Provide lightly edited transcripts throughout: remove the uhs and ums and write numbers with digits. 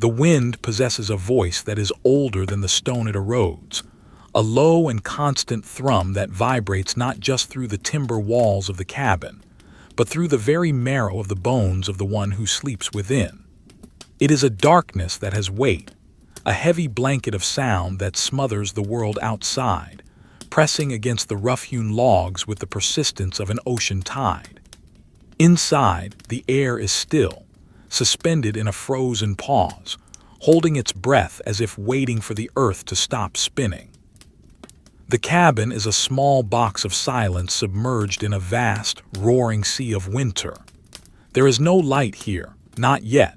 The wind possesses a voice that is older than the stone it erodes, a low and constant thrum that vibrates not just through the timber walls of the cabin, but through the very marrow of the bones of the one who sleeps within. It is a darkness that has weight, a heavy blanket of sound that smothers the world outside, pressing against the rough-hewn logs with the persistence of an ocean tide. Inside, the air is still, suspended in a frozen pause, holding its breath as if waiting for the earth to stop spinning. The cabin is a small box of silence submerged in a vast, roaring sea of winter. There is no light here, not yet.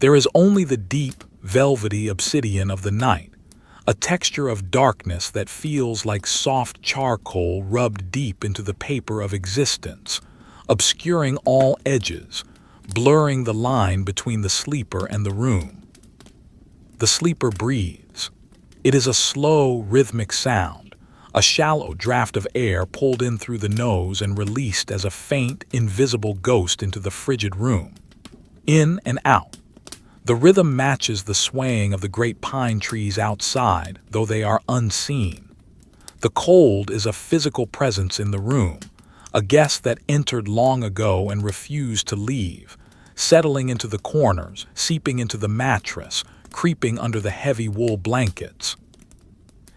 There is only the deep, velvety obsidian of the night, a texture of darkness that feels like soft charcoal rubbed deep into the paper of existence, obscuring all edges, blurring the line between the sleeper and the room. The sleeper breathes. It is a slow, rhythmic sound, a shallow draft of air pulled in through the nose and released as a faint, invisible ghost into the frigid room. In and out. The rhythm matches the swaying of the great pine trees outside, though they are unseen. The cold is a physical presence in the room, a guest that entered long ago and refused to leave, settling into the corners, seeping into the mattress, creeping under the heavy wool blankets.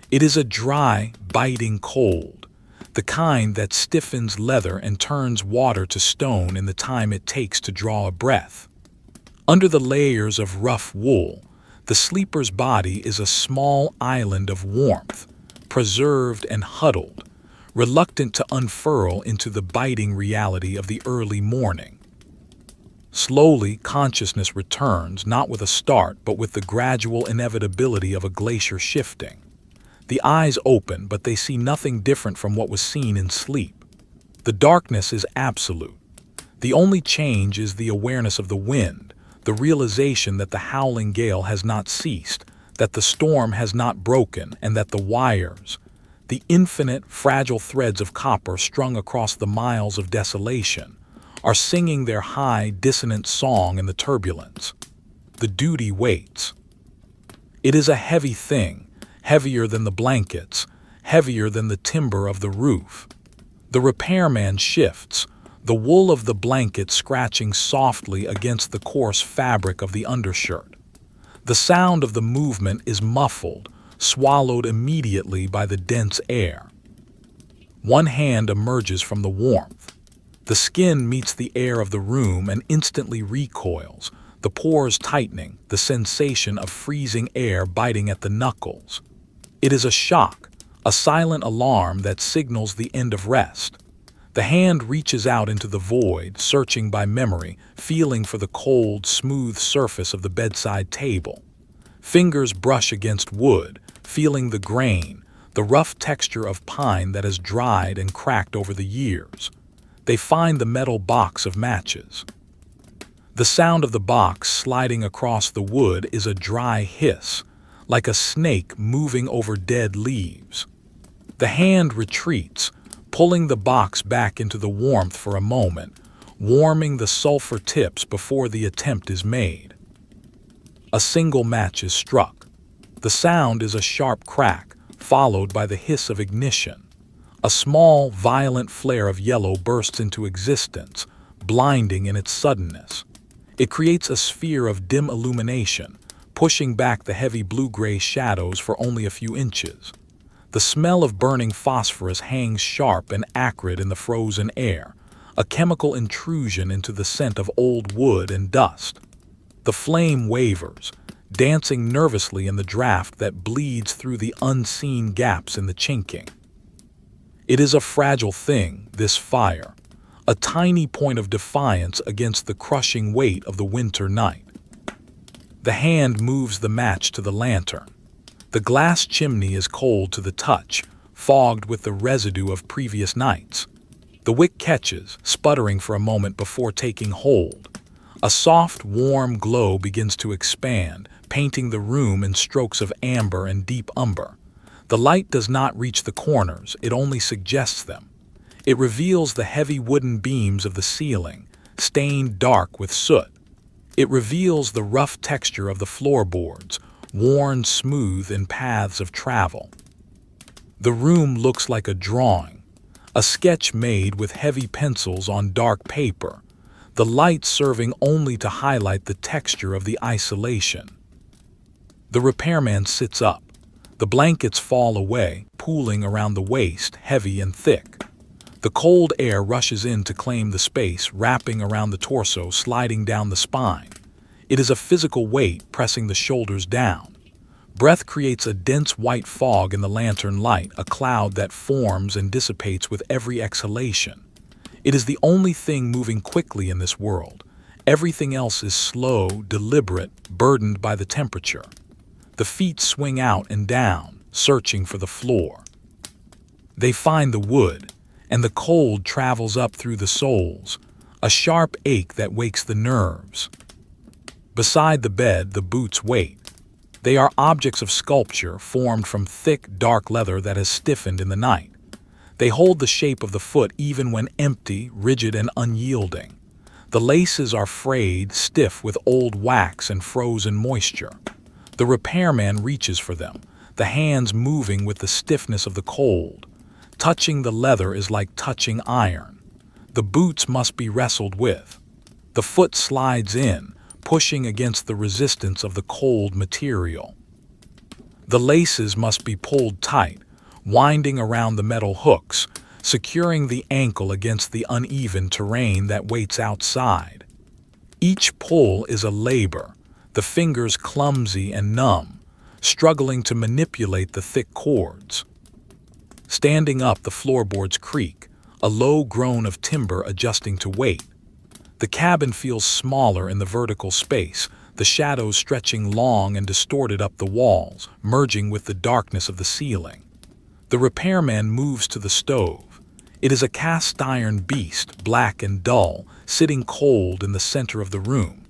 It is a dry, biting cold, the kind that stiffens leather and turns water to stone in the time it takes to draw a breath. Under the layers of rough wool, the sleeper's body is a small island of warmth, preserved and huddled, reluctant to unfurl into the biting reality of the early morning. Slowly, consciousness returns, not with a start, but with the gradual inevitability of a glacier shifting. The eyes open, but they see nothing different from what was seen in sleep. The darkness is absolute. The only change is the awareness of the wind, the realization that the howling gale has not ceased, that the storm has not broken, and that the wires, the infinite, fragile threads of copper strung across the miles of desolation, are singing their high, dissonant song in the turbulence. The duty waits. It is a heavy thing, heavier than the blankets, heavier than the timber of the roof. The repairman shifts, the wool of the blanket scratching softly against the coarse fabric of the undershirt. The sound of the movement is muffled, swallowed immediately by the dense air. One hand emerges from the warmth. The skin meets the air of the room and instantly recoils, the pores tightening, the sensation of freezing air biting at the knuckles. It is a shock, a silent alarm that signals the end of rest. The hand reaches out into the void, searching by memory, feeling for the cold, smooth surface of the bedside table. Fingers brush against wood, feeling the grain, the rough texture of pine that has dried and cracked over the years. They find the metal box of matches. The sound of the box sliding across the wood is a dry hiss, like a snake moving over dead leaves. The hand retreats, pulling the box back into the warmth for a moment, warming the sulfur tips before the attempt is made. A single match is struck. The sound is a sharp crack, followed by the hiss of ignition. A small, violent flare of yellow bursts into existence, blinding in its suddenness. It creates a sphere of dim illumination, pushing back the heavy blue-gray shadows for only a few inches. The smell of burning phosphorus hangs sharp and acrid in the frozen air, a chemical intrusion into the scent of old wood and dust. The flame wavers, dancing nervously in the draft that bleeds through the unseen gaps in the chinking. It is a fragile thing, this fire, a tiny point of defiance against the crushing weight of the winter night. The hand moves the match to the lantern. The glass chimney is cold to the touch, fogged with the residue of previous nights. The wick catches, sputtering for a moment before taking hold. A soft, warm glow begins to expand, painting the room in strokes of amber and deep umber. The light does not reach the corners, it only suggests them. It reveals the heavy wooden beams of the ceiling, stained dark with soot. It reveals the rough texture of the floorboards, worn smooth in paths of travel. The room looks like a drawing, a sketch made with heavy pencils on dark paper, the light serving only to highlight the texture of the isolation. The repairman sits up. The blankets fall away, pooling around the waist, heavy and thick. The cold air rushes in to claim the space, wrapping around the torso, sliding down the spine. It is a physical weight pressing the shoulders down. Breath creates a dense white fog in the lantern light, a cloud that forms and dissipates with every exhalation. It is the only thing moving quickly in this world. Everything else is slow, deliberate, burdened by the temperature. The feet swing out and down, searching for the floor. They find the wood, and the cold travels up through the soles, a sharp ache that wakes the nerves. Beside the bed, the boots wait. They are objects of sculpture formed from thick, dark leather that has stiffened in the night. They hold the shape of the foot even when empty, rigid, and unyielding. The laces are frayed, stiff with old wax and frozen moisture. The repairman reaches for them, the hands moving with the stiffness of the cold. Touching the leather is like touching iron. The boots must be wrestled with. The foot slides in, pushing against the resistance of the cold material. The laces must be pulled tight, winding around the metal hooks, securing the ankle against the uneven terrain that waits outside. Each pull is a labor, the fingers clumsy and numb, struggling to manipulate the thick cords. Standing up, the floorboards creak, a low groan of timber adjusting to weight. The cabin feels smaller in the vertical space, the shadows stretching long and distorted up the walls, merging with the darkness of the ceiling. The repairman moves to the stove. It is a cast-iron beast, black and dull, sitting cold in the center of the room.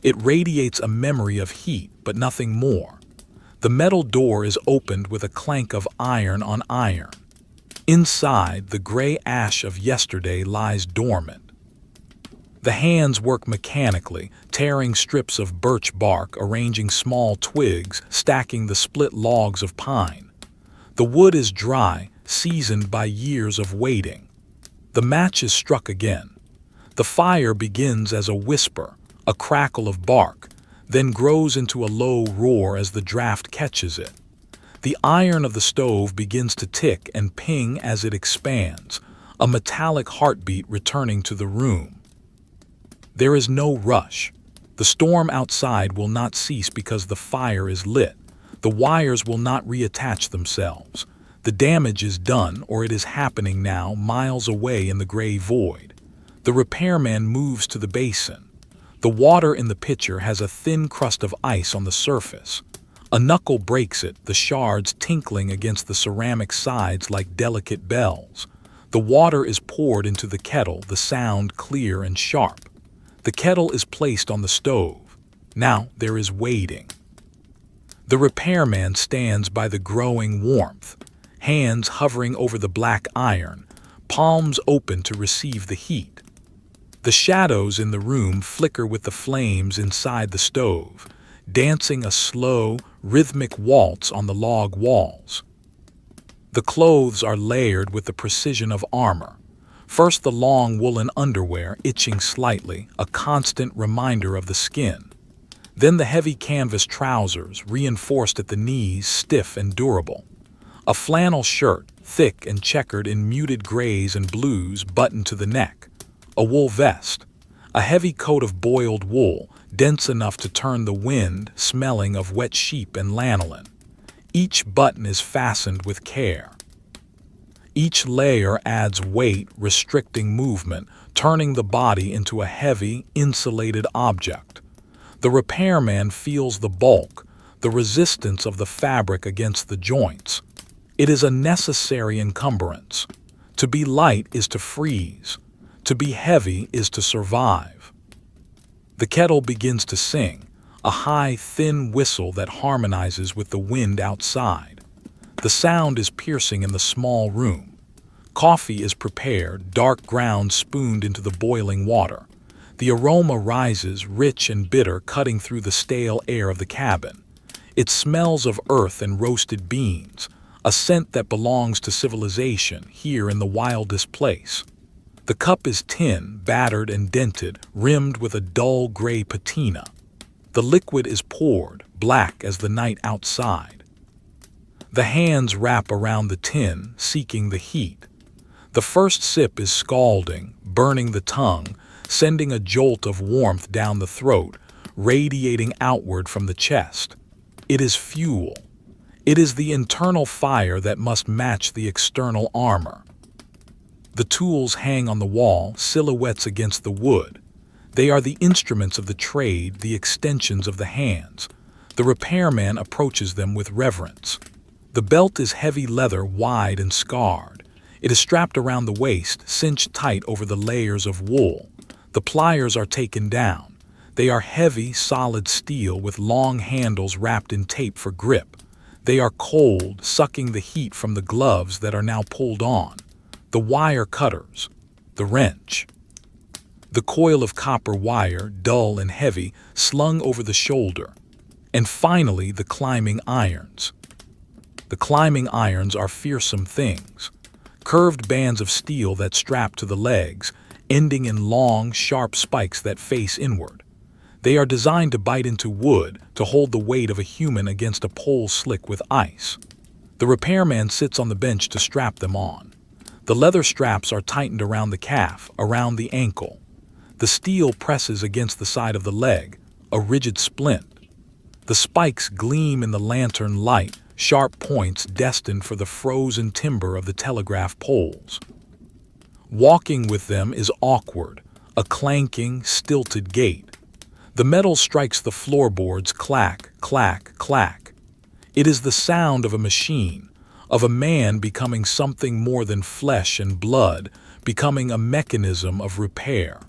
It radiates a memory of heat, but nothing more. The metal door is opened with a clank of iron on iron. Inside, the gray ash of yesterday lies dormant. The hands work mechanically, tearing strips of birch bark, arranging small twigs, stacking the split logs of pine. The wood is dry, seasoned by years of waiting. The match is struck again. The fire begins as a whisper, a crackle of bark, then grows into a low roar as the draft catches it. The iron of the stove begins to tick and ping as it expands, a metallic heartbeat returning to the room. There is no rush. The storm outside will not cease because the fire is lit. The wires will not reattach themselves. The damage is done, or it is happening now, miles away in the gray void. The repairman moves to the basin. The water in the pitcher has a thin crust of ice on the surface. A knuckle breaks it, the shards tinkling against the ceramic sides like delicate bells. The water is poured into the kettle, the sound clear and sharp. The kettle is placed on the stove. Now there is waiting. The repairman stands by the growing warmth, hands hovering over the black iron, palms open to receive the heat. The shadows in the room flicker with the flames inside the stove, dancing a slow, rhythmic waltz on the log walls. The clothes are layered with the precision of armor. First the long woolen underwear, itching slightly, a constant reminder of the skin. Then the heavy canvas trousers, reinforced at the knees, stiff and durable. A flannel shirt, thick and checkered in muted grays and blues, buttoned to the neck. A wool vest. A heavy coat of boiled wool, dense enough to turn the wind, smelling of wet sheep and lanolin. Each button is fastened with care. Each layer adds weight, restricting movement, turning the body into a heavy, insulated object. The repairman feels the bulk, the resistance of the fabric against the joints. It is a necessary encumbrance. To be light is to freeze. To be heavy is to survive. The kettle begins to sing, a high, thin whistle that harmonizes with the wind outside. The sound is piercing in the small room. Coffee is prepared, dark ground spooned into the boiling water. The aroma rises, rich and bitter, cutting through the stale air of the cabin. It smells of earth and roasted beans, a scent that belongs to civilization here in the wildest place. The cup is tin, battered and dented, rimmed with a dull gray patina. The liquid is poured, black as the night outside. The hands wrap around the tin, seeking the heat. The first sip is scalding, burning the tongue, sending a jolt of warmth down the throat, radiating outward from the chest. It is fuel. It is the internal fire that must match the external armor. The tools hang on the wall, silhouettes against the wood. They are the instruments of the trade, the extensions of the hands. The repairman approaches them with reverence. The belt is heavy leather, wide and scarred. It is strapped around the waist, cinched tight over the layers of wool. The pliers are taken down. They are heavy, solid steel with long handles wrapped in tape for grip. They are cold, sucking the heat from the gloves that are now pulled on. The wire cutters. The wrench. The coil of copper wire, dull and heavy, slung over the shoulder. And finally, the climbing irons. The climbing irons are fearsome things. Curved bands of steel that strap to the legs, ending in long, sharp spikes that face inward. They are designed to bite into wood, to hold the weight of a human against a pole slick with ice. The repairman sits on the bench to strap them on. The leather straps are tightened around the calf, around the ankle. The steel presses against the side of the leg, a rigid splint. The spikes gleam in the lantern light, sharp points destined for the frozen timber of the telegraph poles. Walking with them is awkward, a clanking, stilted gait. The metal strikes the floorboards, clack, clack, clack. It is the sound of a machine, of a man becoming something more than flesh and blood, becoming a mechanism of repair.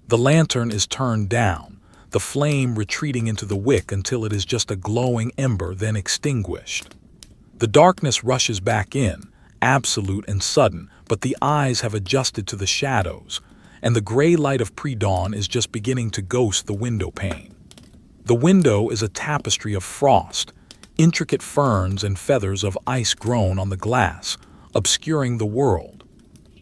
The lantern is turned down, the flame retreating into the wick until it is just a glowing ember, then extinguished. The darkness rushes back in, absolute and sudden, but the eyes have adjusted to the shadows, and the gray light of pre-dawn is just beginning to ghost the window pane. The window is a tapestry of frost, intricate ferns and feathers of ice grown on the glass, obscuring the world.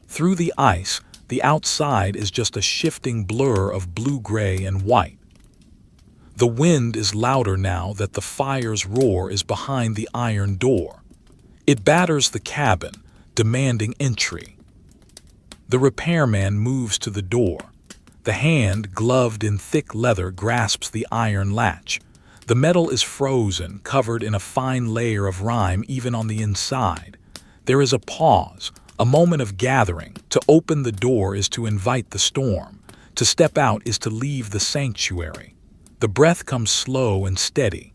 Through the ice, the outside is just a shifting blur of blue-gray and white. The wind is louder now that the fire's roar is behind the iron door. It batters the cabin, demanding entry. The repairman moves to the door. The hand, gloved in thick leather, grasps the iron latch. The metal is frozen, covered in a fine layer of rime even on the inside. There is a pause, a moment of gathering. To open the door is to invite the storm. To step out is to leave the sanctuary. The breath comes slow and steady.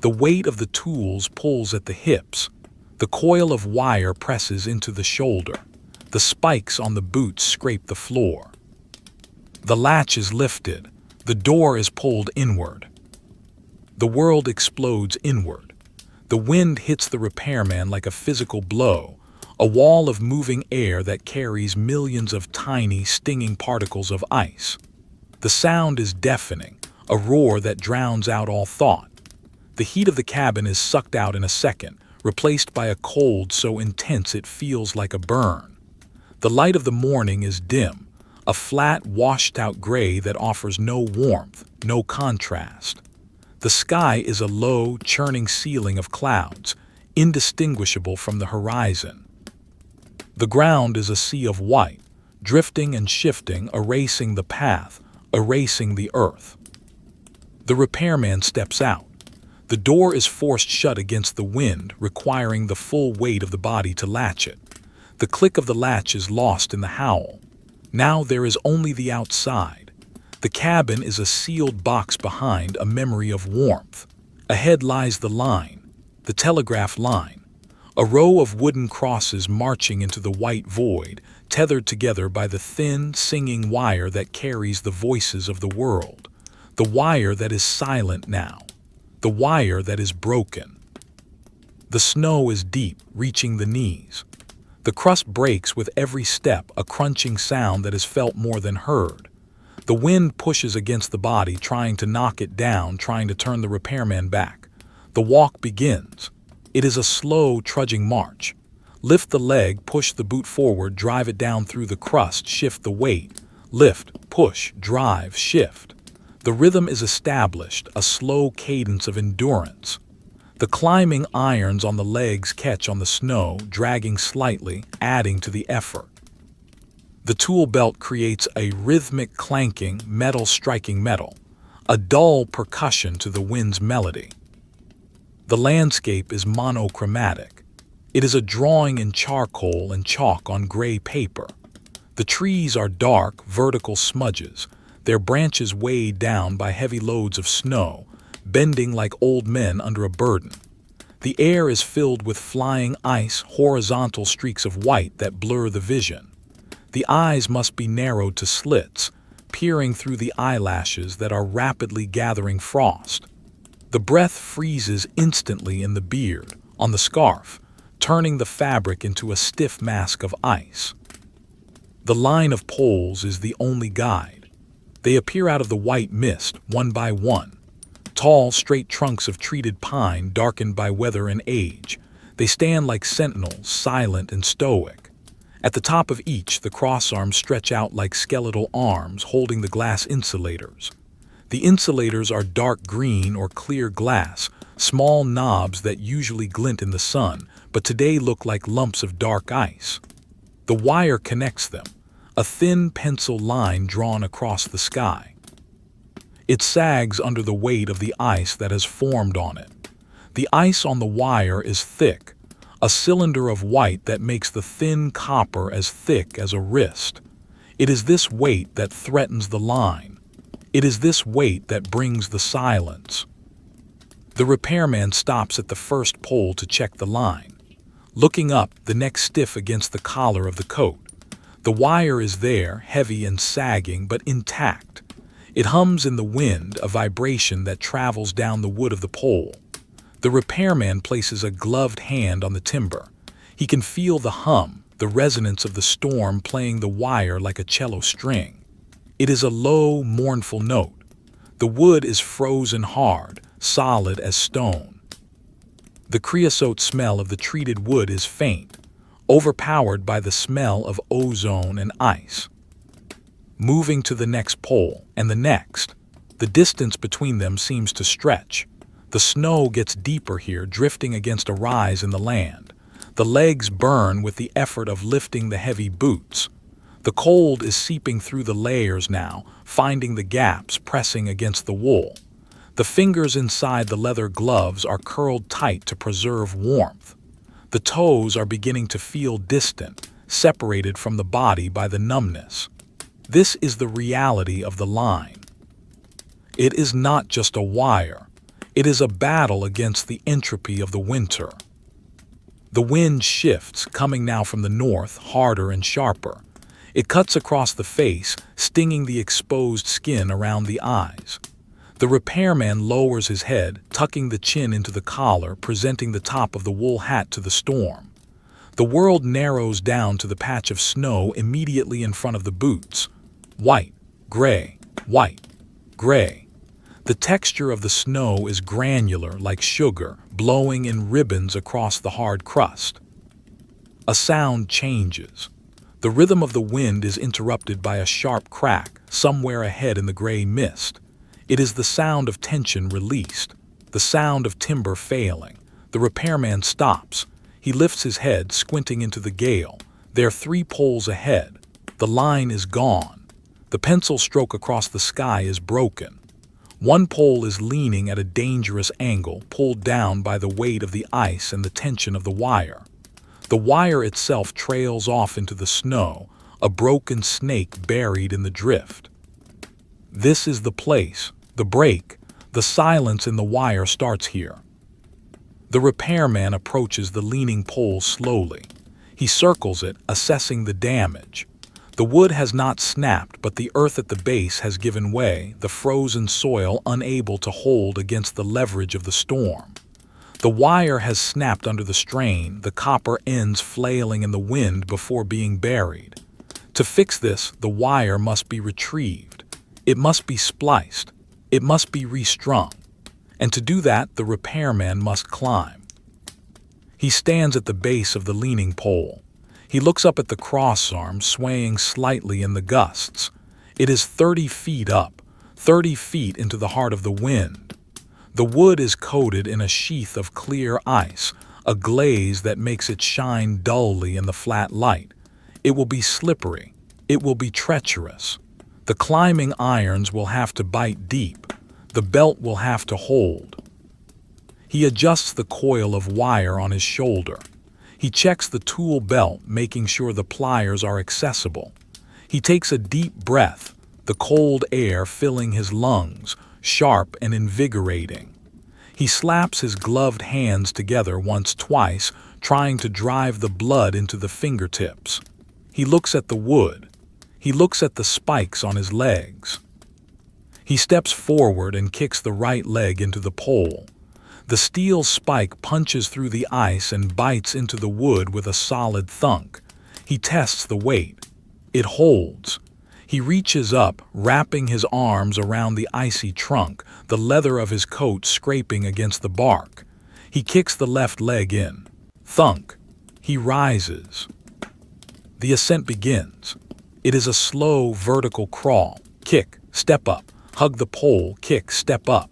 The weight of the tools pulls at the hips. The coil of wire presses into the shoulder. The spikes on the boots scrape the floor. The latch is lifted. The door is pulled inward. The world explodes inward. The wind hits the repairman like a physical blow, a wall of moving air that carries millions of tiny, stinging particles of ice. The sound is deafening, a roar that drowns out all thought. The heat of the cabin is sucked out in a second, replaced by a cold so intense it feels like a burn. The light of the morning is dim, a flat, washed-out gray that offers no warmth, no contrast. The sky is a low, churning ceiling of clouds, indistinguishable from the horizon. The ground is a sea of white, drifting and shifting, erasing the path, erasing the earth. The repairman steps out. The door is forced shut against the wind, requiring the full weight of the body to latch it. The click of the latch is lost in the howl. Now there is only the outside. The cabin is a sealed box behind, a memory of warmth. Ahead lies the line, the telegraph line. A row of wooden crosses marching into the white void, tethered together by the thin, singing wire that carries the voices of the world. The wire that is silent now. The wire that is broken. The snow is deep, reaching the knees. The crust breaks with every step, a crunching sound that is felt more than heard. The wind pushes against the body, trying to knock it down, trying to turn the repairman back. The walk begins. It is a slow, trudging march. Lift the leg, push the boot forward, drive it down through the crust, shift the weight. Lift, push, drive, shift. The rhythm is established, a slow cadence of endurance. The climbing irons on the legs catch on the snow, dragging slightly, adding to the effort. The tool belt creates a rhythmic clanking, metal striking metal, a dull percussion to the wind's melody. The landscape is monochromatic. It is a drawing in charcoal and chalk on gray paper. The trees are dark, vertical smudges, their branches weighed down by heavy loads of snow, bending like old men under a burden. The air is filled with flying ice, horizontal streaks of white that blur the vision. The eyes must be narrowed to slits, peering through the eyelashes that are rapidly gathering frost. The breath freezes instantly in the beard, on the scarf, turning the fabric into a stiff mask of ice. The line of poles is the only guide. They appear out of the white mist, one by one. Tall, straight trunks of treated pine darkened by weather and age. They stand like sentinels, silent and stoic. At the top of each, the crossarms stretch out like skeletal arms holding the glass insulators. The insulators are dark green or clear glass, small knobs that usually glint in the sun, but today look like lumps of dark ice. The wire connects them, a thin pencil line drawn across the sky. It sags under the weight of the ice that has formed on it. The ice on the wire is thick, a cylinder of white that makes the thin copper as thick as a wrist. It is this weight that threatens the line. It is this weight that brings the silence. The repairman stops at the first pole to check the line. Looking up, the neck stiff against the collar of the coat. The wire is there, heavy and sagging, but intact. It hums in the wind, a vibration that travels down the wood of the pole. The repairman places a gloved hand on the timber. He can feel the hum, the resonance of the storm playing the wire like a cello string. It is a low, mournful note. The wood is frozen hard, solid as stone. The creosote smell of the treated wood is faint, overpowered by the smell of ozone and ice. Moving to the next pole, and the next, the distance between them seems to stretch. The snow gets deeper here, drifting against a rise in the land. The legs burn with the effort of lifting the heavy boots. The cold is seeping through the layers now, finding the gaps, pressing against the wool. The fingers inside the leather gloves are curled tight to preserve warmth. The toes are beginning to feel distant, separated from the body by the numbness. This is the reality of the line. It is not just a wire. It is a battle against the entropy of the winter. The wind shifts, coming now from the north, harder and sharper. It cuts across the face, stinging the exposed skin around the eyes. The repairman lowers his head, tucking the chin into the collar, presenting the top of the wool hat to the storm. The world narrows down to the patch of snow immediately in front of the boots. White, gray, white, gray. The texture of the snow is granular like sugar, blowing in ribbons across the hard crust. A sound changes. The rhythm of the wind is interrupted by a sharp crack somewhere ahead in the gray mist. It is the sound of tension released, the sound of timber failing. The repairman stops. He lifts his head, squinting into the gale. They're 3 poles ahead. The line is gone. The pencil stroke across the sky is broken. One pole is leaning at a dangerous angle, pulled down by the weight of the ice and the tension of the wire. The wire itself trails off into the snow, a broken snake buried in the drift. This is the place, the break. The silence in the wire starts here. The repairman approaches the leaning pole slowly. He circles it, assessing the damage. The wood has not snapped, but the earth at the base has given way, the frozen soil unable to hold against the leverage of the storm. The wire has snapped under the strain, the copper ends flailing in the wind before being buried. To fix this, the wire must be retrieved. It must be spliced. It must be restrung. And to do that, the repairman must climb. He stands at the base of the leaning pole. He looks up at the crossarm swaying slightly in the gusts. It is 30 feet up, 30 feet into the heart of the wind. The wood is coated in a sheath of clear ice, a glaze that makes it shine dully in the flat light. It will be slippery. It will be treacherous. The climbing irons will have to bite deep. The belt will have to hold. He adjusts the coil of wire on his shoulder. He checks the tool belt, making sure the pliers are accessible. He takes a deep breath, the cold air filling his lungs, sharp and invigorating. He slaps his gloved hands together twice, trying to drive the blood into the fingertips. He looks at the wood. He looks at the spikes on his legs. He steps forward and kicks the right leg into the pole. The steel spike punches through the ice and bites into the wood with a solid thunk. He tests the weight. It holds. He reaches up, wrapping his arms around the icy trunk, the leather of his coat scraping against the bark. He kicks the left leg in. Thunk. He rises. The ascent begins. It is a slow, vertical crawl. Kick, step up, hug the pole, kick, step up.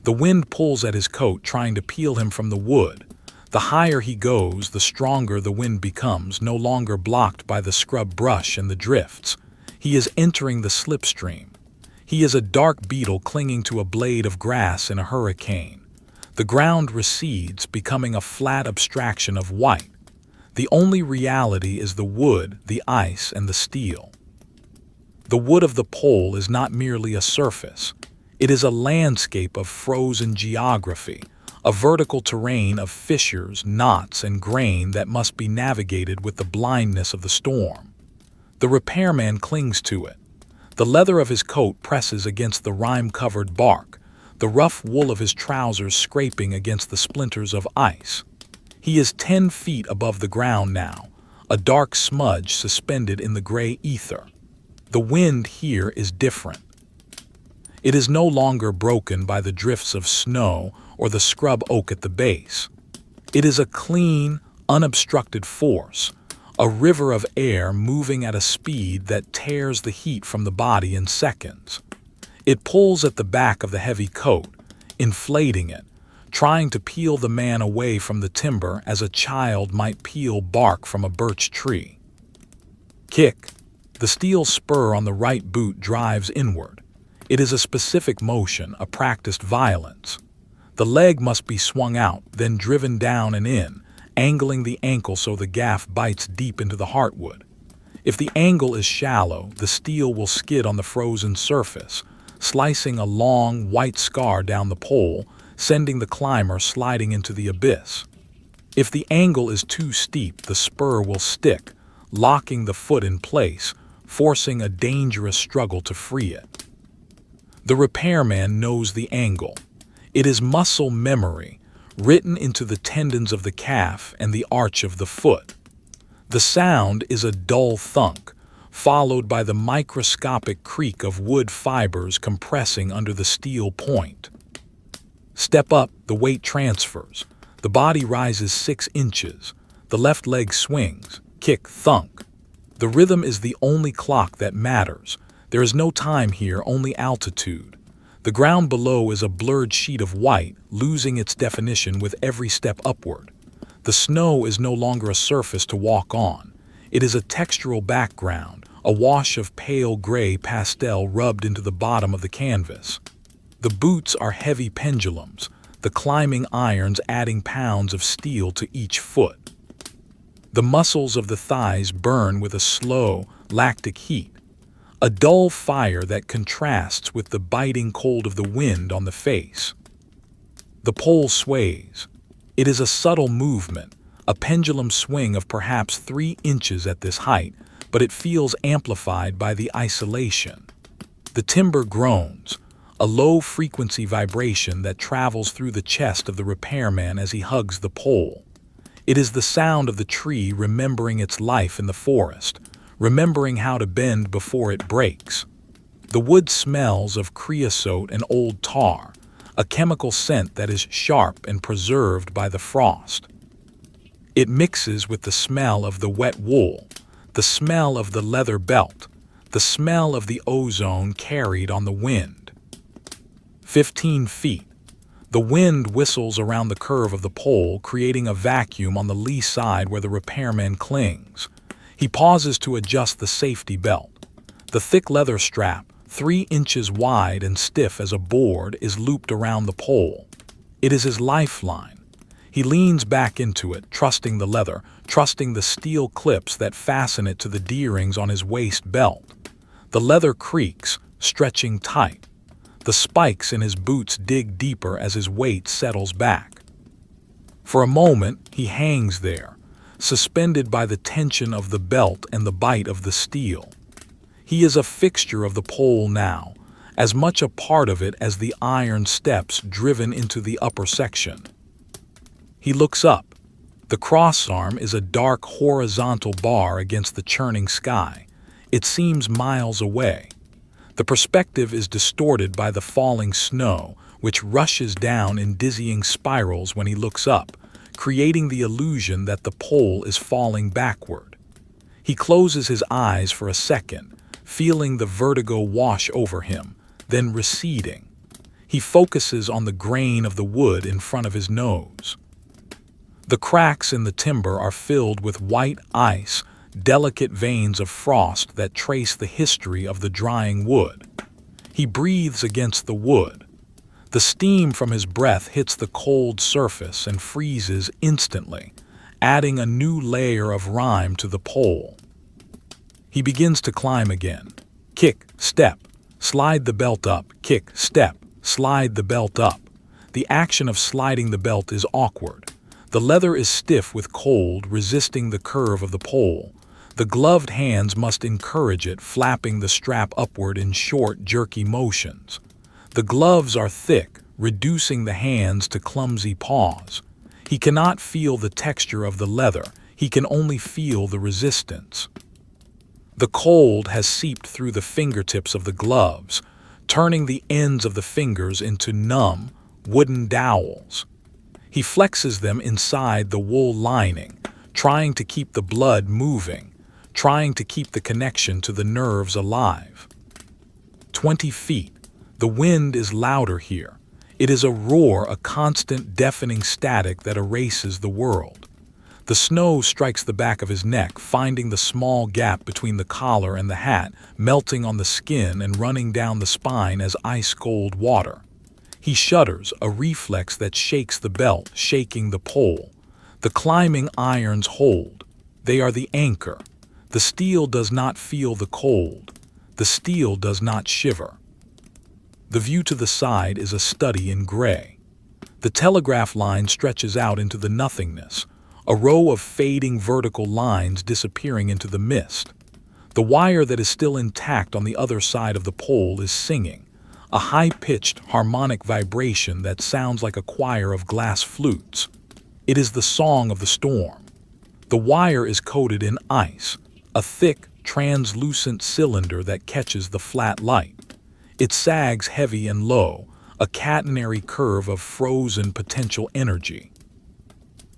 The wind pulls at his coat, trying to peel him from the wood. The higher he goes, the stronger the wind becomes, no longer blocked by the scrub brush and the drifts. He is entering the slipstream. He is a dark beetle clinging to a blade of grass in a hurricane. The ground recedes, becoming a flat abstraction of white. The only reality is the wood, the ice, and the steel. The wood of the pole is not merely a surface. It is a landscape of frozen geography, a vertical terrain of fissures, knots, and grain that must be navigated with the blindness of the storm. The repairman clings to it. The leather of his coat presses against the rime-covered bark, the rough wool of his trousers scraping against the splinters of ice. He is 10 feet above the ground now, a dark smudge suspended in the gray ether. The wind here is different. It is no longer broken by the drifts of snow or the scrub oak at the base. It is a clean, unobstructed force, a river of air moving at a speed that tears the heat from the body in seconds. It pulls at the back of the heavy coat, inflating it, trying to peel the man away from the timber as a child might peel bark from a birch tree. Kick. The steel spur on the right boot drives inward. It is a specific motion, a practiced violence. The leg must be swung out, then driven down and in, angling the ankle so the gaff bites deep into the heartwood. If the angle is shallow, the steel will skid on the frozen surface, slicing a long, white scar down the pole, sending the climber sliding into the abyss. If the angle is too steep, the spur will stick, locking the foot in place, forcing a dangerous struggle to free it. The repairman knows the angle. It is muscle memory, written into the tendons of the calf and the arch of the foot. The sound is a dull thunk, followed by the microscopic creak of wood fibers compressing under the steel point. Step up, the weight transfers. The body rises 6 inches. The left leg swings. Kick, thunk. The rhythm is the only clock that matters. There is no time here, only altitude. The ground below is a blurred sheet of white, losing its definition with every step upward. The snow is no longer a surface to walk on. It is a textural background, a wash of pale gray pastel rubbed into the bottom of the canvas. The boots are heavy pendulums, the climbing irons adding pounds of steel to each foot. The muscles of the thighs burn with a slow, lactic heat, a dull fire that contrasts with the biting cold of the wind on the face. The pole sways. It is a subtle movement, a pendulum swing of perhaps 3 inches at this height, but it feels amplified by the isolation. The timber groans, a low-frequency vibration that travels through the chest of the repairman as he hugs the pole. It is the sound of the tree remembering its life in the forest, remembering how to bend before it breaks. The wood smells of creosote and old tar, a chemical scent that is sharp and preserved by the frost. It mixes with the smell of the wet wool, the smell of the leather belt, the smell of the ozone carried on the wind. 15 feet. The wind whistles around the curve of the pole, creating a vacuum on the lee side where the repairman clings. He pauses to adjust the safety belt. The thick leather strap, 3 inches wide and stiff as a board, is looped around the pole. It is his lifeline. He leans back into it, trusting the leather, trusting the steel clips that fasten it to the D-rings on his waist belt. The leather creaks, stretching tight. The spikes in his boots dig deeper as his weight settles back. For a moment, he hangs there, suspended by the tension of the belt and the bite of the steel. He is a fixture of the pole now, as much a part of it as the iron steps driven into the upper section. He looks up. The crossarm is a dark horizontal bar against the churning sky. It seems miles away. The perspective is distorted by the falling snow, which rushes down in dizzying spirals when he looks up, creating the illusion that the pole is falling backward. He closes his eyes for a second, feeling the vertigo wash over him, then receding. He focuses on the grain of the wood in front of his nose. The cracks in the timber are filled with white ice, delicate veins of frost that trace the history of the drying wood. He breathes against the wood. The steam from his breath hits the cold surface and freezes instantly, adding a new layer of rime to the pole. He begins to climb again. Kick, step, slide the belt up, kick, step, slide the belt up. The action of sliding the belt is awkward. The leather is stiff with cold, resisting the curve of the pole. The gloved hands must encourage it, flapping the strap upward in short, jerky motions. The gloves are thick, reducing the hands to clumsy paws. He cannot feel the texture of the leather. He can only feel the resistance. The cold has seeped through the fingertips of the gloves, turning the ends of the fingers into numb, wooden dowels. He flexes them inside the wool lining, trying to keep the blood moving, trying to keep the connection to the nerves alive. 20 feet. The wind is louder here. It is a roar, a constant, deafening static that erases the world. The snow strikes the back of his neck, finding the small gap between the collar and the hat, melting on the skin and running down the spine as ice-cold water. He shudders, a reflex that shakes the belt, shaking the pole. The climbing irons hold. They are the anchor. The steel does not feel the cold. The steel does not shiver. The view to the side is a study in gray. The telegraph line stretches out into the nothingness, a row of fading vertical lines disappearing into the mist. The wire that is still intact on the other side of the pole is singing, a high-pitched harmonic vibration that sounds like a choir of glass flutes. It is the song of the storm. The wire is coated in ice, a thick, translucent cylinder that catches the flat light. It sags heavy and low, a catenary curve of frozen potential energy.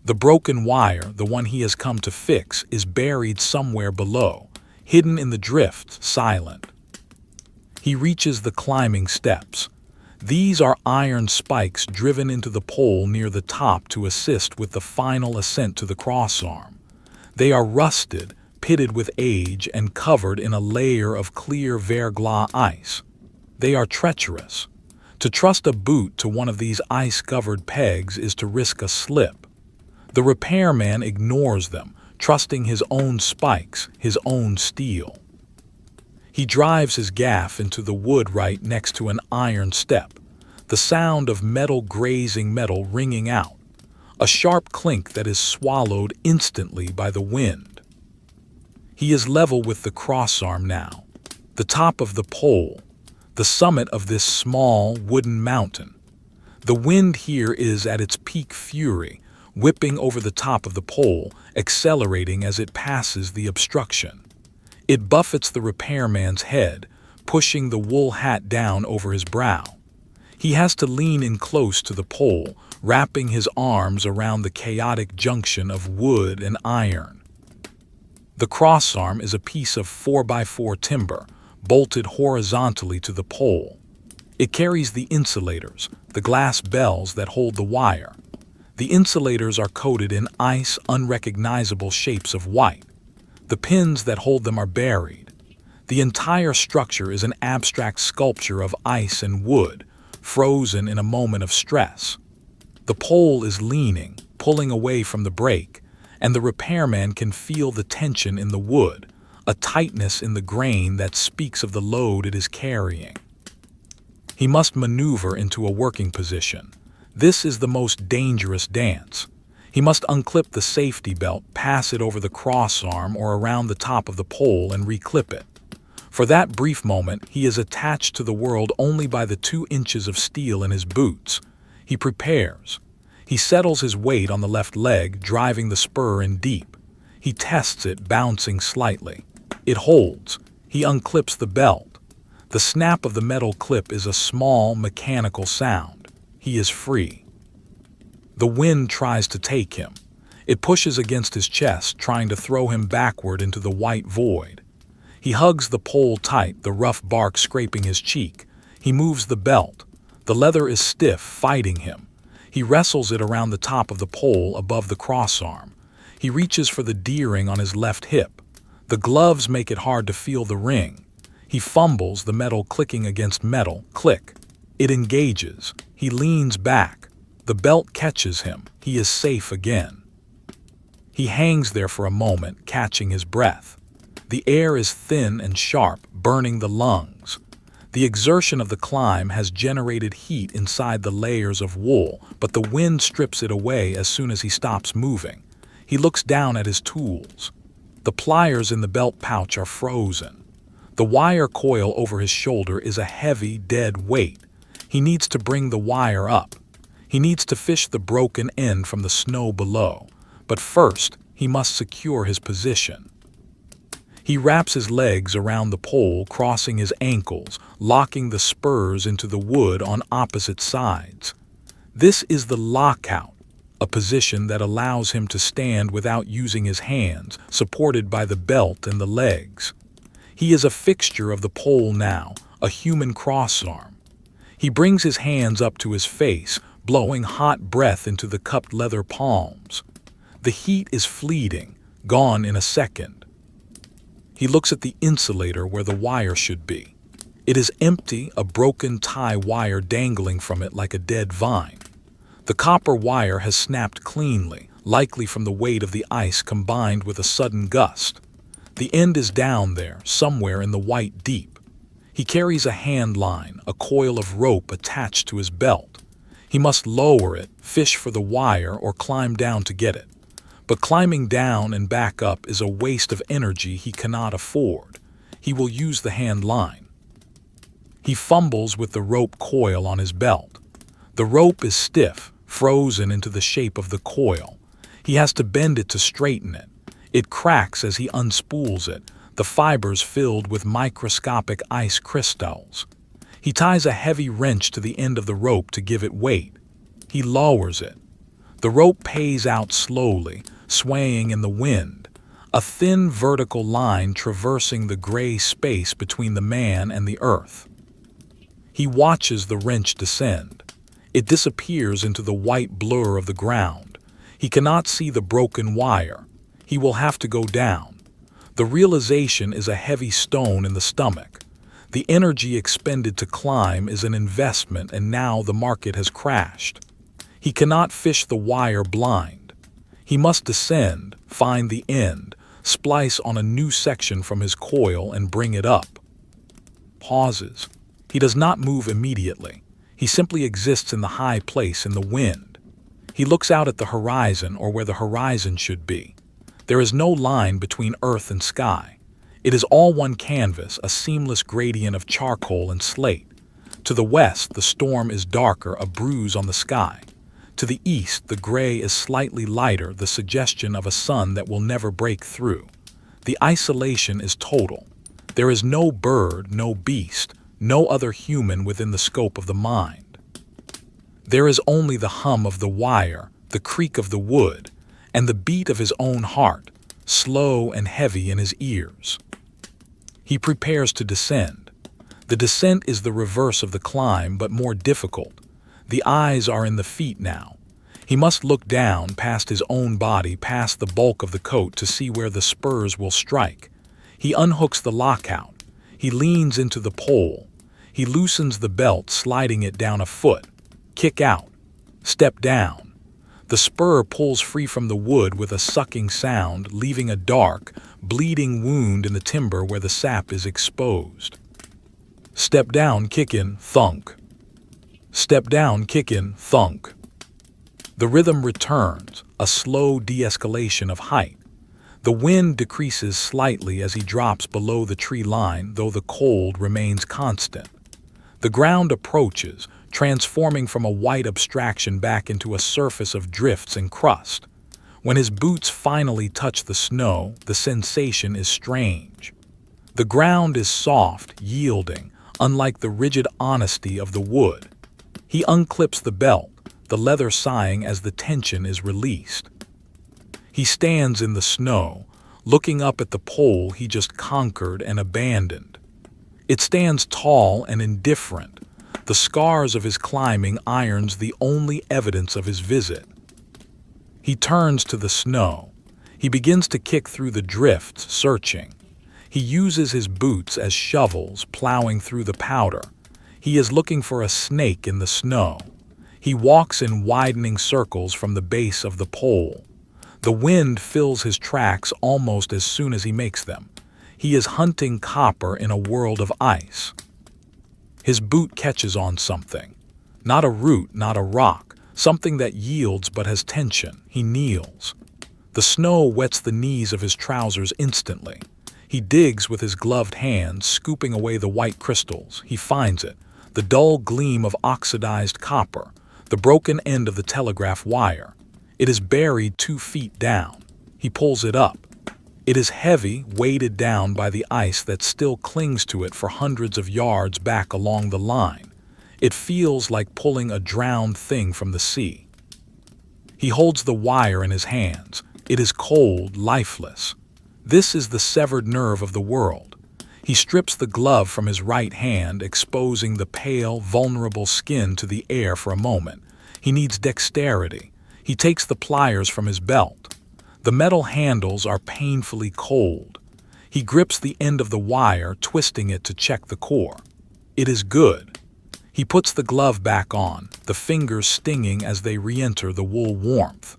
The broken wire, the one he has come to fix, is buried somewhere below, hidden in the drift, silent. He reaches the climbing steps. These are iron spikes driven into the pole near the top to assist with the final ascent to the crossarm. They are rusted, pitted with age, and covered in a layer of clear verglas ice. They are treacherous. To trust a boot to one of these ice-covered pegs is to risk a slip. The repairman ignores them, trusting his own spikes, his own steel. He drives his gaff into the wood right next to an iron step, the sound of metal grazing metal ringing out, a sharp clink that is swallowed instantly by the wind. He is level with the crossarm now, the top of the pole, the summit of this small wooden mountain. The wind here is at its peak fury, whipping over the top of the pole, accelerating as it passes the obstruction. It buffets the repairman's head, pushing the wool hat down over his brow. He has to lean in close to the pole, wrapping his arms around the chaotic junction of wood and iron. The crossarm is a piece of 4x4 timber, bolted horizontally to the pole. It carries the insulators, the glass bells that hold the wire. The insulators are coated in unrecognizable shapes of white. The pins that hold them are buried. The entire structure is an abstract sculpture of ice and wood, frozen in a moment of stress. The pole is leaning, pulling away from the brake, and the repairman can feel the tension in the wood, a tightness in the grain that speaks of the load it is carrying. He must maneuver into a working position. This is the most dangerous dance. He must unclip the safety belt, pass it over the crossarm or around the top of the pole and reclip it. For that brief moment, he is attached to the world only by the 2 inches of steel in his boots. He prepares. He settles his weight on the left leg, driving the spur in deep. He tests it, bouncing slightly. It holds. He unclips the belt. The snap of the metal clip is a small, mechanical sound. He is free. The wind tries to take him. It pushes against his chest, trying to throw him backward into the white void. He hugs the pole tight, the rough bark scraping his cheek. He moves the belt. The leather is stiff, fighting him. He wrestles it around the top of the pole above the crossarm. He reaches for the D-ring on his left hip. The gloves make it hard to feel the ring. He fumbles, the metal clicking against metal. Click. It engages. He leans back. The belt catches him. He is safe again. He hangs there for a moment, catching his breath. The air is thin and sharp, burning the lungs. The exertion of the climb has generated heat inside the layers of wool, but the wind strips it away as soon as he stops moving. He looks down at his tools. The pliers in the belt pouch are frozen. The wire coil over his shoulder is a heavy, dead weight. He needs to bring the wire up. He needs to fish the broken end from the snow below. But first, he must secure his position. He wraps his legs around the pole, crossing his ankles, locking the spurs into the wood on opposite sides. This is the lockout, a position that allows him to stand without using his hands, supported by the belt and the legs. He is a fixture of the pole now, a human crossarm. He brings his hands up to his face, blowing hot breath into the cupped leather palms. The heat is fleeting, gone in a second. He looks at the insulator where the wire should be. It is empty, a broken tie wire dangling from it like a dead vine. The copper wire has snapped cleanly, likely from the weight of the ice combined with a sudden gust. The end is down there, somewhere in the white deep. He carries a hand line, a coil of rope attached to his belt. He must lower it, fish for the wire, or climb down to get it. But climbing down and back up is a waste of energy he cannot afford. He will use the hand line. He fumbles with the rope coil on his belt. The rope is stiff, frozen into the shape of the coil. He has to bend it to straighten it. It cracks as he unspools it, the fibers filled with microscopic ice crystals. He ties a heavy wrench to the end of the rope to give it weight. He lowers it. The rope pays out slowly, swaying in the wind, a thin vertical line traversing the gray space between the man and the earth. He watches the wrench descend. It disappears into the white blur of the ground. He cannot see the broken wire. He will have to go down. The realization is a heavy stone in the stomach. The energy expended to climb is an investment, and now the market has crashed. He cannot fish the wire blind. He must descend, find the end, splice on a new section from his coil and bring it up. Pauses. He does not move immediately. He simply exists in the high place in the wind. He looks out at the horizon, or where the horizon should be. There is no line between earth and sky. It is all one canvas, a seamless gradient of charcoal and slate. To the west, the storm is darker, a bruise on the sky. To the east, the gray is slightly lighter, the suggestion of a sun that will never break through. The isolation is total. There is no bird, no beast, no other human within the scope of the mind. There is only the hum of the wire, the creak of the wood, and the beat of his own heart, slow and heavy in his ears. He prepares to descend. The descent is the reverse of the climb, but more difficult. The eyes are in the feet now. He must look down past his own body, past the bulk of the coat, to see where the spurs will strike. He unhooks the lockout. He leans into the pole. He loosens the belt, sliding it down a foot. Kick out. Step down. The spur pulls free from the wood with a sucking sound, leaving a dark, bleeding wound in the timber where the sap is exposed. Step down, kick in, thunk. Step down, kick in, thunk. The rhythm returns, a slow de-escalation of height. The wind decreases slightly as he drops below the tree line, though the cold remains constant. The ground approaches, transforming from a white abstraction back into a surface of drifts and crust. When his boots finally touch the snow, the sensation is strange. The ground is soft, yielding, unlike the rigid honesty of the wood. He unclips the belt, the leather sighing as the tension is released. He stands in the snow, looking up at the pole he just conquered and abandoned. It stands tall and indifferent, the scars of his climbing irons the only evidence of his visit. He turns to the snow. He begins to kick through the drifts, searching. He uses his boots as shovels, plowing through the powder. He is looking for a snake in the snow. He walks in widening circles from the base of the pole. The wind fills his tracks almost as soon as he makes them. He is hunting copper in a world of ice. His boot catches on something. Not a root, not a rock, something that yields but has tension. He kneels. The snow wets the knees of his trousers instantly. He digs with his gloved hands, scooping away the white crystals. He finds it, the dull gleam of oxidized copper, the broken end of the telegraph wire. It is buried 2 feet down. He pulls it up. It is heavy, weighted down by the ice that still clings to it for hundreds of yards back along the line. It feels like pulling a drowned thing from the sea. He holds the wire in his hands. It is cold, lifeless. This is the severed nerve of the world. He strips the glove from his right hand, exposing the pale, vulnerable skin to the air for a moment. He needs dexterity. He takes the pliers from his belt. The metal handles are painfully cold. He grips the end of the wire, twisting it to check the core. It is good. He puts the glove back on, the fingers stinging as they re-enter the wool warmth.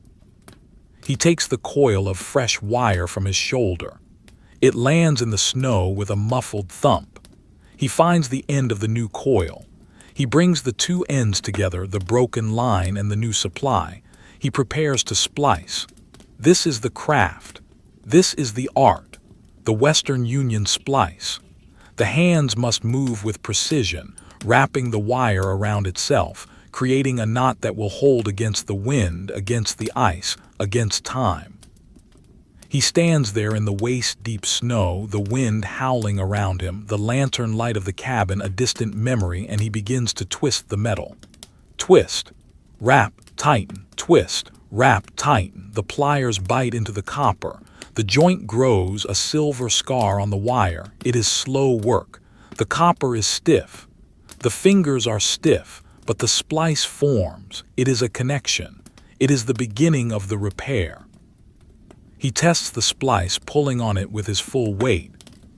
He takes the coil of fresh wire from his shoulder. It lands in the snow with a muffled thump. He finds the end of the new coil. He brings the 2 ends together, the broken line and the new supply. He prepares to splice. This is the craft. This is the art. The Western Union splice. The hands must move with precision, wrapping the wire around itself, creating a knot that will hold against the wind, against the ice, against time. He stands there in the waist-deep snow, the wind howling around him, the lantern light of the cabin a distant memory, and he begins to twist the metal. Twist. Wrap. Tighten. Twist. Wrap. Tighten. The pliers bite into the copper. The joint grows, a silver scar on the wire. It is slow work. The copper is stiff. The fingers are stiff, but the splice forms. It is a connection. It is the beginning of the repair. He tests the splice, pulling on it with his full weight.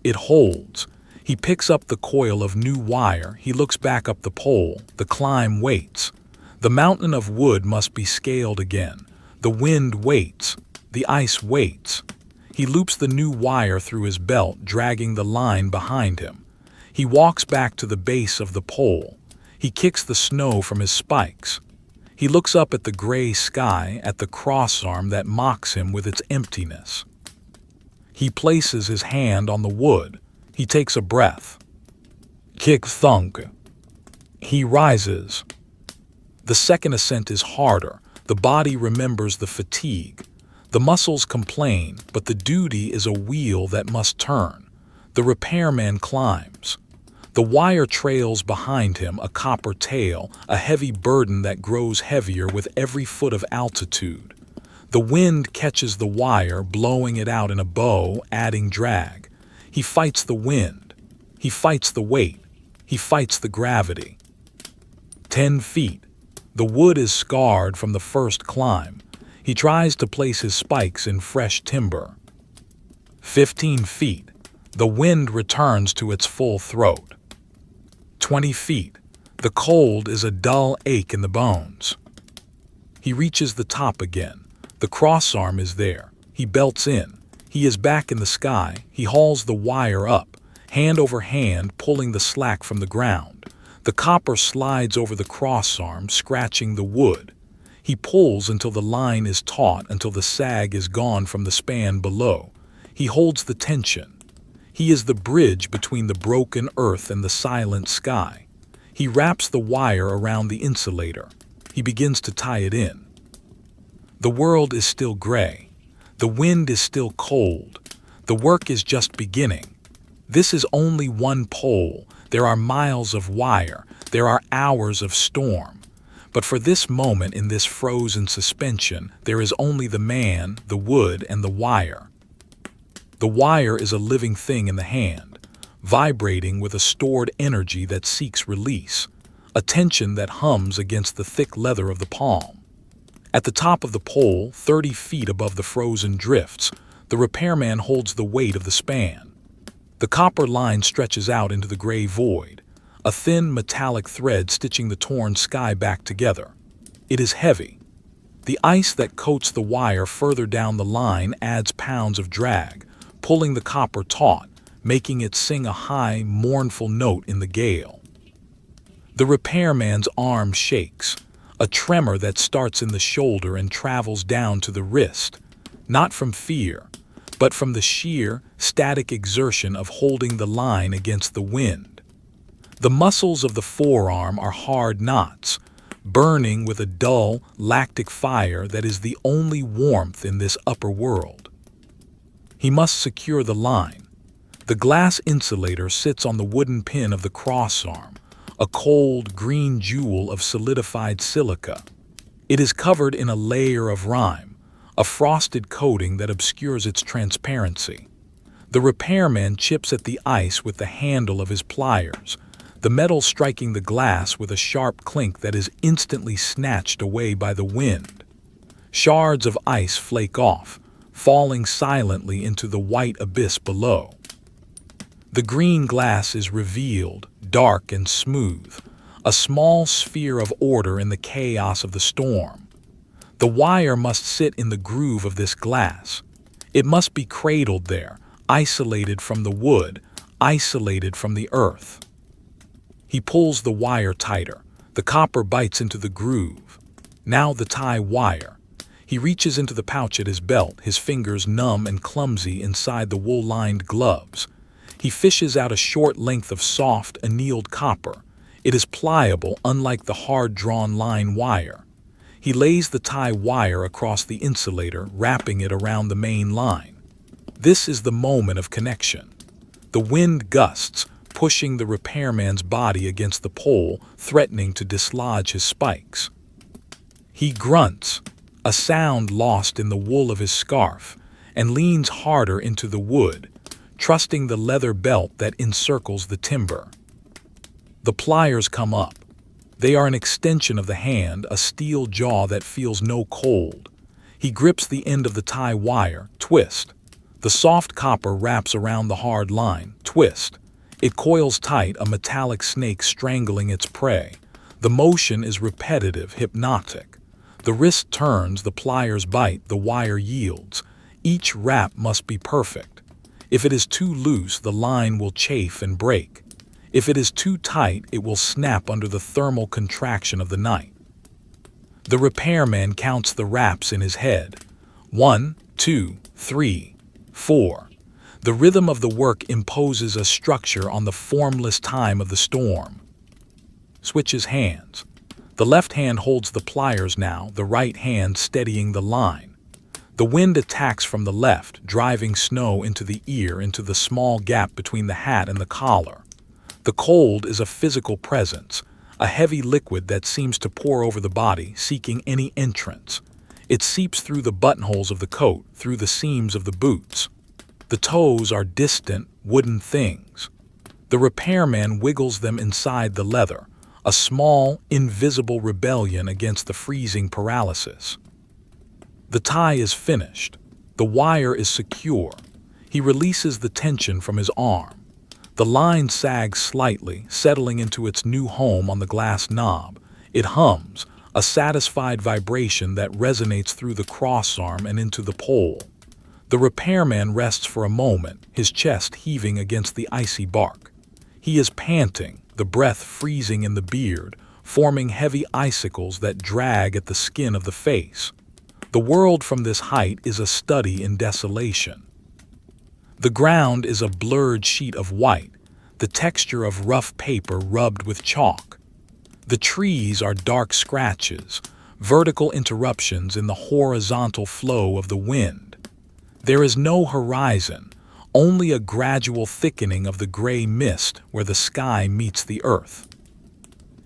It holds. He picks up the coil of new wire. He looks back up the pole. The climb waits. The mountain of wood must be scaled again. The wind waits. The ice waits. He loops the new wire through his belt, dragging the line behind him. He walks back to the base of the pole. He kicks the snow from his spikes. He looks up at the gray sky, at the crossarm that mocks him with its emptiness. He places his hand on the wood. He takes a breath. Kick, thunk. He rises. The second ascent is harder. The body remembers the fatigue. The muscles complain, but the duty is a wheel that must turn. The repairman climbs. The wire trails behind him, a copper tail, a heavy burden that grows heavier with every foot of altitude. The wind catches the wire, blowing it out in a bow, adding drag. He fights the wind. He fights the weight. He fights the gravity. 10 feet. The wood is scarred from the first climb. He tries to place his spikes in fresh timber. 15 feet. The wind returns to its full throat. 20 feet. The cold is a dull ache in the bones. He reaches the top again. The crossarm is there. He belts in. He is back in the sky. He hauls the wire up, hand over hand, pulling the slack from the ground. The copper slides over the crossarm, scratching the wood. He pulls until the line is taut, until the sag is gone from the span below. He holds the tension. He is the bridge between the broken earth and the silent sky. He wraps the wire around the insulator. He begins to tie it in. The world is still gray. The wind is still cold. The work is just beginning. This is only one pole. There are miles of wire. There are hours of storm. But for this moment in this frozen suspension, there is only the man, the wood, and the wire. The wire is a living thing in the hand, vibrating with a stored energy that seeks release, a tension that hums against the thick leather of the palm. At the top of the pole, 30 feet above the frozen drifts, the repairman holds the weight of the span. The copper line stretches out into the gray void, a thin metallic thread stitching the torn sky back together. It is heavy. The ice that coats the wire further down the line adds pounds of drag, pulling the copper taut, making it sing a high, mournful note in the gale. The repairman's arm shakes, a tremor that starts in the shoulder and travels down to the wrist, not from fear, but from the sheer, static exertion of holding the line against the wind. The muscles of the forearm are hard knots, burning with a dull, lactic fire that is the only warmth in this upper world. He must secure the line. The glass insulator sits on the wooden pin of the crossarm, a cold green jewel of solidified silica. It is covered in a layer of rime, a frosted coating that obscures its transparency. The repairman chips at the ice with the handle of his pliers, the metal striking the glass with a sharp clink that is instantly snatched away by the wind. Shards of ice flake off, falling silently into the white abyss below. The green glass is revealed, dark and smooth, a small sphere of order in the chaos of the storm. The wire must sit in the groove of this glass. It must be cradled there, isolated from the wood, isolated from the earth. He pulls the wire tighter. The copper bites into the groove. Now the tie wire. He reaches into the pouch at his belt, his fingers numb and clumsy inside the wool-lined gloves. He fishes out a short length of soft, annealed copper. It is pliable, unlike the hard-drawn line wire. He lays the tie wire across the insulator, wrapping it around the main line. This is the moment of connection. The wind gusts, pushing the repairman's body against the pole, threatening to dislodge his spikes. He grunts, a sound lost in the wool of his scarf, and leans harder into the wood, trusting the leather belt that encircles the timber. The pliers come up. They are an extension of the hand, a steel jaw that feels no cold. He grips the end of the tie wire, twist. The soft copper wraps around the hard line, twist. It coils tight, a metallic snake strangling its prey. The motion is repetitive, hypnotic. The wrist turns, the pliers bite, the wire yields. Each wrap must be perfect. If it is too loose, the line will chafe and break. If it is too tight, it will snap under the thermal contraction of the night. The repairman counts the wraps in his head. 1, 2, 3, 4. The rhythm of the work imposes a structure on the formless time of the storm. Switches hands. The left hand holds the pliers now, the right hand steadying the line. The wind attacks from the left, driving snow into the ear, into the small gap between the hat and the collar. The cold is a physical presence, a heavy liquid that seems to pour over the body, seeking any entrance. It seeps through the buttonholes of the coat, through the seams of the boots. The toes are distant, wooden things. The repairman wiggles them inside the leather, a small, invisible rebellion against the freezing paralysis. The tie is finished. The wire is secure. He releases the tension from his arm. The line sags slightly, settling into its new home on the glass knob. It hums, a satisfied vibration that resonates through the crossarm and into the pole. The repairman rests for a moment, his chest heaving against the icy bark. He is panting, the breath freezing in the beard, forming heavy icicles that drag at the skin of the face. The world from this height is a study in desolation. The ground is a blurred sheet of white, the texture of rough paper rubbed with chalk. The trees are dark scratches, vertical interruptions in the horizontal flow of the wind. There is no horizon, only a gradual thickening of the gray mist where the sky meets the earth.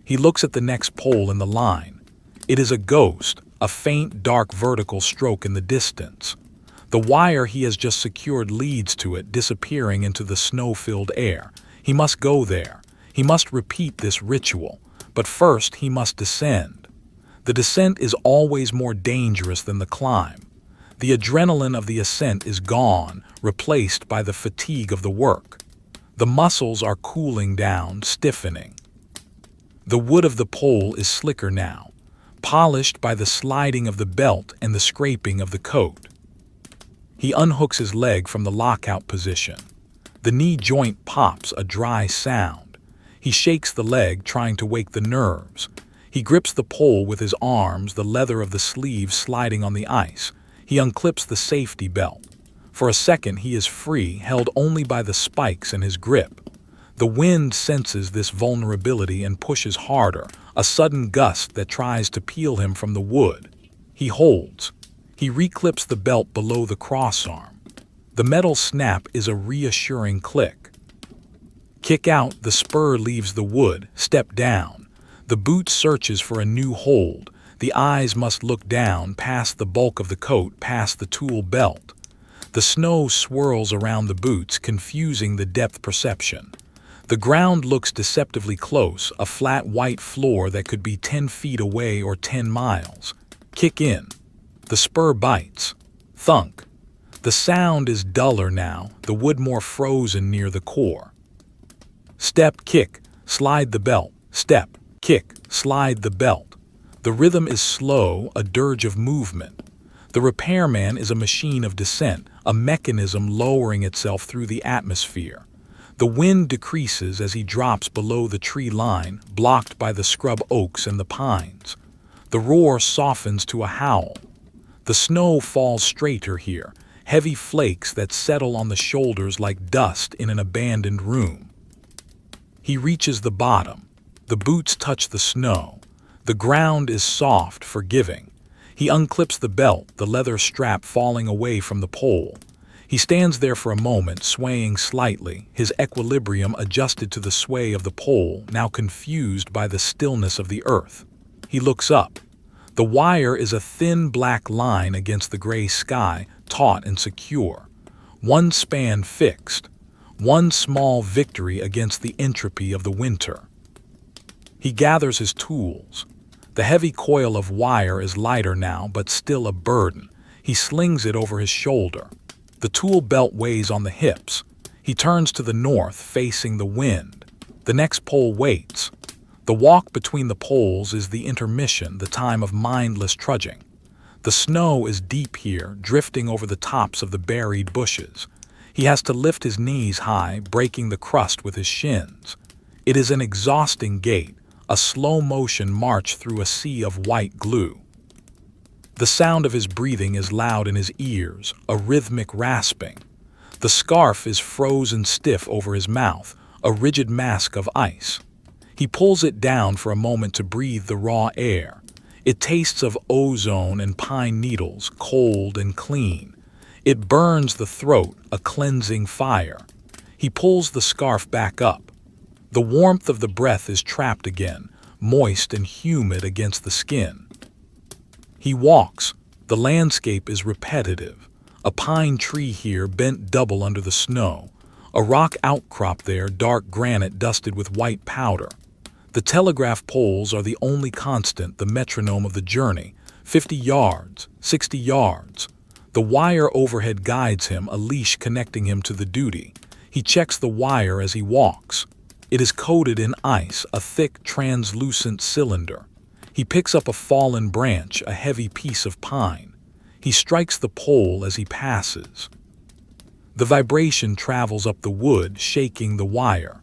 He looks at the next pole in the line. It is a ghost, a faint, dark vertical stroke in the distance. The wire he has just secured leads to it, disappearing into the snow-filled air. He must go there. He must repeat this ritual. But first he must descend. The descent is always more dangerous than the climb. The adrenaline of the ascent is gone, replaced by the fatigue of the work. The muscles are cooling down, stiffening. The wood of the pole is slicker now, polished by the sliding of the belt and the scraping of the coat. He unhooks his leg from the lockout position. The knee joint pops, a dry sound. He shakes the leg, trying to wake the nerves. He grips the pole with his arms, the leather of the sleeve sliding on the ice. He unclips the safety belt. For a second he is free, held only by the spikes in his grip. The wind senses this vulnerability and pushes harder, a sudden gust that tries to peel him from the wood. He holds. He reclips the belt below the crossarm. The metal snap is a reassuring click. Kick out, the spur leaves the wood, step down. The boot searches for a new hold. The eyes must look down, past the bulk of the coat, past the tool belt. The snow swirls around the boots, confusing the depth perception. The ground looks deceptively close, a flat white floor that could be 10 feet away or 10 miles. Kick in. The spur bites. Thunk. The sound is duller now, the wood more frozen near the core. Step, kick, slide the belt. Step, kick, slide the belt. The rhythm is slow, a dirge of movement. The repairman is a machine of descent, a mechanism lowering itself through the atmosphere. The wind decreases as he drops below the tree line, blocked by the scrub oaks and the pines. The roar softens to a howl. The snow falls straighter here, heavy flakes that settle on the shoulders like dust in an abandoned room. He reaches the bottom. The boots touch the snow. The ground is soft, forgiving. He unclips the belt, the leather strap falling away from the pole. He stands there for a moment, swaying slightly, his equilibrium adjusted to the sway of the pole, now confused by the stillness of the earth. He looks up. The wire is a thin black line against the gray sky, taut and secure. One span fixed. One small victory against the entropy of the winter. He gathers his tools. The heavy coil of wire is lighter now, but still a burden. He slings it over his shoulder. The tool belt weighs on the hips. He turns to the north, facing the wind. The next pole waits. The walk between the poles is the intermission, the time of mindless trudging. The snow is deep here, drifting over the tops of the buried bushes. He has to lift his knees high, breaking the crust with his shins. It is an exhausting gait, a slow-motion march through a sea of white glue. The sound of his breathing is loud in his ears, a rhythmic rasping. The scarf is frozen stiff over his mouth, a rigid mask of ice. He pulls it down for a moment to breathe the raw air. It tastes of ozone and pine needles, cold and clean. It burns the throat, a cleansing fire. He pulls the scarf back up. The warmth of the breath is trapped again, moist and humid against the skin. He walks. The landscape is repetitive. A pine tree here bent double under the snow. A rock outcrop there, dark granite dusted with white powder. The telegraph poles are the only constant, the metronome of the journey. 50 yards, 60 yards. The wire overhead guides him, a leash connecting him to the duty. He checks the wire as he walks. It is coated in ice, a thick, translucent cylinder. He picks up a fallen branch, a heavy piece of pine. He strikes the pole as he passes. The vibration travels up the wood, shaking the wire.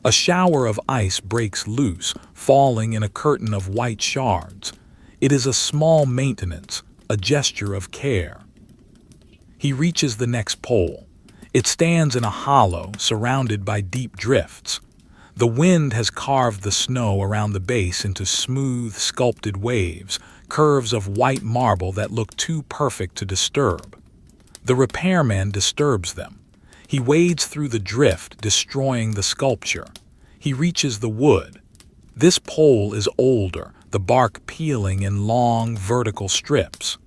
A shower of ice breaks loose, falling in a curtain of white shards. It is a small maintenance, a gesture of care. He reaches the next pole. It stands in a hollow, surrounded by deep drifts. The wind has carved the snow around the base into smooth, sculpted waves, curves of white marble that look too perfect to disturb. The repairman disturbs them. He wades through the drift, destroying the sculpture. He reaches the wood. This pole is older, the bark peeling in long, vertical strips.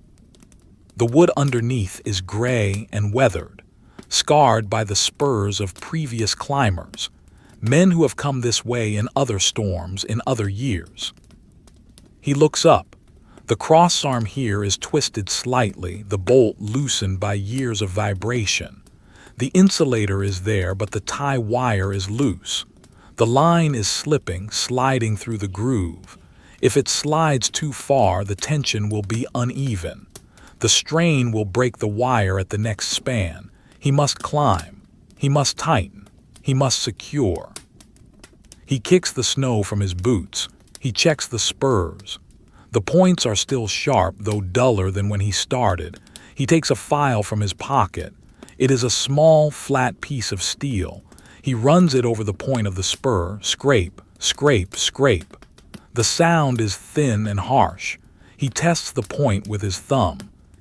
The wood underneath is gray and weathered, scarred by the spurs of previous climbers, men who have come this way in other storms, in other years. He looks up. The crossarm here is twisted slightly, the bolt loosened by years of vibration. The insulator is there, but the tie wire is loose. The line is slipping, sliding through the groove. If it slides too far, the tension will be uneven. The strain will break the wire at the next span. He must climb. He must tighten. He must secure. He kicks the snow from his boots. He checks the spurs. The points are still sharp, though duller than when he started. He takes a file from his pocket. It is a small, flat piece of steel. He runs it over the point of the spur. Scrape, scrape, scrape. The sound is thin and harsh. He tests the point with his thumb.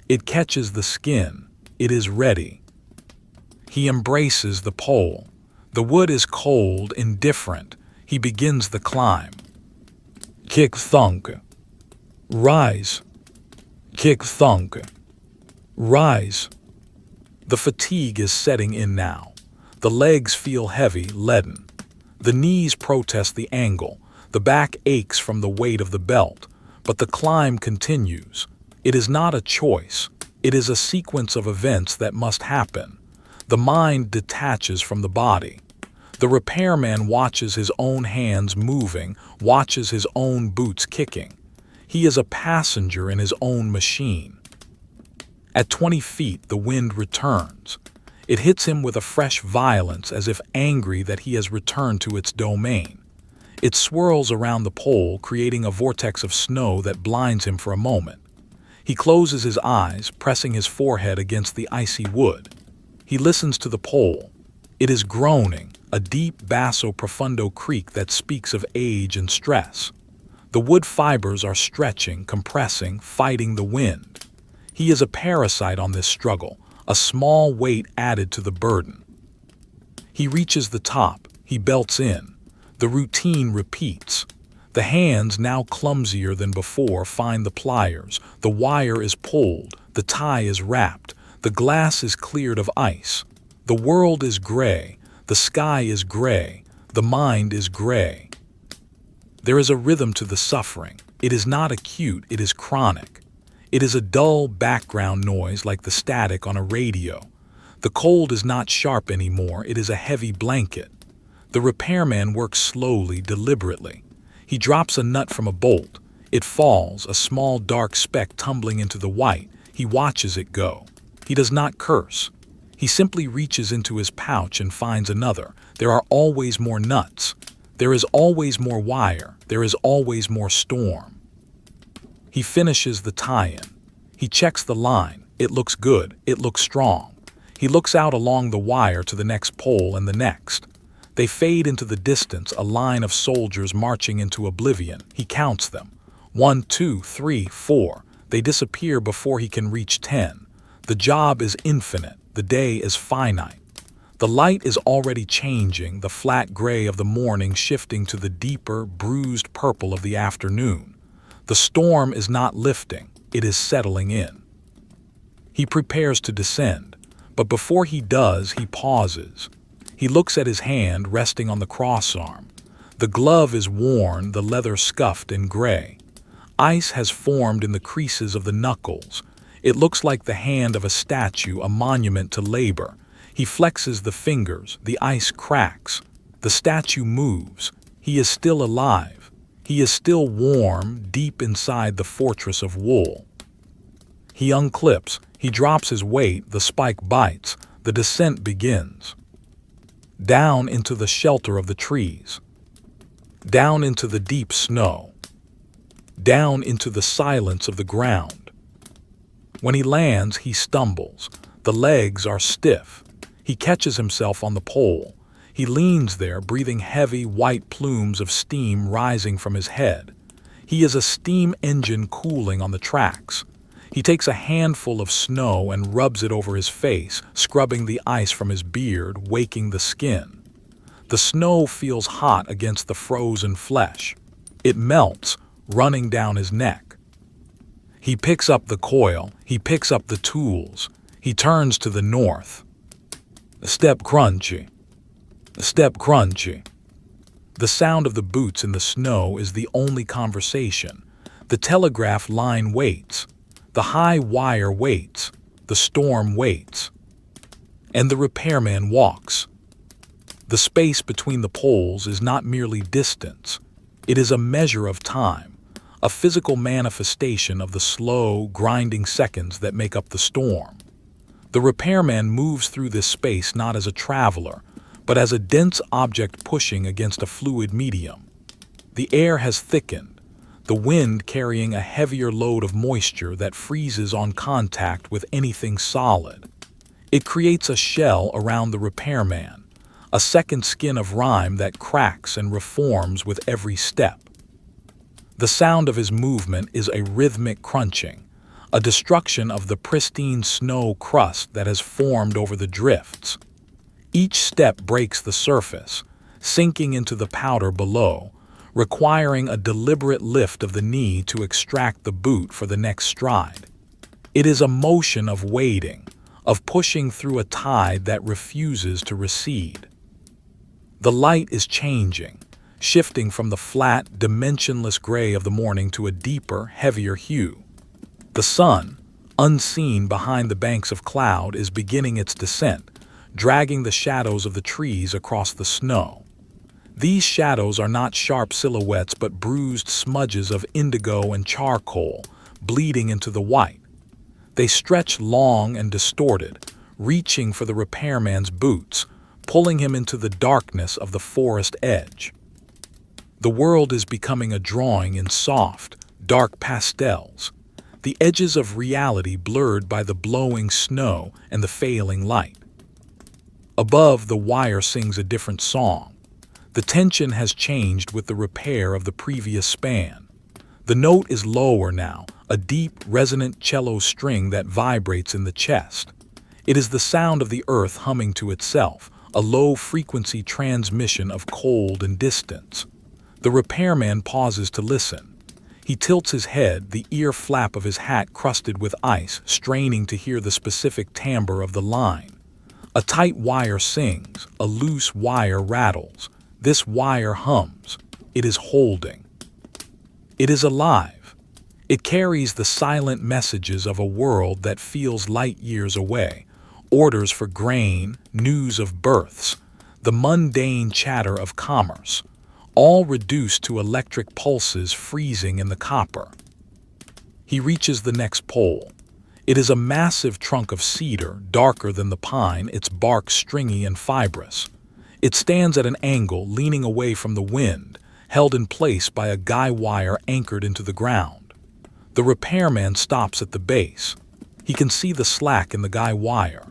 It catches the skin. It is ready. He embraces the pole. The wood is cold, indifferent. He begins the climb. Kick, thunk. Rise. Kick, thunk. Rise. The fatigue is setting in now. The legs feel heavy, leaden. The knees protest the angle. The back aches from the weight of the belt. But the climb continues. It is not a choice. It is a sequence of events that must happen. The mind detaches from the body. The repairman watches his own hands moving, watches his own boots kicking. He is a passenger in his own machine. At 20 feet, the wind returns. It hits him with a fresh violence, as if angry that he has returned to its domain. It swirls around the pole, creating a vortex of snow that blinds him for a moment. He closes his eyes, pressing his forehead against the icy wood. He listens to the pole. It is groaning, a deep basso profundo creak that speaks of age and stress. The wood fibers are stretching, compressing, fighting the wind. He is a parasite on this struggle, a small weight added to the burden. He reaches the top. He belts in. The routine repeats. The hands, now clumsier than before, find the pliers. The wire is pulled. The tie is wrapped. The glass is cleared of ice. The world is gray. The sky is gray. The mind is gray. There is a rhythm to the suffering. It is not acute, it is chronic. It is a dull background noise like the static on a radio. The cold is not sharp anymore, it is a heavy blanket. The repairman works slowly, deliberately. He drops a nut from a bolt. It falls, a small dark speck tumbling into the white. He watches it go. He does not curse. He simply reaches into his pouch and finds another. There are always more nuts. There is always more wire. There is always more storm. He finishes the tie-in. He checks the line. It looks good. It looks strong. He looks out along the wire to the next pole and the next. They fade into the distance, a line of soldiers marching into oblivion. He counts them. 1, 2, 3, 4. They disappear before he can reach 10. The job is infinite. The day is finite. The light is already changing, the flat gray of the morning shifting to the deeper, bruised purple of the afternoon. The storm is not lifting, it is settling in. He prepares to descend, but before he does, he pauses. He looks at his hand resting on the crossarm. The glove is worn, the leather scuffed and gray. Ice has formed in the creases of the knuckles. It looks like the hand of a statue, a monument to labor. He flexes the fingers, the ice cracks. The statue moves. He is still alive. He is still warm, deep inside the fortress of wool. He unclips. He drops his weight, the spike bites. The descent begins. Down into the shelter of the trees. Down into the deep snow. Down into the silence of the ground. When he lands, he stumbles. The legs are stiff. He catches himself on the pole. He leans there, breathing heavy, white plumes of steam rising from his head. He is a steam engine cooling on the tracks. He takes a handful of snow and rubs it over his face, scrubbing the ice from his beard, waking the skin. The snow feels hot against the frozen flesh. It melts, running down his neck. He picks up the coil. He picks up the tools. He turns to the north. Step crunchy. Step crunchy. The sound of the boots in the snow is the only conversation. The telegraph line waits. The high wire waits. The storm waits. And the repairman walks. The space between the poles is not merely distance. It is a measure of time, a physical manifestation of the slow, grinding seconds that make up the storm. The repairman moves through this space not as a traveler, but as a dense object pushing against a fluid medium. The air has thickened, the wind carrying a heavier load of moisture that freezes on contact with anything solid. It creates a shell around the repairman, a second skin of rime that cracks and reforms with every step. The sound of his movement is a rhythmic crunching, a destruction of the pristine snow crust that has formed over the drifts. Each step breaks the surface, sinking into the powder below, requiring a deliberate lift of the knee to extract the boot for the next stride. It is a motion of wading, of pushing through a tide that refuses to recede. The light is changing, shifting from the flat, dimensionless gray of the morning to a deeper, heavier hue. The sun, unseen behind the banks of cloud, is beginning its descent, dragging the shadows of the trees across the snow. These shadows are not sharp silhouettes but bruised smudges of indigo and charcoal, bleeding into the white. They stretch long and distorted, reaching for the repairman's boots, pulling him into the darkness of the forest edge. The world is becoming a drawing in soft, dark pastels, the edges of reality blurred by the blowing snow and the failing light. Above, the wire sings a different song. The tension has changed with the repair of the previous span. The note is lower now, a deep, resonant cello string that vibrates in the chest. It is the sound of the earth humming to itself, a low-frequency transmission of cold and distance. The repairman pauses to listen. He tilts his head, the ear flap of his hat crusted with ice, straining to hear the specific timbre of the line. A tight wire sings, a loose wire rattles. This wire hums. It is holding. It is alive. It carries the silent messages of a world that feels light years away. Orders for grain, news of births, the mundane chatter of commerce, all reduced to electric pulses freezing in the copper. He reaches the next pole. It is a massive trunk of cedar, darker than the pine, its bark stringy and fibrous. It stands at an angle, leaning away from the wind, held in place by a guy wire anchored into the ground. The repairman stops at the base. He can see the slack in the guy wire.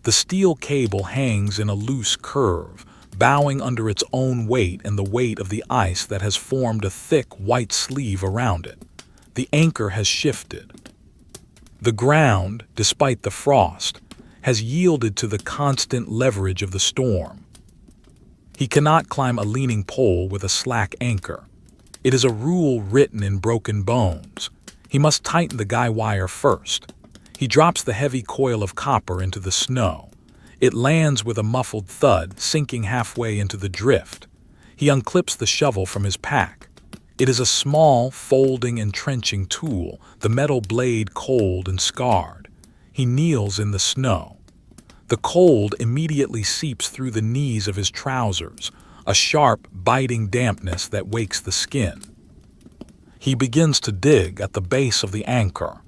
The steel cable hangs in a loose curve, bowing under its own weight and the weight of the ice that has formed a thick white sleeve around it. The anchor has shifted. The ground, despite the frost, has yielded to the constant leverage of the storm. He cannot climb a leaning pole with a slack anchor. It is a rule written in broken bones. He must tighten the guy wire first. He drops the heavy coil of copper into the snow. It lands with a muffled thud, sinking halfway into the drift. He unclips the shovel from his pack. It is a small, folding and trenching tool, the metal blade cold and scarred. He kneels in the snow. The cold immediately seeps through the knees of his trousers, a sharp, biting dampness that wakes the skin. He begins to dig at the base of the anchor.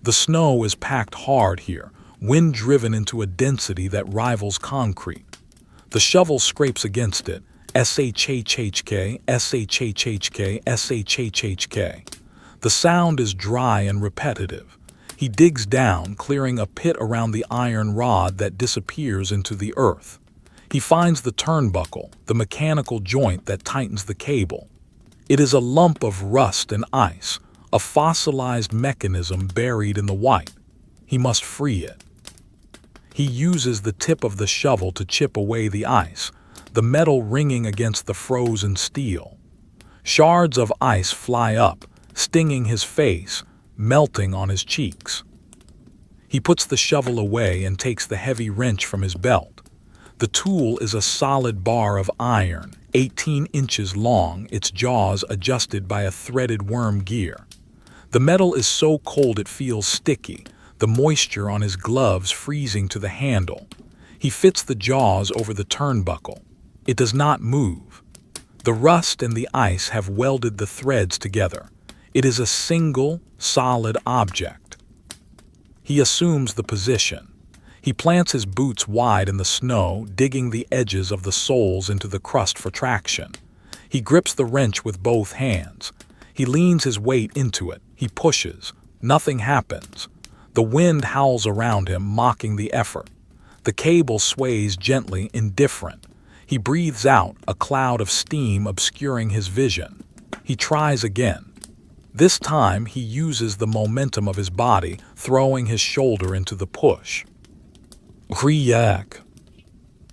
The snow is packed hard here, wind-driven into a density that rivals concrete. The shovel scrapes against it, shhhk, shhhk, shhhk. The sound is dry and repetitive. He digs down, clearing a pit around the iron rod that disappears into the earth. He finds the turnbuckle, the mechanical joint that tightens the cable. It is a lump of rust and ice, a fossilized mechanism buried in the white. He must free it. He uses the tip of the shovel to chip away the ice, the metal ringing against the frozen steel. Shards of ice fly up, stinging his face, melting on his cheeks. He puts the shovel away and takes the heavy wrench from his belt. The tool is a solid bar of iron, 18 inches long, its jaws adjusted by a threaded worm gear. The metal is so cold it feels sticky, the moisture on his gloves freezing to the handle. He fits the jaws over the turnbuckle. It does not move. The rust and the ice have welded the threads together. It is a single, solid object. He assumes the position. He plants his boots wide in the snow, digging the edges of the soles into the crust for traction. He grips the wrench with both hands. He leans his weight into it. He pushes. Nothing happens. The wind howls around him, mocking the effort. The cable sways gently, indifferent. He breathes out, a cloud of steam obscuring his vision. He tries again. This time he uses the momentum of his body, throwing his shoulder into the push. Kriyak.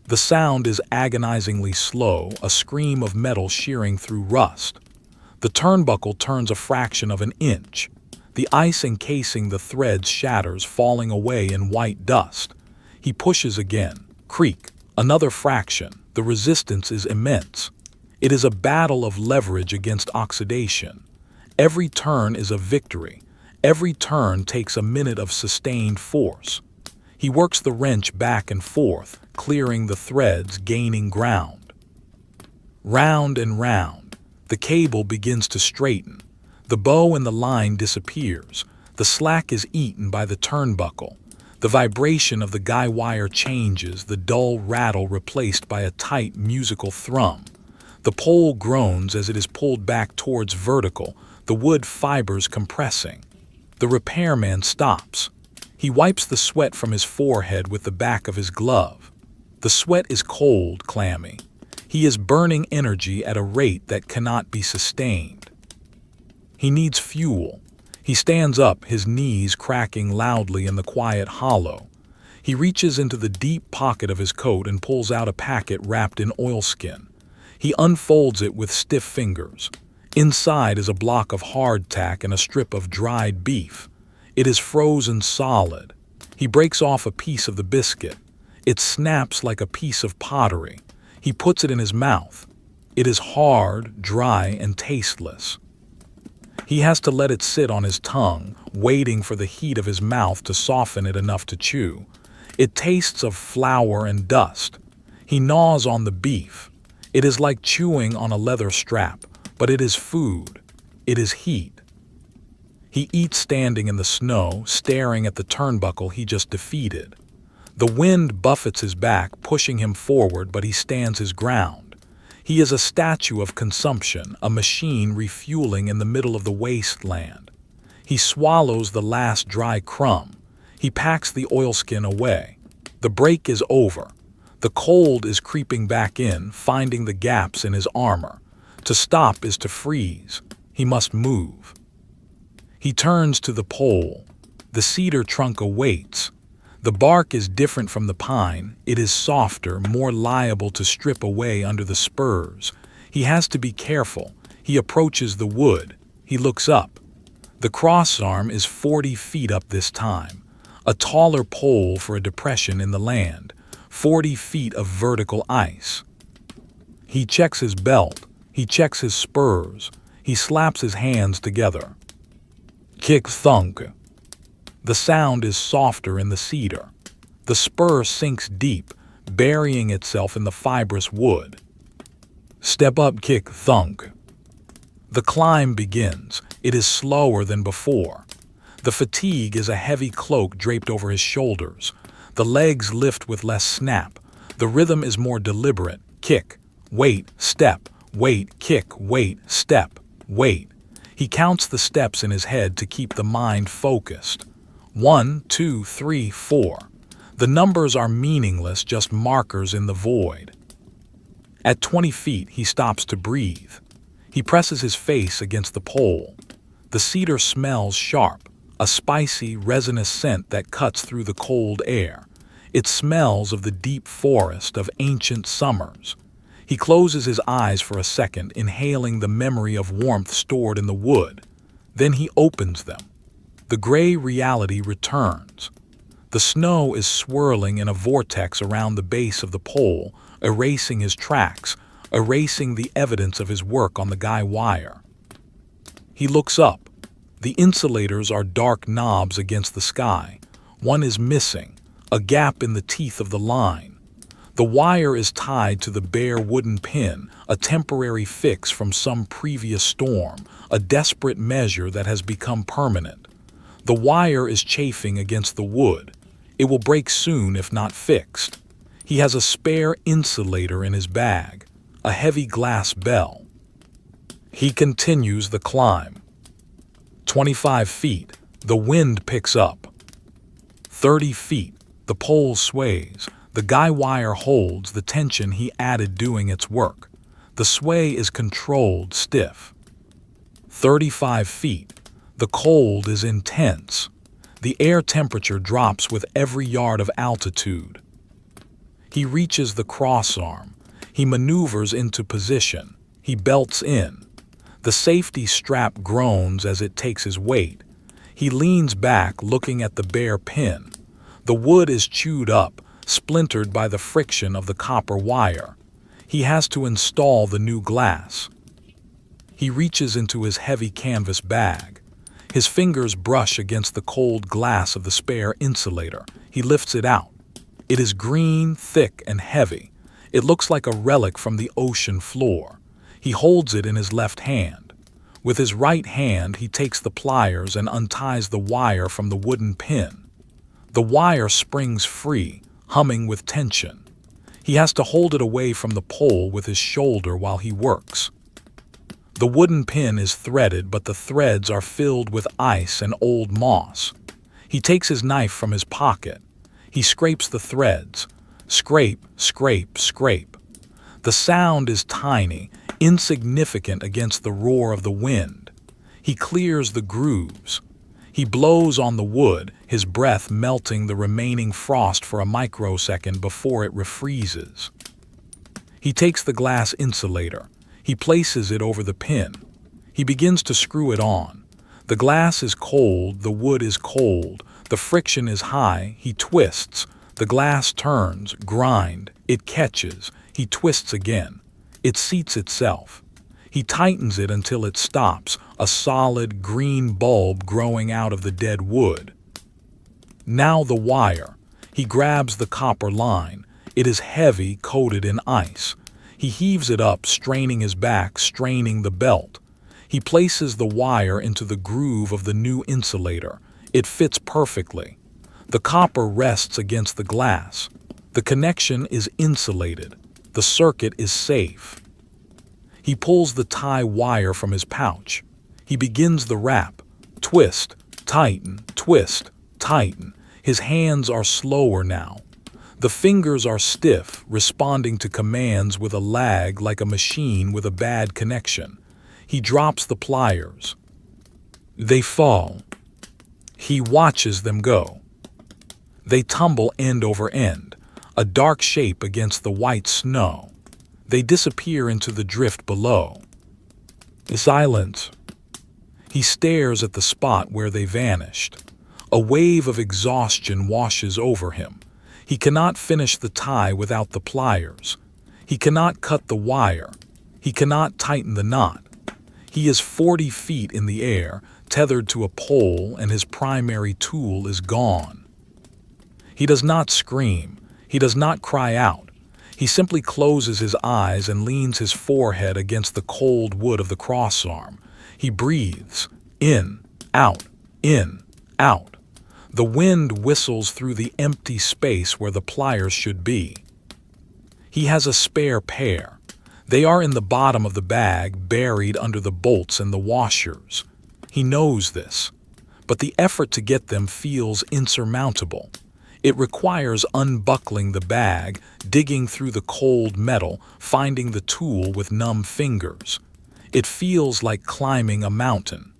The sound is agonizingly slow, a scream of metal shearing through rust. The turnbuckle turns a fraction of an inch. The ice encasing the threads shatters, falling away in white dust. He pushes again. Creak. Another fraction. The resistance is immense. It is a battle of leverage against oxidation. Every turn is a victory. Every turn takes a minute of sustained force. He works the wrench back and forth, clearing the threads, gaining ground. Round and round. The cable begins to straighten. The bow in the line disappears. The slack is eaten by the turnbuckle. The vibration of the guy wire changes, the dull rattle replaced by a tight musical thrum. The pole groans as it is pulled back towards vertical, the wood fibers compressing. The repairman stops. He wipes the sweat from his forehead with the back of his glove. The sweat is cold, clammy. He is burning energy at a rate that cannot be sustained. He needs fuel. He stands up, his knees cracking loudly in the quiet hollow. He reaches into the deep pocket of his coat and pulls out a packet wrapped in oilskin. He unfolds it with stiff fingers. Inside is a block of hardtack and a strip of dried beef. It is frozen solid. He breaks off a piece of the biscuit. It snaps like a piece of pottery. He puts it in his mouth. It is hard, dry, and tasteless. He has to let it sit on his tongue, waiting for the heat of his mouth to soften it enough to chew. It tastes of flour and dust. He gnaws on the beef. It is like chewing on a leather strap, but it is food. It is heat. He eats standing in the snow, staring at the turnbuckle he just defeated. The wind buffets his back, pushing him forward, but he stands his ground. He is a statue of consumption, a machine refueling in the middle of the wasteland. He swallows the last dry crumb. He packs the oilskin away. The break is over. The cold is creeping back in, finding the gaps in his armor. To stop is to freeze. He must move. He turns to the pole. The cedar trunk awaits. The bark is different from the pine. It is softer, more liable to strip away under the spurs. He has to be careful. He approaches the wood. He looks up. The crossarm is 40 feet up this time. A taller pole for a depression in the land. 40 feet of vertical ice. He checks his belt. He checks his spurs. He slaps his hands together. Kick thunk. The sound is softer in the cedar. The spur sinks deep, burying itself in the fibrous wood. Step up, kick thunk. The climb begins. It is slower than before. The fatigue is a heavy cloak draped over his shoulders. The legs lift with less snap. The rhythm is more deliberate. Kick, wait, step, wait, kick, wait, step, wait. He counts the steps in his head to keep the mind focused. 1, 2, 3, 4. The numbers are meaningless, just markers in the void. At 20 feet, he stops to breathe. He presses his face against the pole. The cedar smells sharp, a spicy, resinous scent that cuts through the cold air. It smells of the deep forest of ancient summers. He closes his eyes for a second, inhaling the memory of warmth stored in the wood. Then he opens them. The gray reality returns. The snow is swirling in a vortex around the base of the pole, erasing his tracks, erasing the evidence of his work on the guy wire. He looks up. The insulators are dark knobs against the sky. One is missing, a gap in the teeth of the line. The wire is tied to the bare wooden pin, a temporary fix from some previous storm, a desperate measure that has become permanent. The wire is chafing against the wood. It will break soon if not fixed. He has a spare insulator in his bag, a heavy glass bell. He continues the climb. 25 feet, the wind picks up. 30 feet, the pole sways. The guy wire holds the tension he added doing its work. The sway is controlled, stiff. 35 feet. The cold is intense. The air temperature drops with every yard of altitude. He reaches the crossarm. He maneuvers into position. He belts in. The safety strap groans as it takes his weight. He leans back, looking at the bare pin. The wood is chewed up, splintered by the friction of the copper wire. He has to install the new glass. He reaches into his heavy canvas bag. His fingers brush against the cold glass of the spare insulator. He lifts it out. It is green, thick, and heavy. It looks like a relic from the ocean floor. He holds it in his left hand. With his right hand, he takes the pliers and unties the wire from the wooden pin. The wire springs free, humming with tension. He has to hold it away from the pole with his shoulder while he works. The wooden pin is threaded, but the threads are filled with ice and old moss. He takes his knife from his pocket. He scrapes the threads. Scrape, scrape, scrape. The sound is tiny, insignificant against the roar of the wind. He clears the grooves. He blows on the wood, his breath melting the remaining frost for a microsecond before it refreezes. He takes the glass insulator. He places it over the pin. He begins to screw it on. The glass is cold, the wood is cold, the friction is high. He twists. The glass turns, grind. It catches. He twists again. It seats itself. He tightens it until it stops, a solid green bulb growing out of the dead wood. Now the wire. He grabs the copper line. It is heavy, coated in ice. He heaves it up, straining his back, straining the belt. He places the wire into the groove of the new insulator. It fits perfectly. The copper rests against the glass. The connection is insulated. The circuit is safe. He pulls the tie wire from his pouch. He begins the wrap. Twist, tighten, twist, tighten. His hands are slower now. The fingers are stiff, responding to commands with a lag like a machine with a bad connection. He drops the pliers. They fall. He watches them go. They tumble end over end, a dark shape against the white snow. They disappear into the drift below. Silence. He stares at the spot where they vanished. A wave of exhaustion washes over him. He cannot finish the tie without the pliers. He cannot cut the wire. He cannot tighten the knot. He is 40 feet in the air, tethered to a pole, and his primary tool is gone. He does not scream. He does not cry out. He simply closes his eyes and leans his forehead against the cold wood of the crossarm. He breathes, in, out, in, out. The wind whistles through the empty space where the pliers should be. He has a spare pair. They are in the bottom of the bag, buried under the bolts and the washers. He knows this, but the effort to get them feels insurmountable. It requires unbuckling the bag, digging through the cold metal, finding the tool with numb fingers. It feels like climbing a mountain.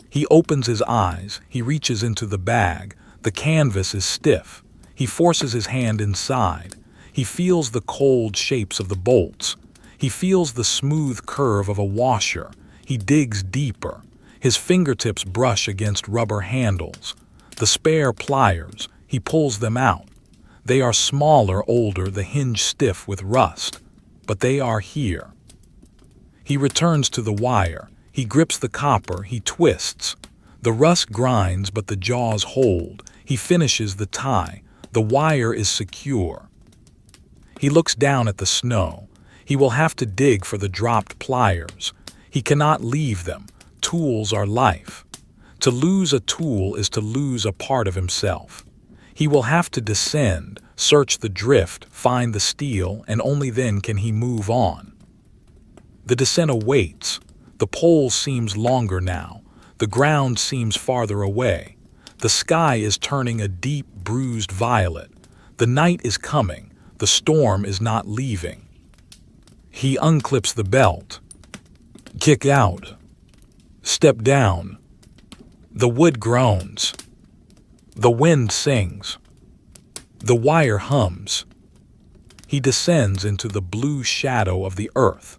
He opens his eyes. He reaches into the bag. The canvas is stiff. He forces his hand inside. He feels the cold shapes of the bolts. He feels the smooth curve of a washer. He digs deeper. His fingertips brush against rubber handles. The spare pliers. He pulls them out. They are smaller, older, the hinge stiff with rust. But they are here. He returns to the wire. He grips the copper. He twists. The rust grinds, but the jaws hold. He finishes the tie. The wire is secure. He looks down at the snow. He will have to dig for the dropped pliers. He cannot leave them. Tools are life. To lose a tool is to lose a part of himself. He will have to descend, search the drift, find the steel, and only then can he move on. The descent awaits. The pole seems longer now. The ground seems farther away. The sky is turning a deep, bruised violet. The night is coming. The storm is not leaving. He unclips the belt. Kick out. Step down. The wood groans. The wind sings. The wire hums. He descends into the blue shadow of the earth,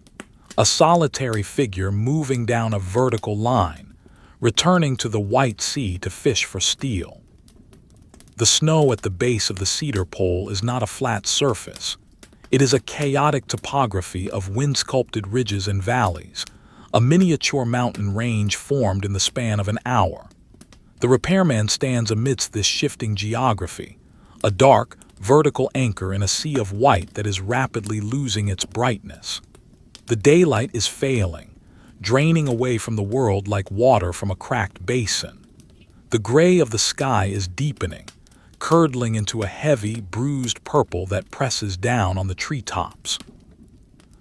a solitary figure moving down a vertical line, returning to the white sea to fish for steel. The snow at the base of the cedar pole is not a flat surface. It is a chaotic topography of wind-sculpted ridges and valleys, a miniature mountain range formed in the span of an hour. The repairman stands amidst this shifting geography, a dark, vertical anchor in a sea of white that is rapidly losing its brightness. The daylight is failing, draining away from the world like water from a cracked basin. The gray of the sky is deepening, curdling into a heavy, bruised purple that presses down on the treetops.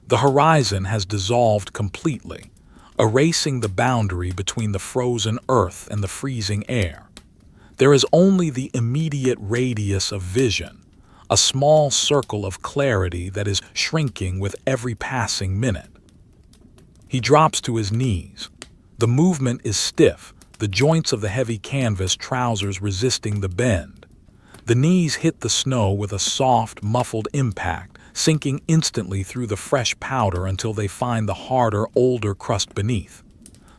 The horizon has dissolved completely, erasing the boundary between the frozen earth and the freezing air. There is only the immediate radius of vision, a small circle of clarity that is shrinking with every passing minute. He drops to his knees. The movement is stiff, the joints of the heavy canvas trousers resisting the bend. The knees hit the snow with a soft, muffled impact, sinking instantly through the fresh powder until they find the harder, older crust beneath.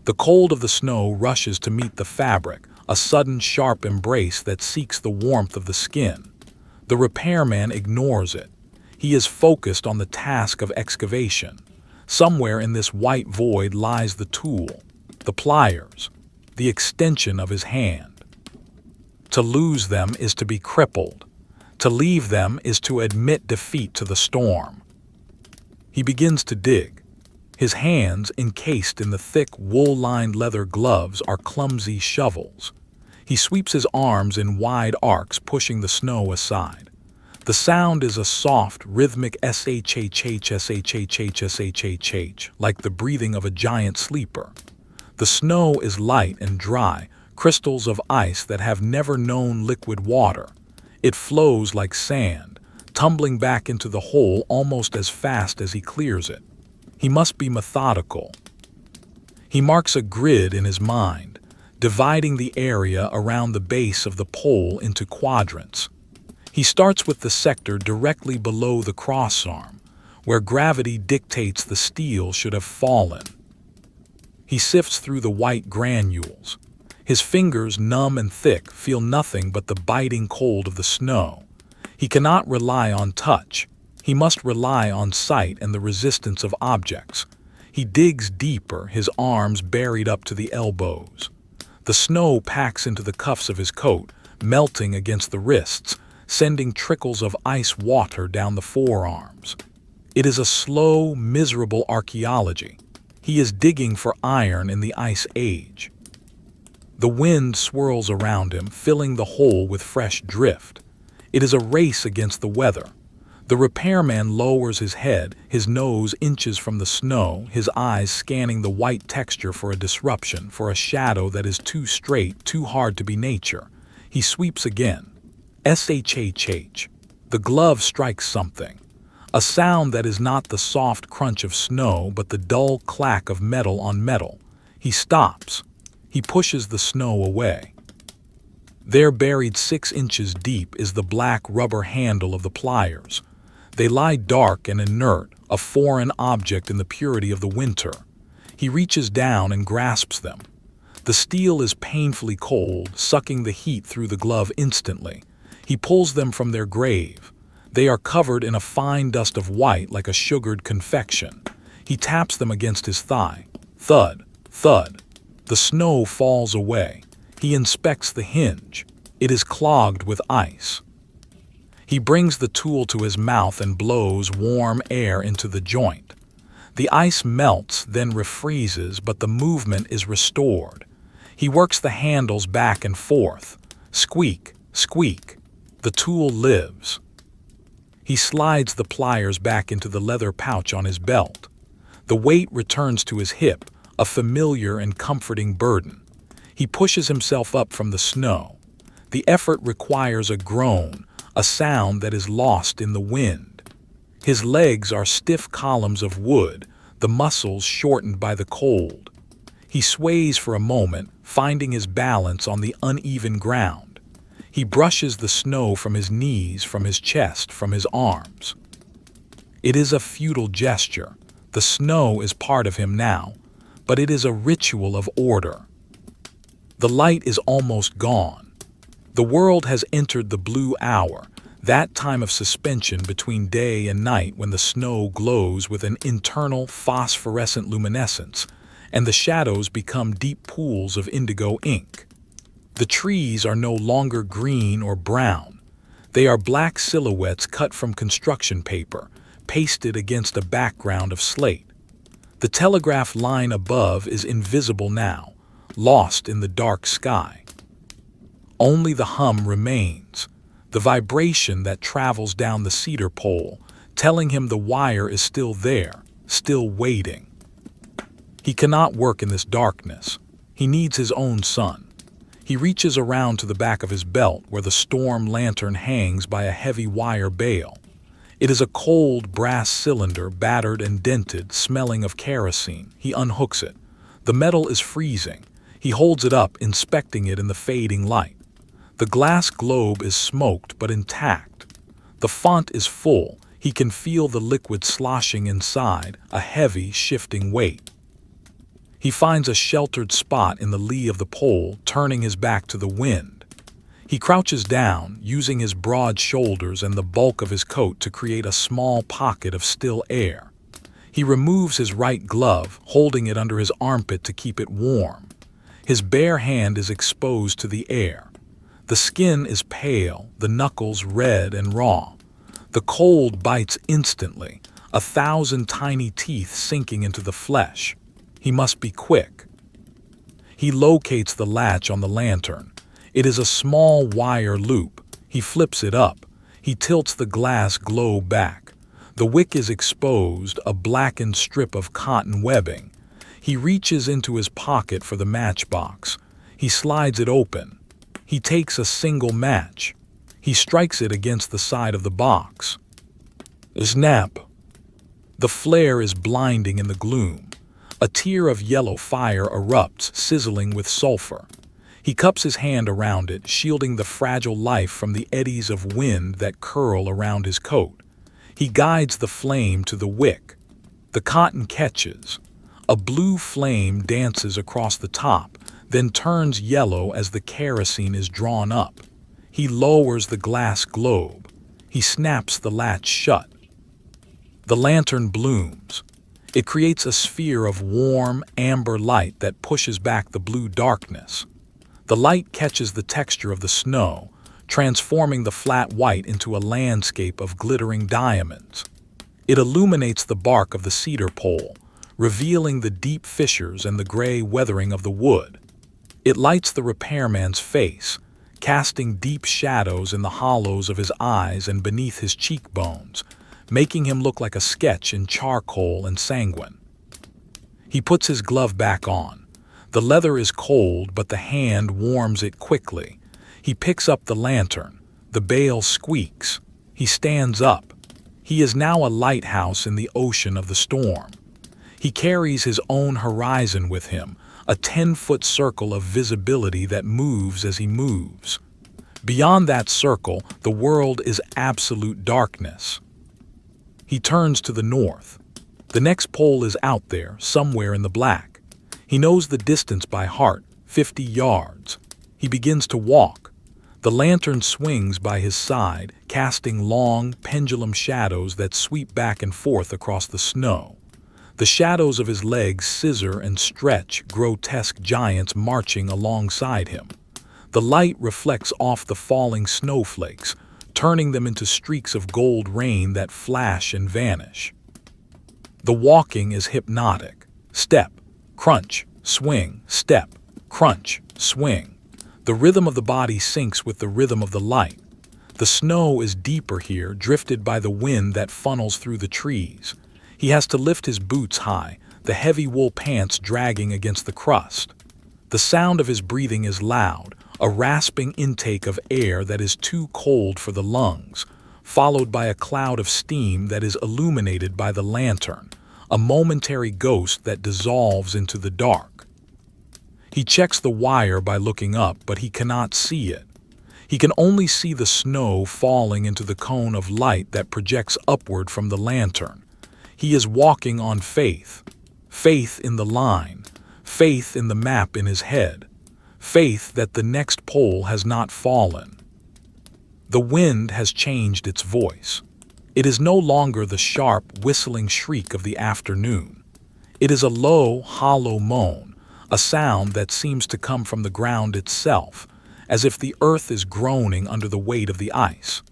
The cold of the snow rushes to meet the fabric, a sudden, sharp embrace that seeks the warmth of the skin. The repairman ignores it. He is focused on the task of excavation. Somewhere in this white void lies the tool, the pliers, the extension of his hand. To lose them is to be crippled. To leave them is to admit defeat to the storm. He begins to dig. His hands, encased in the thick, wool-lined leather gloves, are clumsy shovels. He sweeps his arms in wide arcs, pushing the snow aside. The sound is a soft, rhythmic shhh, like the breathing of a giant sleeper. The snow is light and dry, crystals of ice that have never known liquid water. It flows like sand, tumbling back into the hole almost as fast as he clears it. He must be methodical. He marks a grid in his mind, dividing the area around the base of the pole into quadrants. He starts with the sector directly below the crossarm, where gravity dictates the steel should have fallen. He sifts through the white granules. His fingers, numb and thick, feel nothing but the biting cold of the snow. He cannot rely on touch. He must rely on sight and the resistance of objects. He digs deeper, his arms buried up to the elbows. The snow packs into the cuffs of his coat, melting against the wrists, sending trickles of ice water down the forearms. It is a slow, miserable archaeology. He is digging for iron in the ice age. The wind swirls around him, filling the hole with fresh drift. It is a race against the weather. The repairman lowers his head, his nose inches from the snow, his eyes scanning the white texture for a disruption, for a shadow that is too straight, too hard to be nature. He sweeps again. SHHH. The glove strikes something. A sound that is not the soft crunch of snow, but the dull clack of metal on metal. He stops. He pushes the snow away. There, buried 6 inches deep, is the black rubber handle of the pliers. They lie dark and inert, a foreign object in the purity of the winter. He reaches down and grasps them. The steel is painfully cold, sucking the heat through the glove instantly. He pulls them from their grave. They are covered in a fine dust of white like a sugared confection. He taps them against his thigh. Thud, thud. The snow falls away. He inspects the hinge. It is clogged with ice. He brings the tool to his mouth and blows warm air into the joint. The ice melts, then refreezes, but the movement is restored. He works the handles back and forth. Squeak, squeak. The tool lives. He slides the pliers back into the leather pouch on his belt. The weight returns to his hip, a familiar and comforting burden. He pushes himself up from the snow. The effort requires a groan, a sound that is lost in the wind. His legs are stiff columns of wood, the muscles shortened by the cold. He sways for a moment, finding his balance on the uneven ground. He brushes the snow from his knees, from his chest, from his arms. It is a futile gesture. The snow is part of him now, but it is a ritual of order. The light is almost gone. The world has entered the blue hour, that time of suspension between day and night when the snow glows with an internal phosphorescent luminescence, and the shadows become deep pools of indigo ink. The trees are no longer green or brown. They are black silhouettes cut from construction paper, pasted against a background of slate. The telegraph line above is invisible now, lost in the dark sky. Only the hum remains, the vibration that travels down the cedar pole, telling him the wire is still there, still waiting. He cannot work in this darkness. He needs his own sun. He reaches around to the back of his belt where the storm lantern hangs by a heavy wire bale. It is a cold brass cylinder, battered and dented, smelling of kerosene. He unhooks it. The metal is freezing. He holds it up, inspecting it in the fading light. The glass globe is smoked but intact. The font is full. He can feel the liquid sloshing inside, a heavy, shifting weight. He finds a sheltered spot in the lee of the pole, turning his back to the wind. He crouches down, using his broad shoulders and the bulk of his coat to create a small pocket of still air. He removes his right glove, holding it under his armpit to keep it warm. His bare hand is exposed to the air. The skin is pale, the knuckles red and raw. The cold bites instantly, 1,000 tiny teeth sinking into the flesh. He must be quick. He locates the latch on the lantern. It is a small wire loop. He flips it up. He tilts the glass globe back. The wick is exposed, a blackened strip of cotton webbing. He reaches into his pocket for the matchbox. He slides it open. He takes a single match. He strikes it against the side of the box. Snap! The flare is blinding in the gloom. A tear of yellow fire erupts, sizzling with sulfur. He cups his hand around it, shielding the fragile life from the eddies of wind that curl around his coat. He guides the flame to the wick. The cotton catches. A blue flame dances across the top, then turns yellow as the kerosene is drawn up. He lowers the glass globe. He snaps the latch shut. The lantern blooms. It creates a sphere of warm, amber light that pushes back the blue darkness. The light catches the texture of the snow, transforming the flat white into a landscape of glittering diamonds. It illuminates the bark of the cedar pole, revealing the deep fissures and the gray weathering of the wood. It lights the repairman's face, casting deep shadows in the hollows of his eyes and beneath his cheekbones, making him look like a sketch in charcoal and sanguine. He puts his glove back on. The leather is cold, but the hand warms it quickly. He picks up the lantern. The bale squeaks. He stands up. He is now a lighthouse in the ocean of the storm. He carries his own horizon with him, a 10-foot circle of visibility that moves as he moves. Beyond that circle, the world is absolute darkness. He turns to the north. The next pole is out there, somewhere in the black. He knows the distance by heart, 50 yards. He begins to walk. The lantern swings by his side, casting long, pendulum shadows that sweep back and forth across the snow. The shadows of his legs scissor and stretch, grotesque giants marching alongside him. The light reflects off the falling snowflakes, turning them into streaks of gold rain that flash and vanish. The walking is hypnotic. Step, crunch, swing, step, crunch, swing. The rhythm of the body syncs with the rhythm of the light. The snow is deeper here, drifted by the wind that funnels through the trees. He has to lift his boots high, the heavy wool pants dragging against the crust. The sound of his breathing is loud, a rasping intake of air that is too cold for the lungs, followed by a cloud of steam that is illuminated by the lantern, a momentary ghost that dissolves into the dark. He checks the wire by looking up, but he cannot see it. He can only see the snow falling into the cone of light that projects upward from the lantern. He is walking on faith. Faith in the line. Faith in the map in his head. Faith that the next pole has not fallen. The wind has changed its voice. It is no longer the sharp, whistling shriek of the afternoon. It is a low, hollow moan, a sound that seems to come from the ground itself, as if the earth is groaning under the weight of the ice.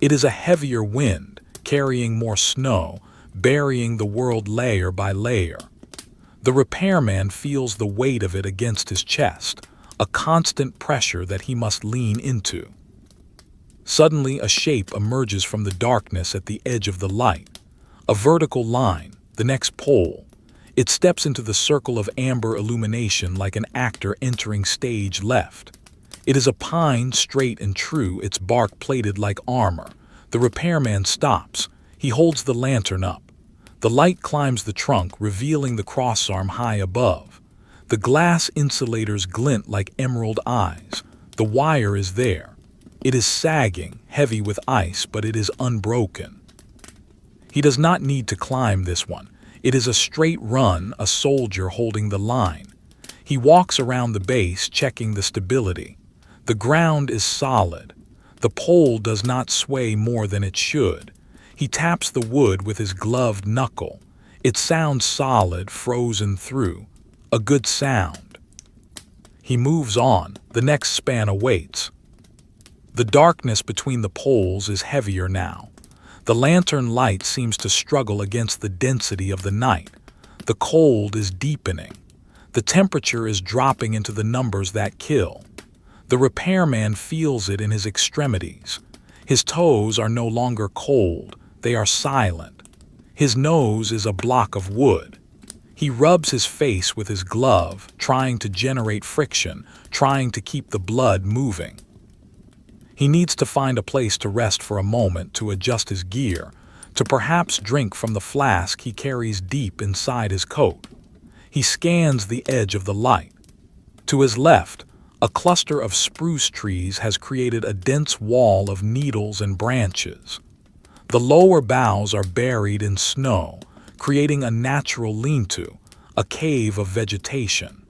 It is a heavier wind, carrying more snow, burying the world layer by layer. The repairman feels the weight of it against his chest, a constant pressure that he must lean into. Suddenly, a shape emerges from the darkness at the edge of the light. A vertical line, the next pole. It steps into the circle of amber illumination like an actor entering stage left. It is a pine, straight and true, its bark plated like armor. The repairman stops. He holds the lantern up. The light climbs the trunk, revealing the crossarm high above. The glass insulators glint like emerald eyes. The wire is there. It is sagging, heavy with ice, but it is unbroken. He does not need to climb this one. It is a straight run, a soldier holding the line. He walks around the base, checking the stability. The ground is solid. The pole does not sway more than it should. He taps the wood with his gloved knuckle. It sounds solid, frozen through. A good sound. He moves on. The next span awaits. The darkness between the poles is heavier now. The lantern light seems to struggle against the density of the night. The cold is deepening. The temperature is dropping into the numbers that kill. The repairman feels it in his extremities. His toes are no longer cold. They are silent. His nose is a block of wood. He rubs his face with his glove, trying to generate friction, trying to keep the blood moving. He needs to find a place to rest for a moment, to adjust his gear, to perhaps drink from the flask he carries deep inside his coat. He scans the edge of the light. To his left, A cluster of spruce trees has created a dense wall of needles and branches. The lower boughs are buried in snow, creating a natural lean-to, a cave of vegetation.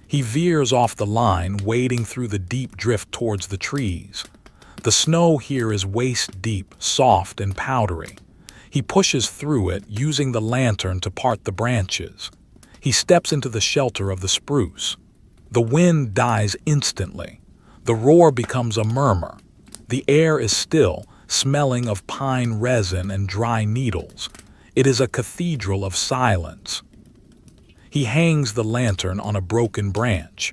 He veers off the line, wading through the deep drift towards the trees. The snow here is waist-deep, soft and powdery. He pushes through it, using the lantern to part the branches. He steps into the shelter of the spruce. The wind dies instantly. The roar becomes a murmur. The air is still, smelling of pine resin and dry needles. It is a cathedral of silence. He hangs the lantern on a broken branch.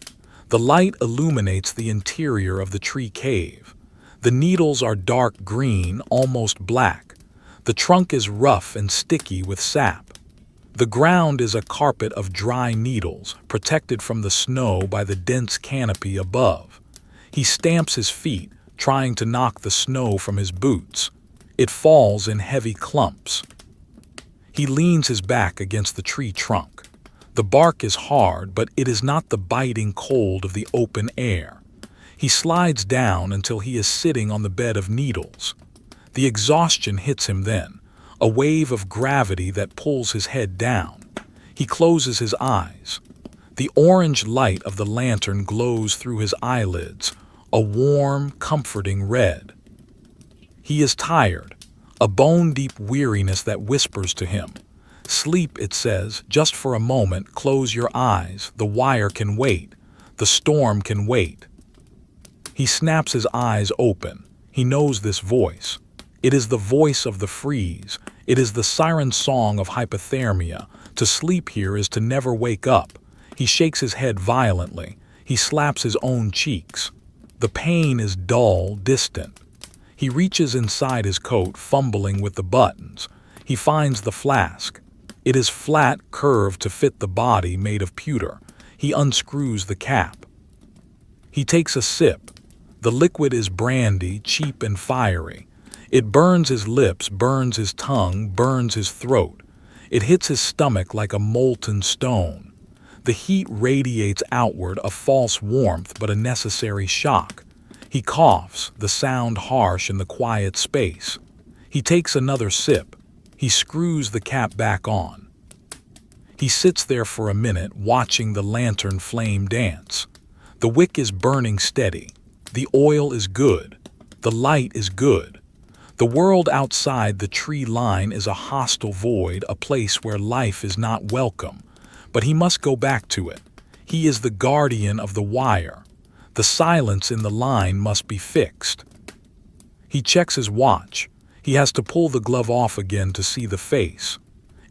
The light illuminates the interior of the tree cave. The needles are dark green, almost black. The trunk is rough and sticky with sap. The ground is a carpet of dry needles, protected from the snow by the dense canopy above. He stamps his feet, trying to knock the snow from his boots. It falls in heavy clumps. He leans his back against the tree trunk. The bark is hard, but it is not the biting cold of the open air. He slides down until he is sitting on the bed of needles. The exhaustion hits him then, a wave of gravity that pulls his head down. He closes his eyes. The orange light of the lantern glows through his eyelids, a warm, comforting red. He is tired, a bone-deep weariness that whispers to him. Sleep, it says, just for a moment, close your eyes, the wire can wait, the storm can wait. He snaps his eyes open. He knows this voice. It is the voice of the freeze. It is the siren song of hypothermia. To sleep here is to never wake up. He shakes his head violently. He slaps his own cheeks. The pain is dull, distant. He reaches inside his coat, fumbling with the buttons. He finds the flask. It is flat, curved to fit the body made of pewter. He unscrews the cap. He takes a sip. The liquid is brandy, cheap and fiery. It burns his lips, burns his tongue, burns his throat. It hits his stomach like a molten stone. The heat radiates outward, a false warmth but a necessary shock. He coughs, the sound harsh in the quiet space. He takes another sip. He screws the cap back on. He sits there for a minute, watching the lantern flame dance. The wick is burning steady. The oil is good. The light is good. The world outside the tree line is a hostile void, a place where life is not welcome. But he must go back to it. He is the guardian of the wire. The silence in the line must be fixed. He checks his watch. He has to pull the glove off again to see the face.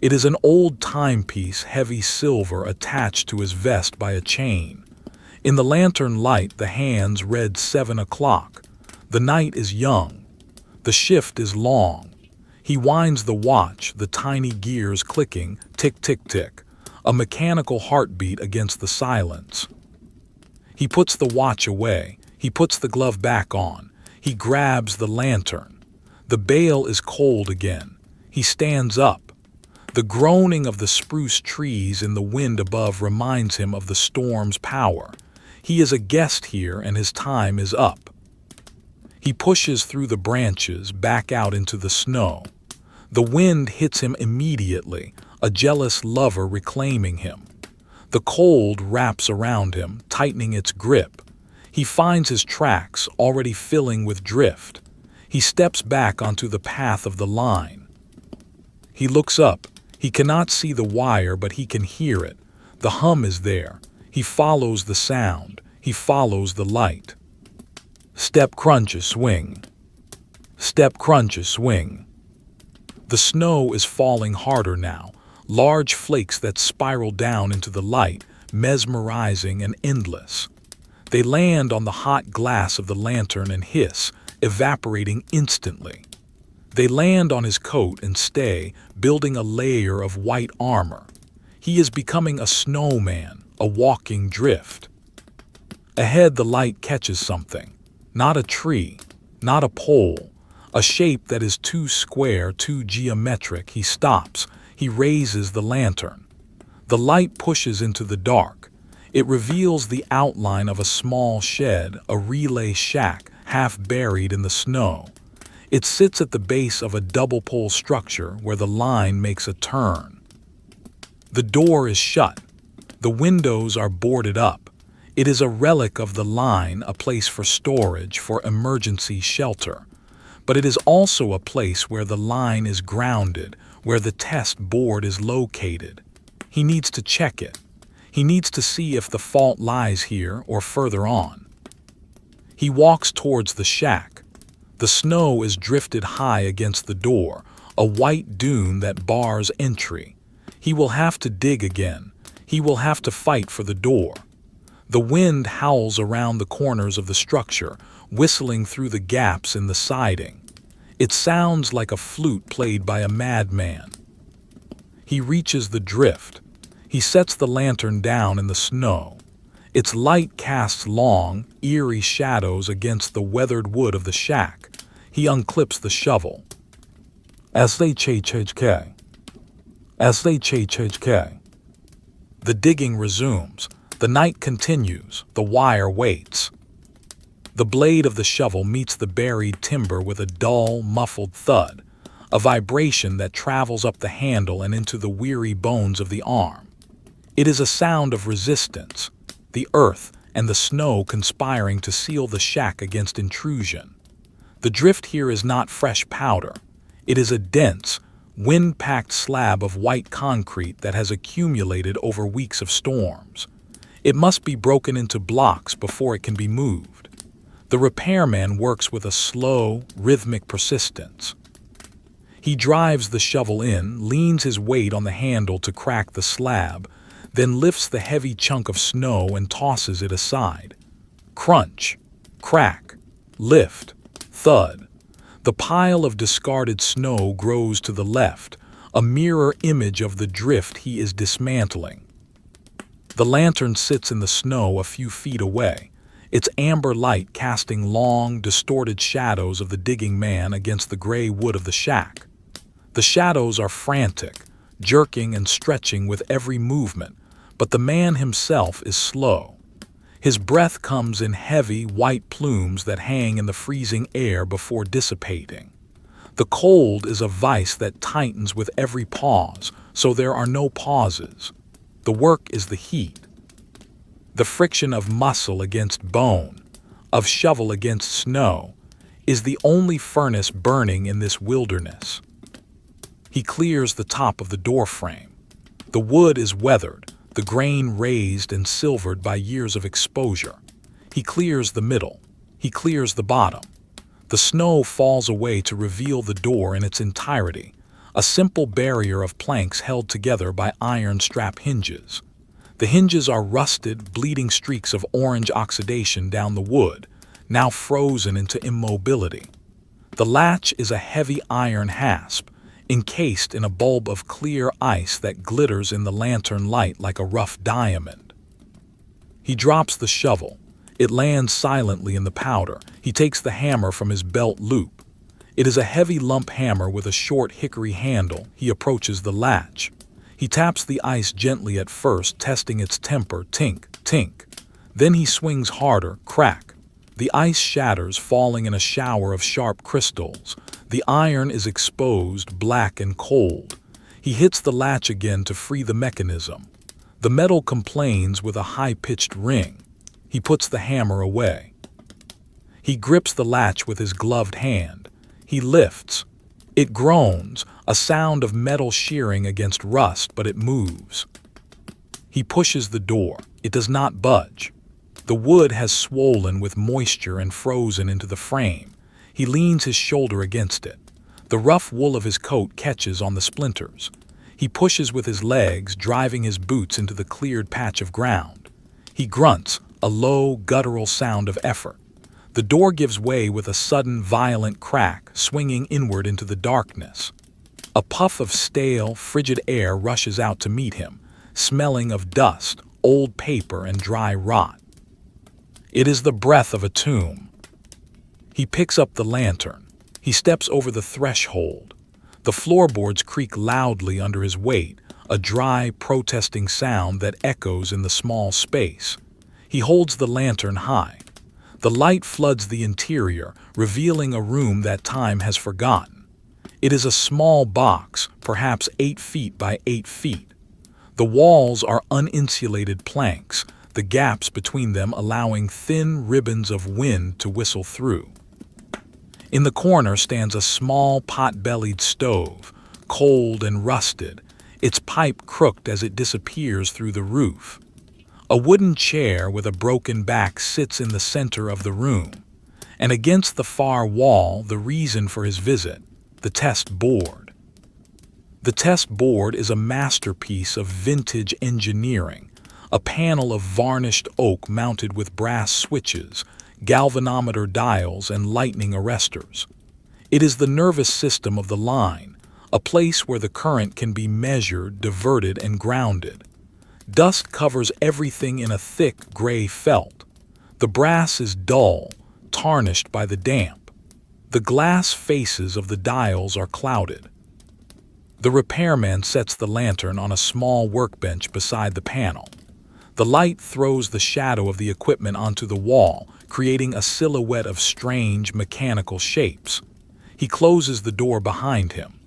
It is an old timepiece, heavy silver, attached to his vest by a chain. In the lantern light, the hands read 7 o'clock. The night is young. The shift is long. He winds the watch, the tiny gears clicking, tick, tick, tick, a mechanical heartbeat against the silence. He puts the watch away. He puts the glove back on. He grabs the lantern. The bale is cold again. He stands up. The groaning of the spruce trees in the wind above reminds him of the storm's power. He is a guest here and his time is up. He pushes through the branches, back out into the snow. The wind hits him immediately, a jealous lover reclaiming him. The cold wraps around him, tightening its grip. He finds his tracks, already filling with drift. He steps back onto the path of the line. He looks up. He cannot see the wire, but he can hear it. The hum is there. He follows the sound. He follows the light. Step, crunch, a swing. Step, crunch, a swing. The snow is falling harder now, large flakes that spiral down into the light, mesmerizing and endless. They land on the hot glass of the lantern and hiss, evaporating instantly. They land on his coat and stay, building a layer of white armor. He is becoming a snowman, a walking drift. Ahead, the light catches something. Not a tree, not a pole, a shape that is too square, too geometric. He stops. He raises the lantern. The light pushes into the dark. It reveals the outline of a small shed, a relay shack, half buried in the snow. It sits at the base of a double-pole structure where the line makes a turn. The door is shut. The windows are boarded up. It is a relic of the line, a place for storage, for emergency shelter. But it is also a place where the line is grounded, where the test board is located. He needs to check it. He needs to see if the fault lies here or further on. He walks towards the shack. The snow is drifted high against the door, a white dune that bars entry. He will have to dig again. He will have to fight for the door. The wind howls around the corners of the structure, whistling through the gaps in the siding. It sounds like a flute played by a madman. He reaches the drift. He sets the lantern down in the snow. Its light casts long, eerie shadows against the weathered wood of the shack. He unclips the shovel. SHHK. SHHK. The digging resumes. The night continues. The wire waits. The blade of the shovel meets the buried timber with a dull, muffled thud, a vibration that travels up the handle and into the weary bones of the arm. It is a sound of resistance, the earth and the snow conspiring to seal the shack against intrusion. The drift here is not fresh powder. It is a dense, wind-packed slab of white concrete that has accumulated over weeks of storms. It must be broken into blocks before it can be moved. The repairman works with a slow, rhythmic persistence. He drives the shovel in, leans his weight on the handle to crack the slab, then lifts the heavy chunk of snow and tosses it aside. Crunch, crack, lift, thud. The pile of discarded snow grows to the left, a mirror image of the drift he is dismantling. The lantern sits in the snow a few feet away, its amber light casting long, distorted shadows of the digging man against the gray wood of the shack. The shadows are frantic, jerking and stretching with every movement, but the man himself is slow. His breath comes in heavy, white plumes that hang in the freezing air before dissipating. The cold is a vice that tightens with every pause, so there are no pauses. The work is the heat. The friction of muscle against bone, of shovel against snow, is the only furnace burning in this wilderness. He clears the top of the door frame. The wood is weathered, the grain raised and silvered by years of exposure. He clears the middle. He clears the bottom. The snow falls away to reveal the door in its entirety, a simple barrier of planks held together by iron strap hinges. The hinges are rusted, bleeding streaks of orange oxidation down the wood, now frozen into immobility. The latch is a heavy iron hasp, encased in a bulb of clear ice that glitters in the lantern light like a rough diamond. He drops the shovel. It lands silently in the powder. He takes the hammer from his belt loop. It is a heavy lump hammer with a short hickory handle. He approaches the latch. He taps the ice gently at first, testing its temper, tink, tink. Then he swings harder, crack. The ice shatters, falling in a shower of sharp crystals. The iron is exposed, black and cold. He hits the latch again to free the mechanism. The metal complains with a high-pitched ring. He puts the hammer away. He grips the latch with his gloved hand. He lifts. It groans, a sound of metal shearing against rust, but it moves. He pushes the door. It does not budge. The wood has swollen with moisture and frozen into the frame. He leans his shoulder against it. The rough wool of his coat catches on the splinters. He pushes with his legs, driving his boots into the cleared patch of ground. He grunts, a low, guttural sound of effort. The door gives way with a sudden, violent crack, swinging inward into the darkness. A puff of stale, frigid air rushes out to meet him, smelling of dust, old paper, and dry rot. It is the breath of a tomb. He picks up the lantern. He steps over the threshold. The floorboards creak loudly under his weight, a dry, protesting sound that echoes in the small space. He holds the lantern high. The light floods the interior, revealing a room that time has forgotten. It is a small box, perhaps 8 feet by 8 feet. The walls are uninsulated planks, the gaps between them allowing thin ribbons of wind to whistle through. In the corner stands a small pot-bellied stove, cold and rusted, its pipe crooked as it disappears through the roof. A wooden chair with a broken back sits in the center of the room, and against the far wall the reason for his visit, the test board. The test board is a masterpiece of vintage engineering, a panel of varnished oak mounted with brass switches, galvanometer dials, and lightning arresters. It is the nervous system of the line, a place where the current can be measured, diverted, and grounded. Dust covers everything in a thick gray felt. The brass is dull, tarnished by the damp. The glass faces of the dials are clouded. The repairman sets the lantern on a small workbench beside the panel. The light throws the shadow of the equipment onto the wall, creating a silhouette of strange mechanical shapes. He closes the door behind him.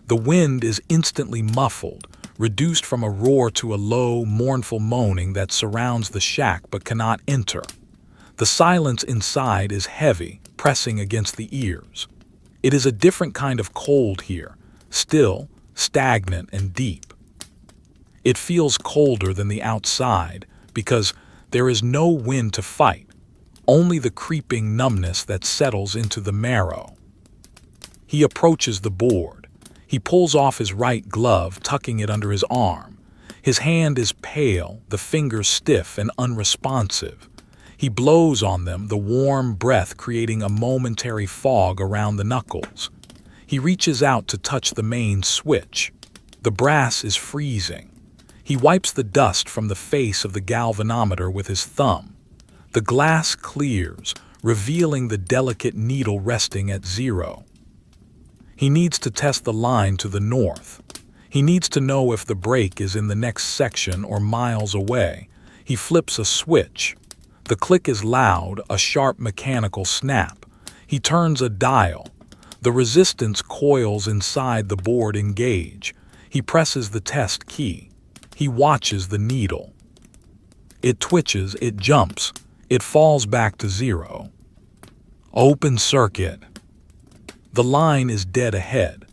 The wind is instantly muffled, reduced from a roar to a low, mournful moaning that surrounds the shack but cannot enter. The silence inside is heavy, pressing against the ears. It is a different kind of cold here, still, stagnant, and deep. It feels colder than the outside because there is no wind to fight, only the creeping numbness that settles into the marrow. He approaches the board. He pulls off his right glove, tucking it under his arm. His hand is pale, the fingers stiff and unresponsive. He blows on them, the warm breath creating a momentary fog around the knuckles. He reaches out to touch the main switch. The brass is freezing. He wipes the dust from the face of the galvanometer with his thumb. The glass clears, revealing the delicate needle resting at 0. He needs to test the line to the north. He needs to know if the break is in the next section or miles away. He flips a switch. The click is loud, a sharp mechanical snap. He turns a dial. The resistance coils inside the board engage. He presses the test key. He watches the needle. It twitches, it jumps. It falls back to 0. Open circuit. The line is dead ahead.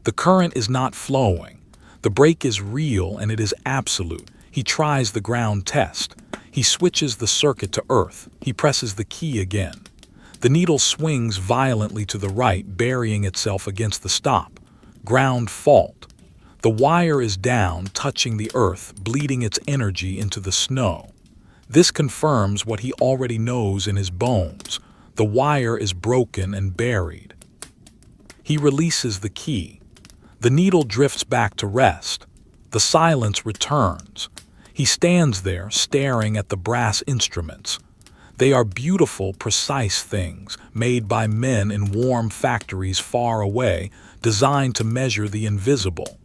The current is not flowing. The break is real and it is absolute. He tries the ground test. He switches the circuit to earth. He presses the key again. The needle swings violently to the right, burying itself against the stop. Ground fault. The wire is down, touching the earth, bleeding its energy into the snow. This confirms what he already knows in his bones. The wire is broken and buried. He releases the key. The needle drifts back to rest. The silence returns. He stands there, staring at the brass instruments. They are beautiful, precise things, made by men in warm factories far away, designed to measure the invisible.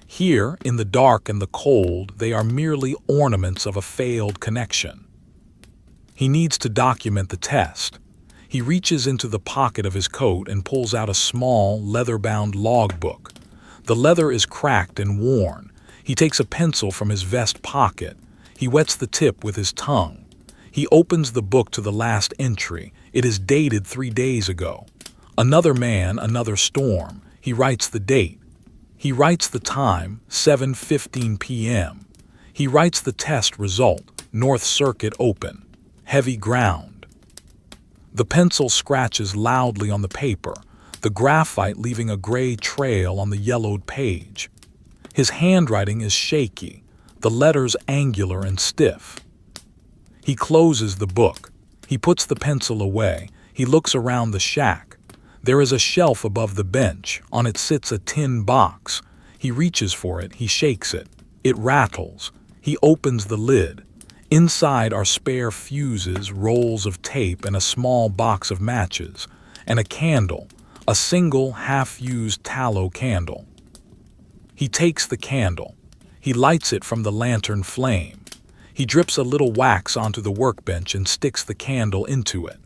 Here, in the dark and the cold, they are merely ornaments of a failed connection. He needs to document the test. He reaches into the pocket of his coat and pulls out a small, leather-bound logbook. The leather is cracked and worn. He takes a pencil from his vest pocket. He wets the tip with his tongue. He opens the book to the last entry. It is dated 3 days ago. Another man, another storm. He writes the date. He writes the time, 7:15 p.m. He writes the test result, North Circuit open. Heavy ground. The pencil scratches loudly on the paper, the graphite leaving a gray trail on the yellowed page. His handwriting is shaky, the letters angular and stiff. He closes the book. He puts the pencil away. He looks around the shack. There is a shelf above the bench. On it sits a tin box. He reaches for it. He shakes it. It rattles. He opens the lid. Inside are spare fuses, rolls of tape, and a small box of matches, and a candle, a single half-used tallow candle. He takes the candle. He lights it from the lantern flame. He drips a little wax onto the workbench and sticks the candle into it.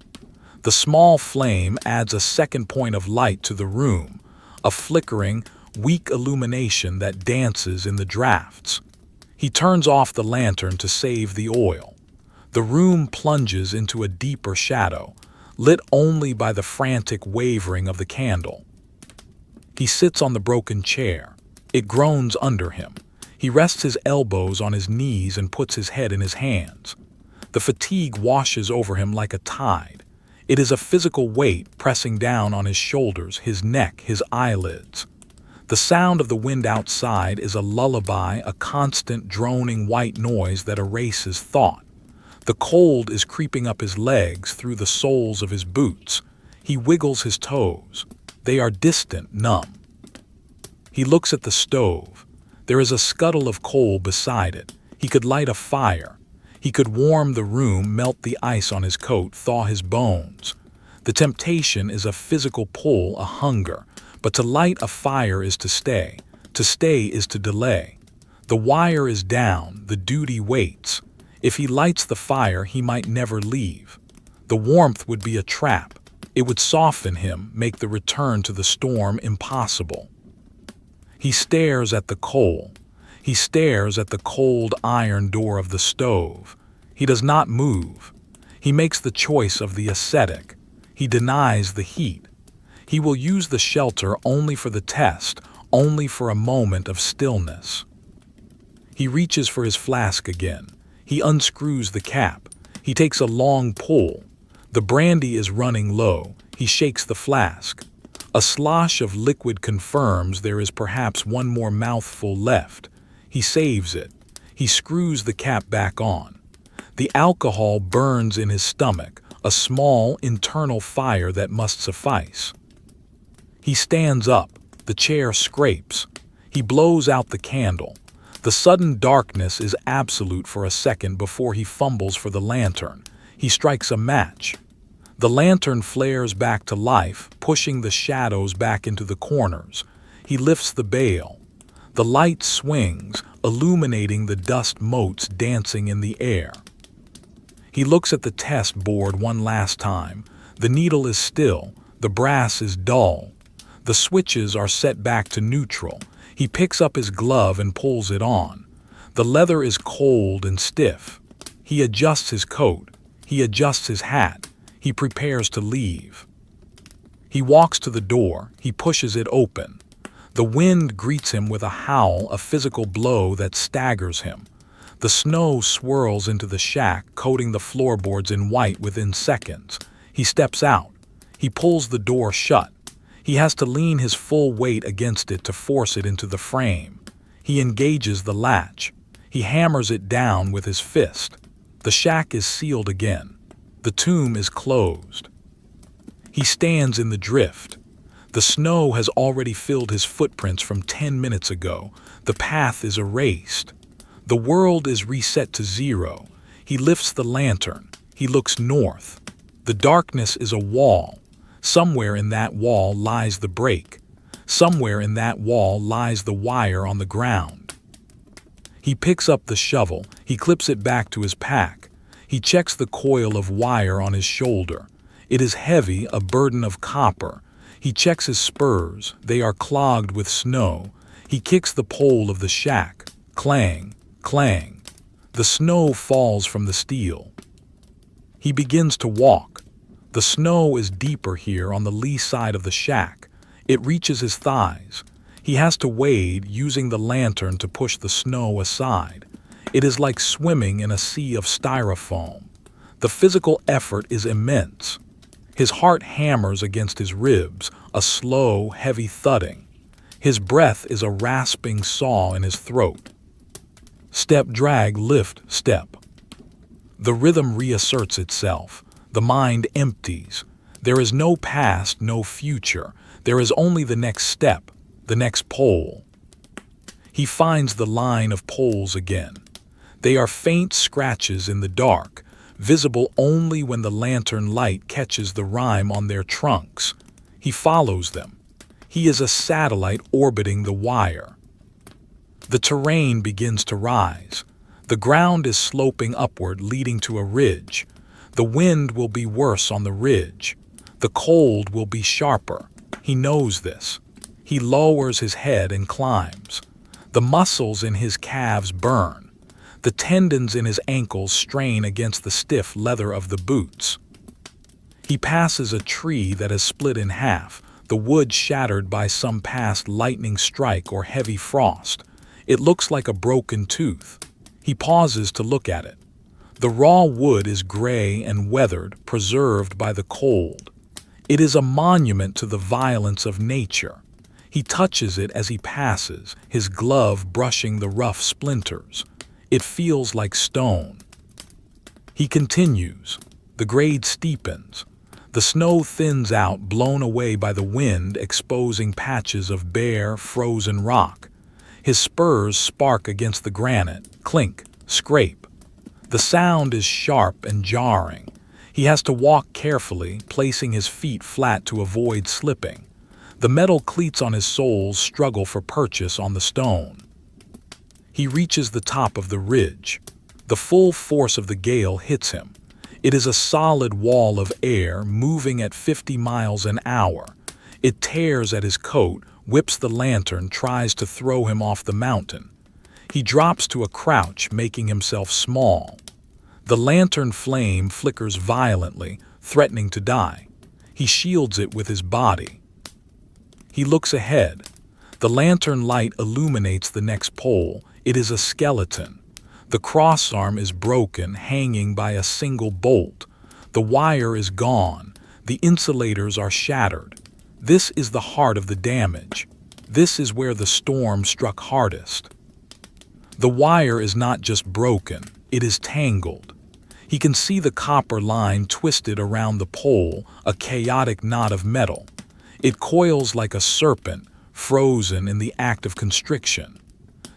The small flame adds a second point of light to the room, a flickering, weak illumination that dances in the drafts. He turns off the lantern to save the oil. The room plunges into a deeper shadow, lit only by the frantic wavering of the candle. He sits on the broken chair. It groans under him. He rests his elbows on his knees and puts his head in his hands. The fatigue washes over him like a tide. It is a physical weight pressing down on his shoulders, his neck, his eyelids. The sound of the wind outside is a lullaby, a constant droning white noise that erases thought. The cold is creeping up his legs through the soles of his boots. He wiggles his toes. They are distant, numb. He looks at the stove. There is a scuttle of coal beside it. He could light a fire. He could warm the room, melt the ice on his coat, thaw his bones. The temptation is a physical pull, a hunger. But to light a fire is to stay. To stay is to delay. The wire is down. The duty waits. If he lights the fire, he might never leave. The warmth would be a trap. It would soften him, make the return to the storm impossible. He stares at the coal. He stares at the cold iron door of the stove. He does not move. He makes the choice of the ascetic. He denies the heat. He will use the shelter only for the test, only for a moment of stillness. He reaches for his flask again. He unscrews the cap. He takes a long pull. The brandy is running low. He shakes the flask. A slosh of liquid confirms there is perhaps one more mouthful left. He saves it. He screws the cap back on. The alcohol burns in his stomach, a small internal fire that must suffice. He stands up. The chair scrapes. He blows out the candle. The sudden darkness is absolute for a second before he fumbles for the lantern. He strikes a match. The lantern flares back to life, pushing the shadows back into the corners. He lifts the bail. The light swings, illuminating the dust motes dancing in the air. He looks at the test board one last time. The needle is still. The brass is dull. The switches are set back to neutral. He picks up his glove and pulls it on. The leather is cold and stiff. He adjusts his coat. He adjusts his hat. He prepares to leave. He walks to the door. He pushes it open. The wind greets him with a howl, a physical blow that staggers him. The snow swirls into the shack, coating the floorboards in white within seconds. He steps out. He pulls the door shut. He has to lean his full weight against it to force it into the frame. He engages the latch. He hammers it down with his fist. The shack is sealed again. The tomb is closed. He stands in the drift. The snow has already filled his footprints from 10 minutes ago. The path is erased. The world is reset to zero. He lifts the lantern. He looks north. The darkness is a wall. Somewhere in that wall lies the break. Somewhere in that wall lies the wire on the ground. He picks up the shovel. He clips it back to his pack. He checks the coil of wire on his shoulder. It is heavy, a burden of copper. He checks his spurs. They are clogged with snow. He kicks the pole of the shack. Clang, clang. The snow falls from the steel. He begins to walk. The snow is deeper here on the lee side of the shack. It reaches his thighs. He has to wade, using the lantern to push the snow aside. It is like swimming in a sea of styrofoam. The physical effort is immense. His heart hammers against his ribs, a slow, heavy thudding. His breath is a rasping saw in his throat. Step, drag, lift, step. The rhythm reasserts itself. The mind empties. There is no past, no future. There is only the next step, the next pole. He finds the line of poles again. They are faint scratches in the dark, visible only when the lantern light catches the rime on their trunks. He follows them. He is a satellite orbiting the wire. The terrain begins to rise. The ground is sloping upward, leading to a ridge. The wind will be worse on the ridge. The cold will be sharper. He knows this. He lowers his head and climbs. The muscles in his calves burn. The tendons in his ankles strain against the stiff leather of the boots. He passes a tree that is split in half, the wood shattered by some past lightning strike or heavy frost. It looks like a broken tooth. He pauses to look at it. The raw wood is gray and weathered, preserved by the cold. It is a monument to the violence of nature. He touches it as he passes, his glove brushing the rough splinters. It feels like stone. He continues. The grade steepens. The snow thins out, blown away by the wind, exposing patches of bare, frozen rock. His spurs spark against the granite, clink, scrape. The sound is sharp and jarring. He has to walk carefully, placing his feet flat to avoid slipping. The metal cleats on his soles struggle for purchase on the stone. He reaches the top of the ridge. The full force of the gale hits him. It is a solid wall of air moving at 50 miles an hour. It tears at his coat, whips the lantern, tries to throw him off the mountain. He drops to a crouch, making himself small. The lantern flame flickers violently, threatening to die. He shields it with his body. He looks ahead. The lantern light illuminates the next pole. It is a skeleton. The crossarm is broken, hanging by a single bolt. The wire is gone. The insulators are shattered. This is the heart of the damage. This is where the storm struck hardest. The wire is not just broken, it is tangled. He can see the copper line twisted around the pole, a chaotic knot of metal. It coils like a serpent, frozen in the act of constriction.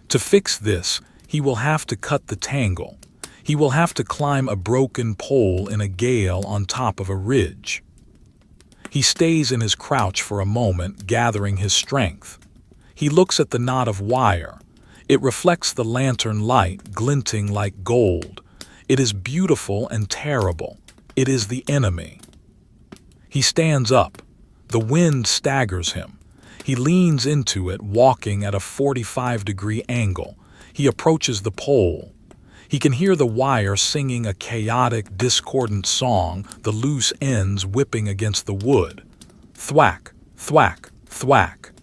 To fix this, he will have to cut the tangle. He will have to climb a broken pole in a gale on top of a ridge. He stays in his crouch for a moment, gathering his strength. He looks at the knot of wire. It reflects the lantern light, glinting like gold. It is beautiful and terrible. It is the enemy. He stands up. The wind staggers him. He leans into it, walking at a 45-degree angle. He approaches the pole. He can hear the wire singing a chaotic, discordant song, the loose ends whipping against the wood. Thwack, thwack, thwack.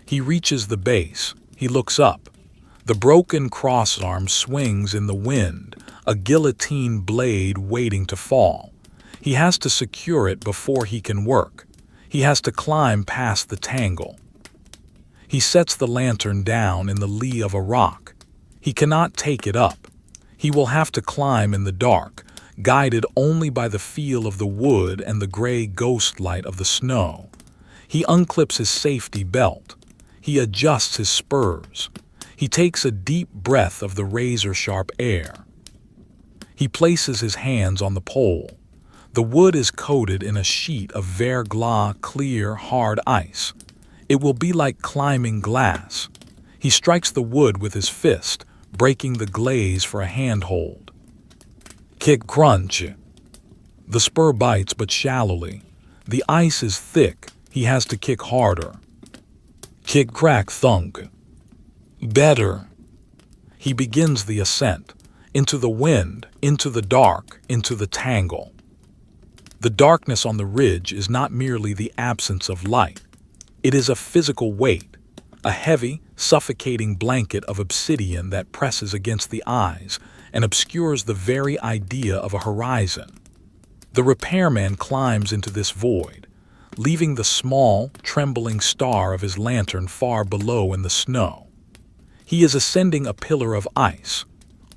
He reaches the base. He looks up. The broken crossarm swings in the wind, a guillotine blade waiting to fall. He has to secure it before he can work. He has to climb past the tangle. He sets the lantern down in the lee of a rock. He cannot take it up. He will have to climb in the dark, guided only by the feel of the wood and the gray ghost light of the snow. He unclips his safety belt. He adjusts his spurs. He takes a deep breath of the razor-sharp air. He places his hands on the pole. The wood is coated in a sheet of verglas, clear, hard ice. It will be like climbing glass. He strikes the wood with his fist, breaking the glaze for a handhold. Kick crunch. The spur bites, but shallowly. The ice is thick. He has to kick harder. Kick crack thunk. Better. He begins the ascent. Into the wind, into the dark, into the tangle. The darkness on the ridge is not merely the absence of light. It is a physical weight, a heavy, suffocating blanket of obsidian that presses against the eyes and obscures the very idea of a horizon. The repairman climbs into this void, leaving the small, trembling star of his lantern far below in the snow. He is ascending a pillar of ice,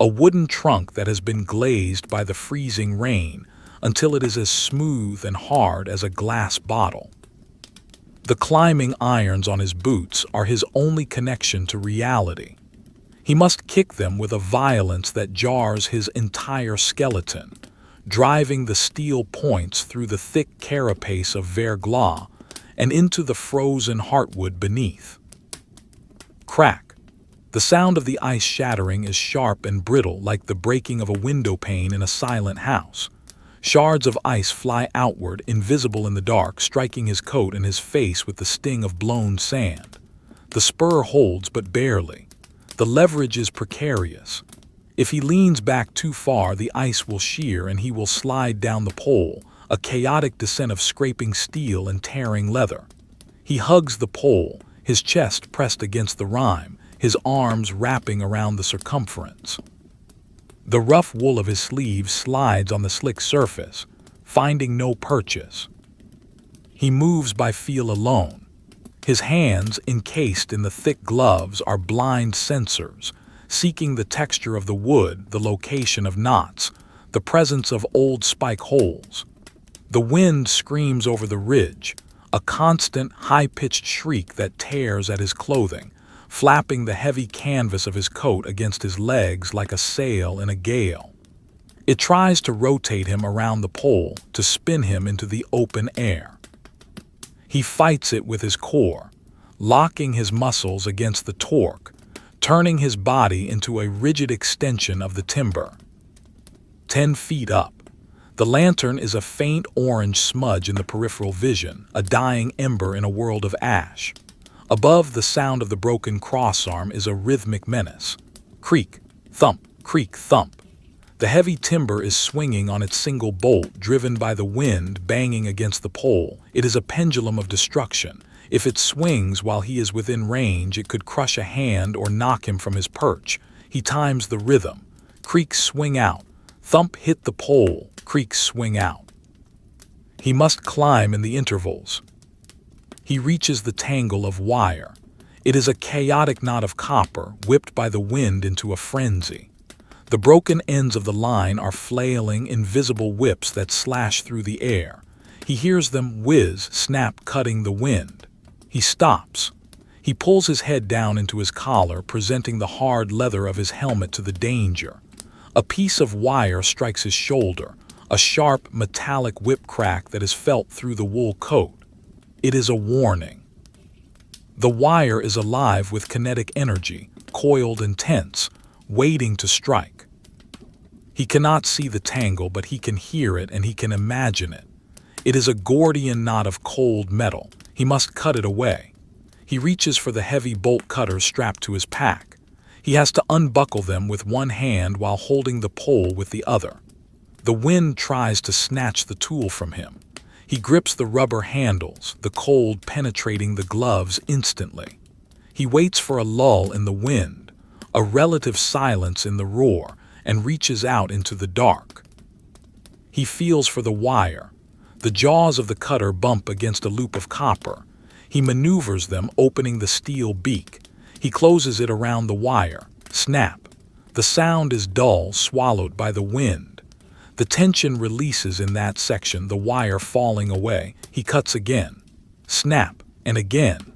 a wooden trunk that has been glazed by the freezing rain until it is as smooth and hard as a glass bottle. The climbing irons on his boots are his only connection to reality. He must kick them with a violence that jars his entire skeleton, driving the steel points through the thick carapace of verglas and into the frozen heartwood beneath. Crack. The sound of the ice shattering is sharp and brittle, like the breaking of a window pane in a silent house. Shards of ice fly outward, invisible in the dark, striking his coat and his face with the sting of blown sand. The spur holds, but barely. The leverage is precarious. If he leans back too far, the ice will shear and he will slide down the pole, a chaotic descent of scraping steel and tearing leather. He hugs the pole, his chest pressed against the rime, his arms wrapping around the circumference. The rough wool of his sleeves slides on the slick surface, finding no purchase. He moves by feel alone. His hands, encased in the thick gloves, are blind sensors, seeking the texture of the wood, the location of knots, the presence of old spike holes. The wind screams over the ridge, a constant, high-pitched shriek that tears at his clothing, flapping the heavy canvas of his coat against his legs like a sail in a gale. It tries to rotate him around the pole, to spin him into the open air. He fights it with his core, locking his muscles against the torque, turning his body into a rigid extension of the timber. 10 feet up. The lantern is a faint orange smudge in the peripheral vision, a dying ember in a world of ash. Above, the sound of the broken crossarm is a rhythmic menace. Creak, thump, creak, thump. The heavy timber is swinging on its single bolt, driven by the wind banging against the pole. It is a pendulum of destruction. If it swings while he is within range, it could crush a hand or knock him from his perch. He times the rhythm. Creak, swing out. Thump, hit the pole. Creak, swing out. He must climb in the intervals. He reaches the tangle of wire. It is a chaotic knot of copper, whipped by the wind into a frenzy. The broken ends of the line are flailing, invisible whips that slash through the air. He hears them whiz, snap, cutting the wind. He stops. He pulls his head down into his collar, presenting the hard leather of his helmet to the danger. A piece of wire strikes his shoulder, a sharp, metallic whip crack that is felt through the wool coat. It is a warning. The wire is alive with kinetic energy, coiled and tense, waiting to strike. He cannot see the tangle, but he can hear it and he can imagine it. It is a Gordian knot of cold metal. He must cut it away. He reaches for the heavy bolt cutters strapped to his pack. He has to unbuckle them with one hand while holding the pole with the other. The wind tries to snatch the tool from him. He grips the rubber handles, the cold penetrating the gloves instantly. He waits for a lull in the wind, a relative silence in the roar, and reaches out into the dark. He feels for the wire. The jaws of the cutter bump against a loop of copper. He maneuvers them, opening the steel beak. He closes it around the wire. Snap. The sound is dull, swallowed by the wind. The tension releases in that section, the wire falling away. He cuts again. Snap, and again.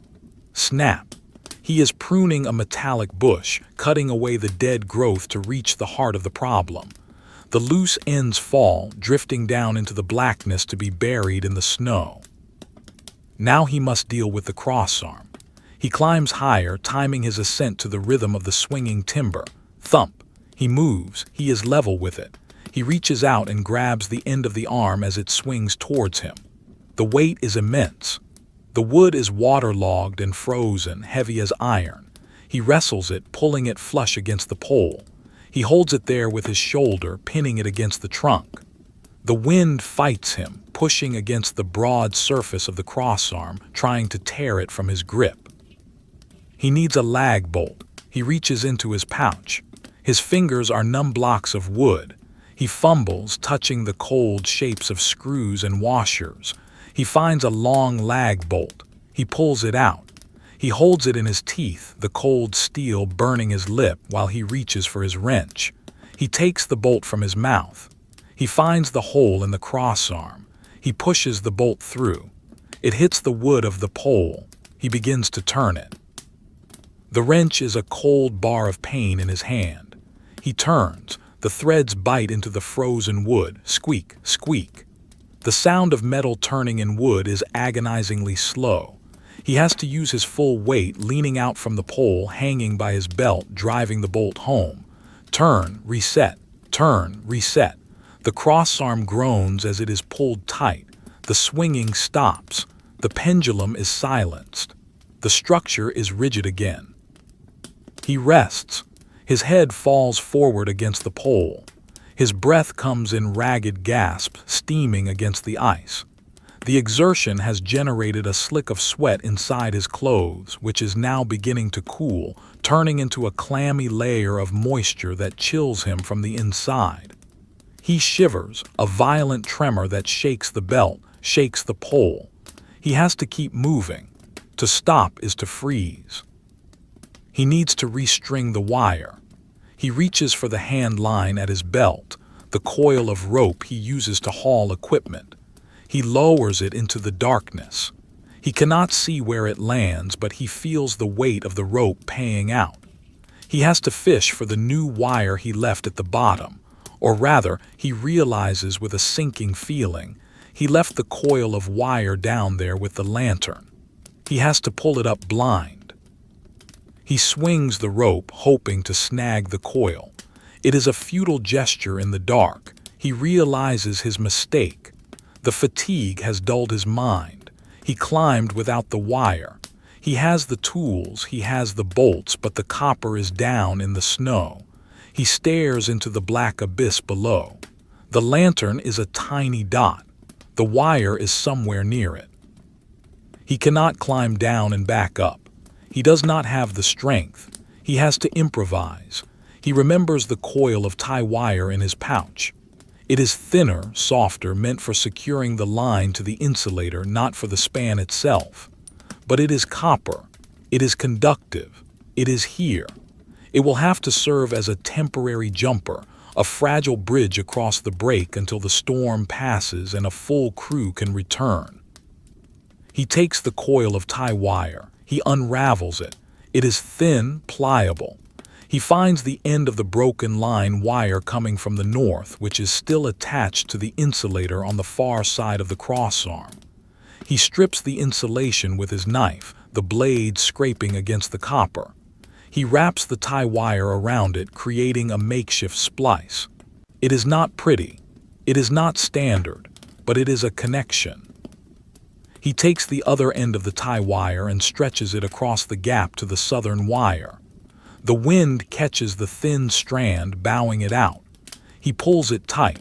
Snap. He is pruning a metallic bush, cutting away the dead growth to reach the heart of the problem. The loose ends fall, drifting down into the blackness to be buried in the snow. Now he must deal with the crossarm. He climbs higher, timing his ascent to the rhythm of the swinging timber. Thump. He moves. He is level with it. He reaches out and grabs the end of the arm as it swings towards him. The weight is immense. The wood is waterlogged and frozen, heavy as iron. He wrestles it, pulling it flush against the pole. He holds it there with his shoulder, pinning it against the trunk. The wind fights him, pushing against the broad surface of the crossarm, trying to tear it from his grip. He needs a lag bolt. He reaches into his pouch. His fingers are numb blocks of wood. He fumbles, touching the cold shapes of screws and washers. He finds a long lag bolt. He pulls it out. He holds it in his teeth, the cold steel burning his lip while he reaches for his wrench. He takes the bolt from his mouth. He finds the hole in the crossarm. He pushes the bolt through. It hits the wood of the pole. He begins to turn it. The wrench is a cold bar of pain in his hand. He turns. The threads bite into the frozen wood. Squeak, squeak. The sound of metal turning in wood is agonizingly slow. He has to use his full weight, leaning out from the pole hanging by his belt, driving the bolt home. Turn, reset, turn, reset. The crossarm groans as it is pulled tight. The swinging stops. The pendulum is silenced. The structure is rigid again. He rests. His head falls forward against the pole. His breath comes in ragged gasps, steaming against the ice. The exertion has generated a slick of sweat inside his clothes, which is now beginning to cool, turning into a clammy layer of moisture that chills him from the inside. He shivers, a violent tremor that shakes the belt, shakes the pole. He has to keep moving. To stop is to freeze. He needs to restring the wire. He reaches for the hand line at his belt, the coil of rope he uses to haul equipment. He lowers it into the darkness. He cannot see where it lands, but he feels the weight of the rope paying out. He has to fish for the new wire he left at the bottom, or rather, he realizes with a sinking feeling, he left the coil of wire down there with the lantern. He has to pull it up blind. He swings the rope, hoping to snag the coil. It is a futile gesture in the dark. He realizes his mistake. The fatigue has dulled his mind. He climbed without the wire. He has the tools, he has the bolts, but the copper is down in the snow. He stares into the black abyss below. The lantern is a tiny dot. The wire is somewhere near it. He cannot climb down and back up. He does not have the strength. He has to improvise. He remembers the coil of tie wire in his pouch. It is thinner, softer, meant for securing the line to the insulator, not for the span itself. But it is copper. It is conductive. It is here. It will have to serve as a temporary jumper, a fragile bridge across the break until the storm passes and a full crew can return. He takes the coil of tie wire. He unravels it. It is thin, pliable. He finds the end of the broken line wire coming from the north, which is still attached to the insulator on the far side of the crossarm. He strips the insulation with his knife, the blade scraping against the copper. He wraps the tie wire around it, creating a makeshift splice. It is not pretty. It is not standard, but it is a connection. He takes the other end of the tie wire and stretches it across the gap to the southern wire. The wind catches the thin strand, bowing it out. He pulls it tight.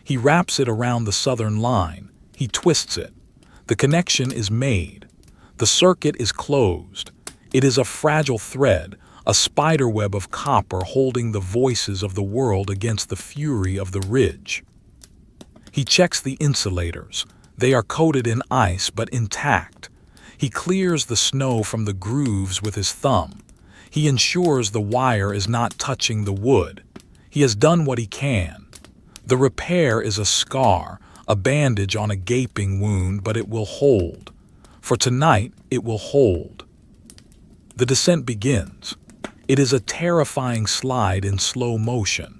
He wraps it around the southern line. He twists it. The connection is made. The circuit is closed. It is a fragile thread, a spiderweb of copper holding the voices of the world against the fury of the ridge. He checks the insulators. They are coated in ice but intact. He clears the snow from the grooves with his thumb. He ensures the wire is not touching the wood. He has done what he can. The repair is a scar, a bandage on a gaping wound, but it will hold. For tonight, it will hold. The descent begins. It is a terrifying slide in slow motion.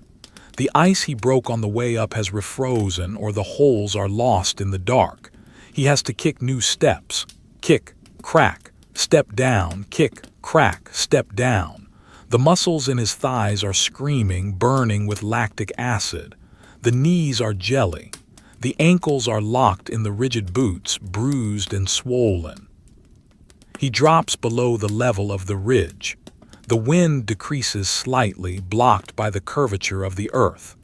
The ice he broke on the way up has refrozen, or the holes are lost in the dark. He has to kick new steps. Kick, crack, step down, kick, crack, step down. The muscles in his thighs are screaming, burning with lactic acid. The knees are jelly. The ankles are locked in the rigid boots, bruised and swollen. He drops below the level of the ridge. The wind decreases slightly, blocked by the curvature of the earth.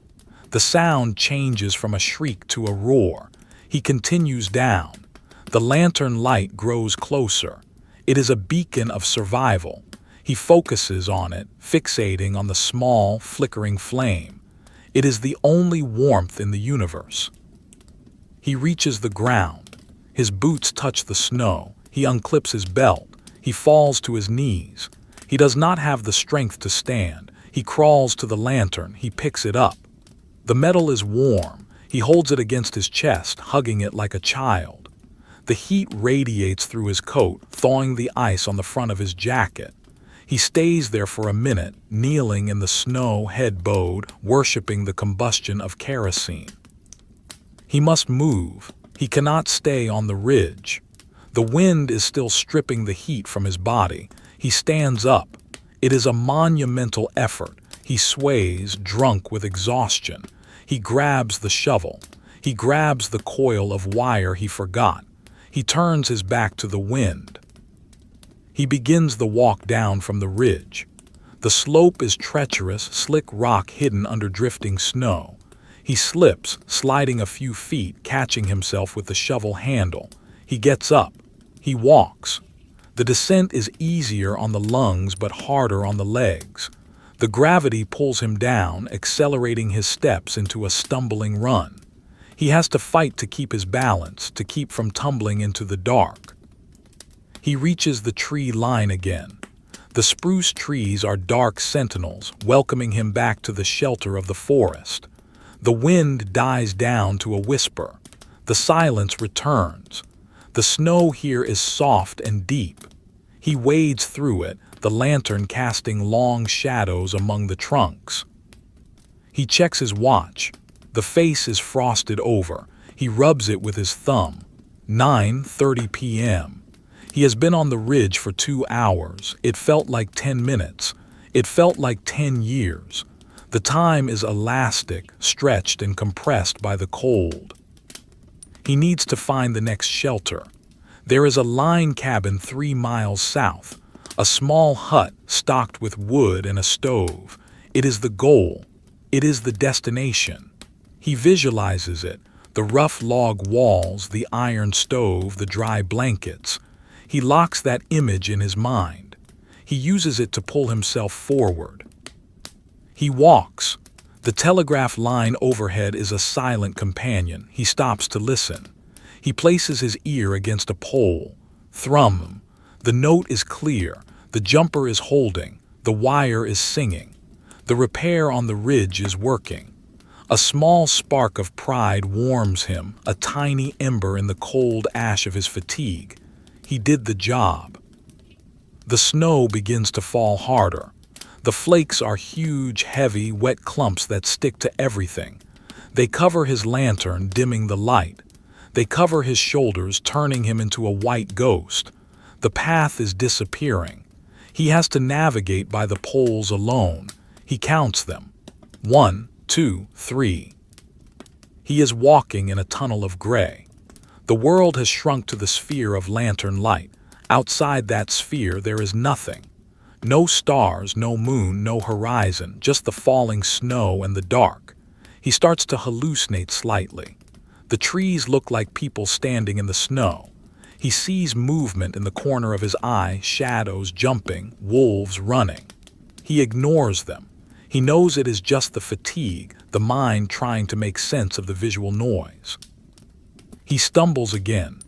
The sound changes from a shriek to a roar. He continues down. The lantern light grows closer. It is a beacon of survival. He focuses on it, fixating on the small, flickering flame. It is the only warmth in the universe. He reaches the ground. His boots touch the snow. He unclips his belt. He falls to his knees. He does not have the strength to stand. He crawls to the lantern. He picks it up. The metal is warm. He holds it against his chest, hugging it like a child. The heat radiates through his coat, thawing the ice on the front of his jacket. He stays there for a minute, kneeling in the snow, head bowed, worshiping the combustion of kerosene. He must move. He cannot stay on the ridge. The wind is still stripping the heat from his body. He stands up. It is a monumental effort. He sways, drunk with exhaustion. He grabs the shovel. He grabs the coil of wire he forgot. He turns his back to the wind. He begins the walk down from the ridge. The slope is treacherous, slick rock hidden under drifting snow. He slips, sliding a few feet, catching himself with the shovel handle. He gets up. He walks. The descent is easier on the lungs but harder on the legs. The gravity pulls him down, accelerating his steps into a stumbling run. He has to fight to keep his balance, to keep from tumbling into the dark. He reaches the tree line again. The spruce trees are dark sentinels, welcoming him back to the shelter of the forest. The wind dies down to a whisper. The silence returns. The snow here is soft and deep. He wades through it, the lantern casting long shadows among the trunks. He checks his watch. The face is frosted over. He rubs it with his thumb. 9:30 p.m. He has been on the ridge for 2 hours. It felt like 10 minutes. It felt like 10 years. The time is elastic, stretched and compressed by the cold. He needs to find the next shelter. There is a line cabin 3 miles south, a small hut stocked with wood and a stove. It is the goal. It is the destination. He visualizes it, the rough log walls, the iron stove, the dry blankets. He locks that image in his mind. He uses it to pull himself forward. He walks. The telegraph line overhead is a silent companion. He stops to listen. He places his ear against a pole. Thrum. The note is clear. The jumper is holding. The wire is singing. The repair on the ridge is working. A small spark of pride warms him, a tiny ember in the cold ash of his fatigue. He did the job. The snow begins to fall harder. The flakes are huge, heavy, wet clumps that stick to everything. They cover his lantern, dimming the light. They cover his shoulders, turning him into a white ghost. The path is disappearing. He has to navigate by the poles alone. He counts them. 1, 2, 3. He is walking in a tunnel of gray. The world has shrunk to the sphere of lantern light. Outside that sphere there is nothing. No stars, no moon, no horizon, just the falling snow and the dark. He starts to hallucinate slightly. The trees look like people standing in the snow. He sees movement in the corner of his eye, shadows jumping, wolves running. He ignores them. He knows it is just the fatigue, the mind trying to make sense of the visual noise. He stumbles again.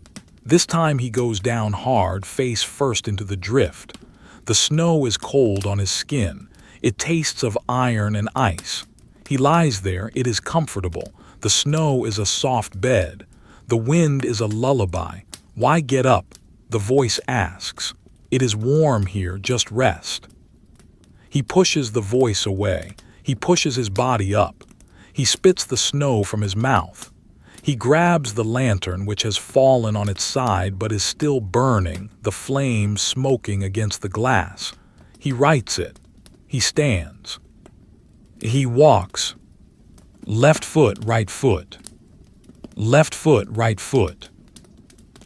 This time he goes down hard, face first into the drift. The snow is cold on his skin. It tastes of iron and ice. He lies there. It is comfortable. The snow is a soft bed. The wind is a lullaby. Why get up? The voice asks. It is warm here, just rest. He pushes the voice away. He pushes his body up. He spits the snow from his mouth. He grabs the lantern, which has fallen on its side but is still burning, the flame smoking against the glass. He lights it. He stands. He walks. Left foot, right foot. Left foot, right foot.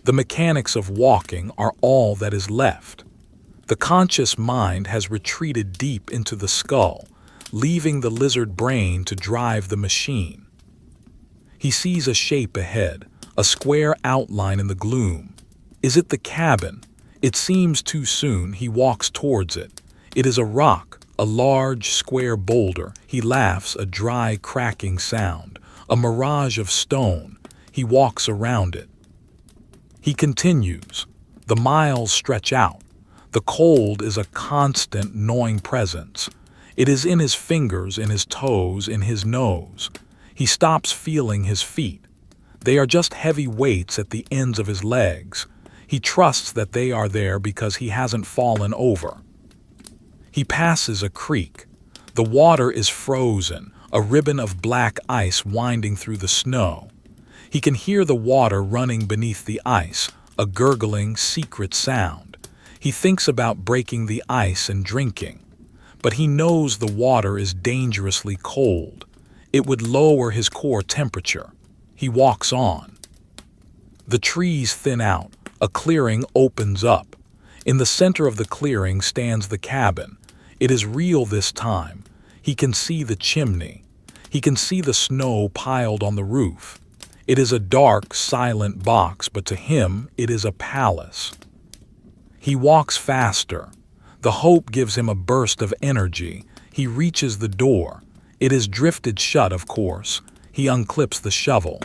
The mechanics of walking are all that is left. The conscious mind has retreated deep into the skull, leaving the lizard brain to drive the machine. He sees a shape ahead, a square outline in the gloom. Is it the cabin? It seems too soon. He walks towards it. It is a rock, a large, square boulder. He laughs, a dry, cracking sound, a mirage of stone. He walks around it. He continues. The miles stretch out. The cold is a constant, gnawing presence. It is in his fingers, in his toes, in his nose. He stops feeling his feet. They are just heavy weights at the ends of his legs. He trusts that they are there because he hasn't fallen over. He passes a creek. The water is frozen, a ribbon of black ice winding through the snow. He can hear the water running beneath the ice, a gurgling, secret sound. He thinks about breaking the ice and drinking, but he knows the water is dangerously cold. It would lower his core temperature. He walks on. The trees thin out. A clearing opens up. In the center of the clearing stands the cabin. It is real this time. He can see the chimney. He can see the snow piled on the roof. It is a dark, silent box, but to him it is a palace. He walks faster. The hope gives him a burst of energy. He reaches the door. It is drifted shut, of course. He unclips the shovel.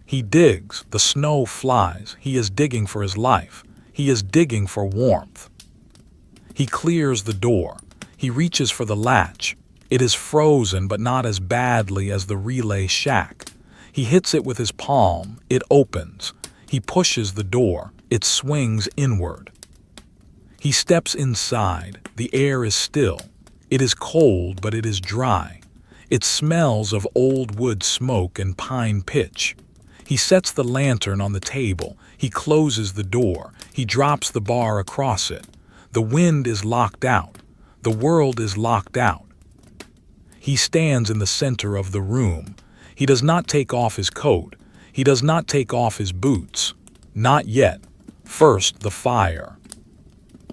He digs. The snow flies. He is digging for his life. He is digging for warmth. He clears the door. He reaches for the latch. It is frozen, but not as badly as the relay shack. He hits it with his palm. It opens. He pushes the door. It swings inward. He steps inside. The air is still. It is cold, but it is dry. It smells of old wood smoke and pine pitch. He sets the lantern on the table. He closes the door. He drops the bar across it. The wind is locked out. The world is locked out. He stands in the center of the room. He does not take off his coat. He does not take off his boots. Not yet. First, the fire.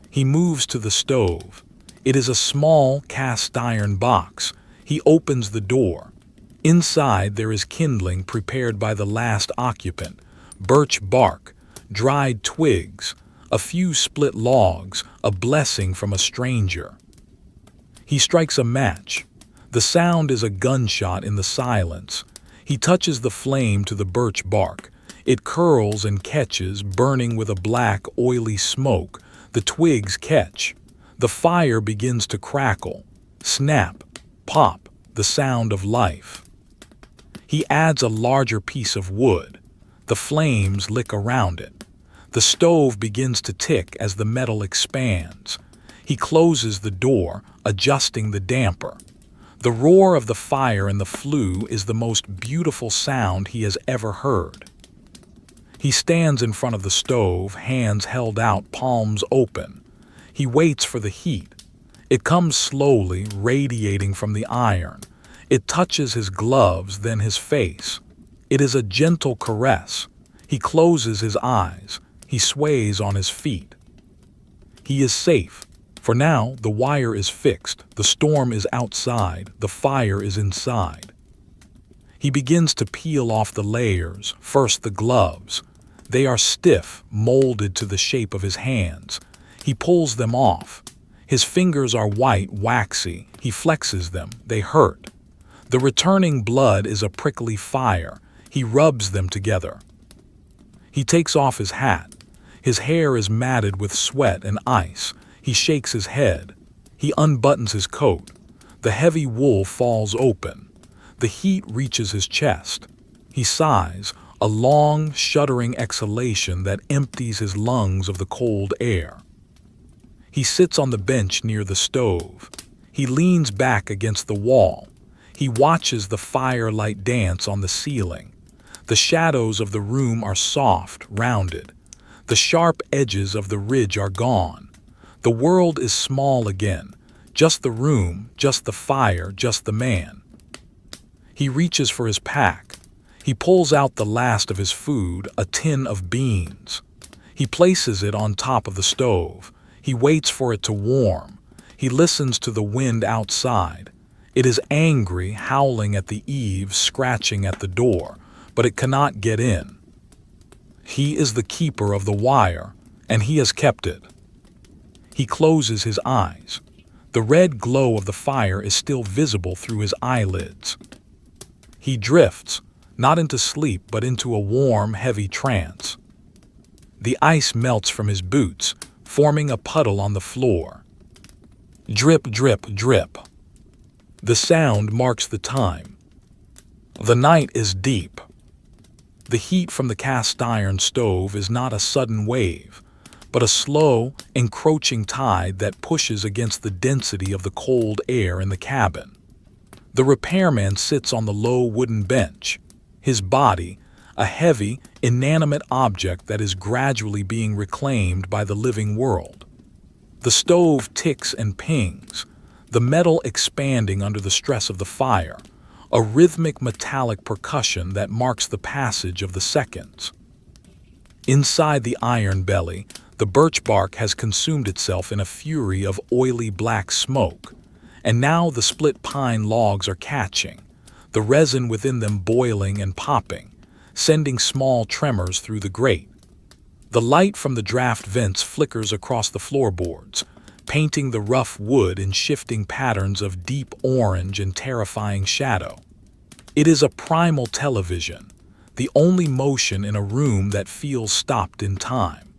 He moves to the stove. It is a small cast iron box. He opens the door. Inside there is kindling prepared by the last occupant. Birch bark, dried twigs, a few split logs, a blessing from a stranger. He strikes a match. The sound is a gunshot in the silence. He touches the flame to the birch bark. It curls and catches, burning with a black, oily smoke. The twigs catch. The fire begins to crackle. Snap, pop, the sound of life. He adds a larger piece of wood. The flames lick around it. The stove begins to tick as the metal expands. He closes the door, adjusting the damper. The roar of the fire in the flue is the most beautiful sound he has ever heard. He stands in front of the stove, hands held out, palms open. He waits for the heat. It comes slowly, radiating from the iron. It touches his gloves, then his face. It is a gentle caress. He closes his eyes. He sways on his feet. He is safe. For now, the wire is fixed. The storm is outside. The fire is inside. He begins to peel off the layers. First, the gloves. They are stiff, molded to the shape of his hands. He pulls them off. His fingers are white, waxy. He flexes them. They hurt. The returning blood is a prickly fire. He rubs them together. He takes off his hat. His hair is matted with sweat and ice. He shakes his head. He unbuttons his coat. The heavy wool falls open. The heat reaches his chest. He sighs, a long, shuddering exhalation that empties his lungs of the cold air. He sits on the bench near the stove. He leans back against the wall. He watches the firelight dance on the ceiling. The shadows of the room are soft, rounded. The sharp edges of the ridge are gone. The world is small again. Just the room, just the fire, just the man. He reaches for his pack. He pulls out the last of his food, a tin of beans. He places it on top of the stove. He waits for it to warm. He listens to the wind outside. It is angry, howling at the eaves, scratching at the door, but it cannot get in. He is the keeper of the wire, and he has kept it. He closes his eyes. The red glow of the fire is still visible through his eyelids. He drifts, not into sleep, but into a warm, heavy trance. The ice melts from his boots, forming a puddle on the floor. Drip, drip, drip. The sound marks the time. The night is deep. The heat from the cast iron stove is not a sudden wave, but a slow, encroaching tide that pushes against the density of the cold air in the cabin. The repairman sits on the low wooden bench. His body, a heavy, inanimate object that is gradually being reclaimed by the living world. The stove ticks and pings, the metal expanding under the stress of the fire, a rhythmic metallic percussion that marks the passage of the seconds. Inside the iron belly, the birch bark has consumed itself in a fury of oily black smoke, and now the split pine logs are catching, the resin within them boiling and popping, sending small tremors through the grate. The light from the draft vents flickers across the floorboards, painting the rough wood in shifting patterns of deep orange and terrifying shadow. It is a primal television, the only motion in a room that feels stopped in time.